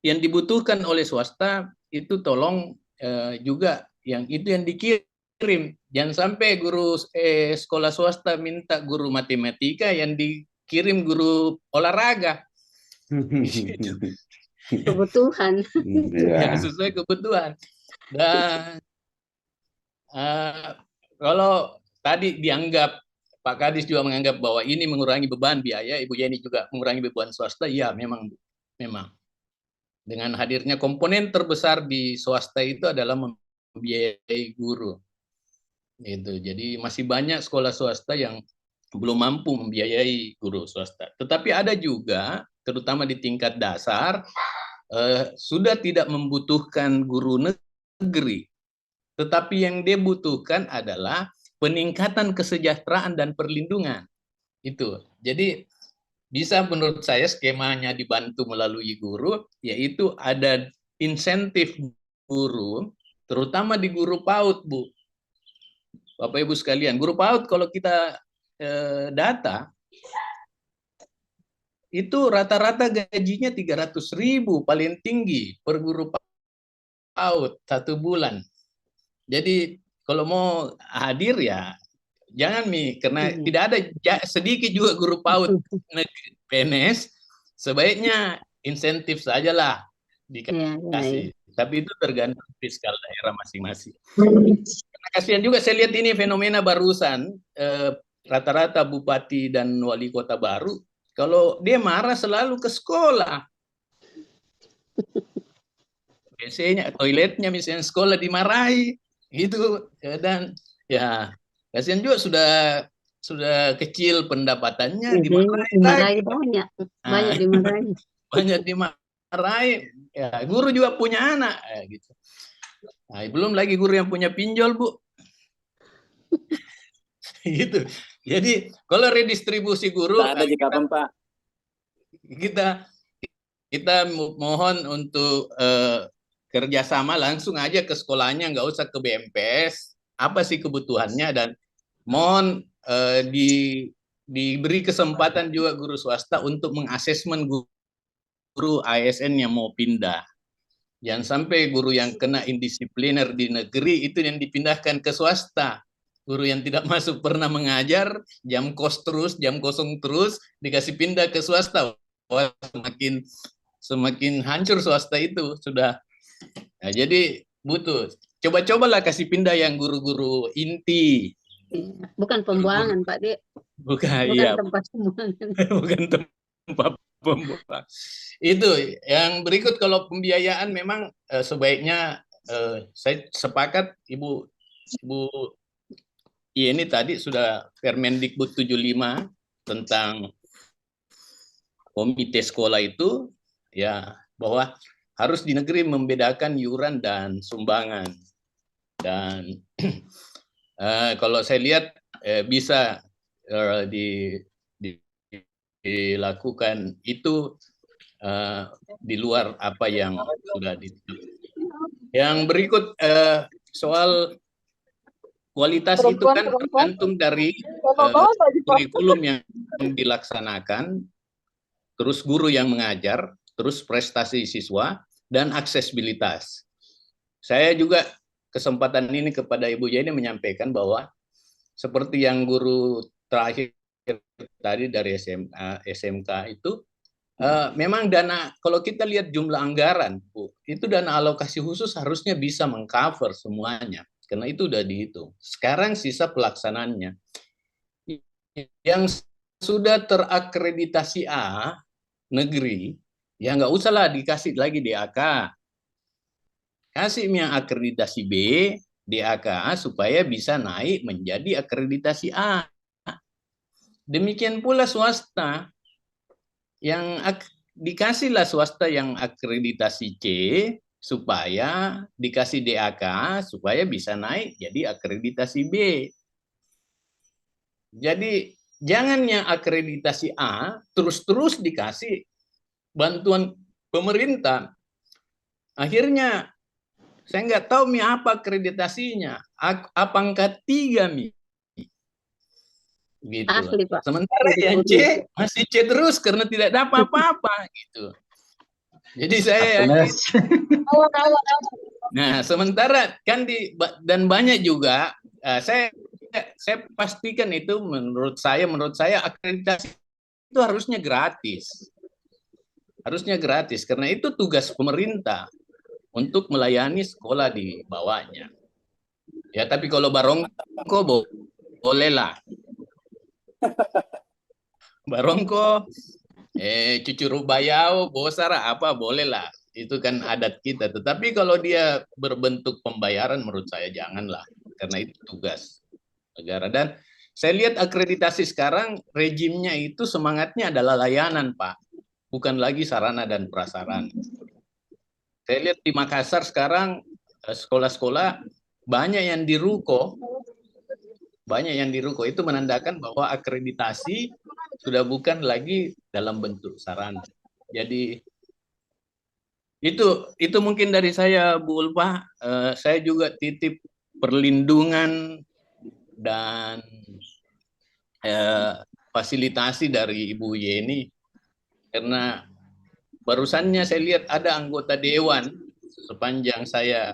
yang dibutuhkan oleh swasta itu tolong juga yang dikirim. Jangan sampai guru sekolah swasta minta guru matematika yang dikirim guru olahraga. Kebutuhan. Yang sesuai kebutuhan. Dan kalau tadi dianggap Pak Kadis juga menganggap bahwa ini mengurangi beban biaya, Ibu Yeni juga mengurangi beban swasta, ya memang. Dengan hadirnya komponen terbesar di swasta itu adalah membiayai guru. Gitu. Jadi masih banyak sekolah swasta yang belum mampu membiayai guru swasta. Tetapi ada juga, terutama di tingkat dasar, sudah tidak membutuhkan guru negeri. Tetapi yang dia butuhkan adalah peningkatan kesejahteraan dan perlindungan. Itu. Jadi bisa menurut saya skemanya dibantu melalui guru, yaitu ada insentif guru, terutama di guru PAUD, Bu. Bapak Ibu sekalian, guru PAUD kalau kita data, itu rata-rata gajinya 300.000 paling tinggi per guru PAUD 1 bulan. Jadi kalau mau hadir ya jangan karena tidak ada sedikit juga guru PAUD PNS, sebaiknya insentif sajalah dikasih. Tapi itu tergantung fiskal daerah masing-masing. Karena kasihan juga saya lihat ini fenomena barusan, rata-rata bupati dan wali kota baru, kalau dia marah selalu ke sekolah. Biasanya toiletnya misalnya sekolah dimarahi, gitu. Dan ya kasihan juga sudah kecil pendapatannya, dimarahi banyak dimarahi. Banyak dimarahi. Ya, guru juga punya anak, gitu. Nah, belum lagi guru yang punya pinjol, Bu. Gitu. Jadi kalau redistribusi guru, ada jika Pak. Kita mohon untuk kerjasama langsung aja ke sekolahnya, nggak usah ke BMPS. Apa sih kebutuhannya, dan mohon diberi kesempatan juga guru swasta untuk mengasesmen guru ASN yang mau pindah. Jangan sampai guru yang kena indisipliner di negeri itu yang dipindahkan ke swasta. Guru yang tidak masuk pernah mengajar, jam kosong terus, dikasih pindah ke swasta. Wah, semakin hancur swasta itu sudah. Nah, jadi butuh. Coba-cobalah kasih pindah yang guru-guru inti. Bukan pembuangan, Pak De. Bukan tempat pembuangan. Bukan tempat pembuangan. Itu yang berikut, kalau pembiayaan memang sebaiknya saya sepakat Ibu ini tadi sudah Permendikbud 75 tentang komite sekolah itu, ya, bahwa harus di negeri membedakan iuran dan sumbangan. Dan kalau saya lihat bisa dilakukan itu di luar apa yang sudah ditetapkan. Yang berikut soal kualitas itu kan tergantung dari kurikulum yang dilaksanakan, terus guru yang mengajar, terus prestasi siswa, dan aksesibilitas. Saya juga kesempatan ini kepada Ibu Yeni menyampaikan bahwa seperti yang guru terakhir tadi dari SMK itu, memang dana, kalau kita lihat jumlah anggaran, Bu, itu dana alokasi khusus harusnya bisa mengcover semuanya, karena itu udah dihitung. Sekarang sisa pelaksanaannya. Yang sudah terakreditasi A, negeri, ya nggak usahlah dikasih lagi DAK. Kasih yang akreditasi B, DAK, supaya bisa naik menjadi akreditasi A. Demikian pula swasta, yang dikasihlah swasta yang akreditasi C, supaya dikasih DAK, supaya bisa naik jadi akreditasi B. Jadi jangan yang akreditasi A terus-terus dikasih bantuan pemerintah. Akhirnya saya nggak tahu apa akreditasinya, apa angka 3 gitu. Asli, Pak. Sementara yang C masih C terus karena tidak dapat apa-apa gitu. Jadi saya nah, sementara kan dan banyak juga saya pastikan itu menurut saya akreditasi itu harusnya gratis. Harusnya gratis karena itu tugas pemerintah untuk melayani sekolah di bawahnya. Ya, tapi kalau barongko bolehlah. Barongko, cucuru bayau, bosara apa bolehlah. itu kan adat kita. Tetapi kalau dia berbentuk pembayaran, menurut saya janganlah, karena itu tugas negara. Dan saya lihat akreditasi sekarang rejimnya itu semangatnya adalah layanan, Pak, bukan lagi sarana dan prasarana. Saya lihat di Makassar sekarang sekolah-sekolah banyak yang diruko, itu menandakan bahwa akreditasi sudah bukan lagi dalam bentuk sarana. Jadi itu mungkin dari saya, Bu Ulfa. Saya juga titip perlindungan dan fasilitasi dari Ibu Yeni, karena barusannya saya lihat ada anggota dewan, sepanjang saya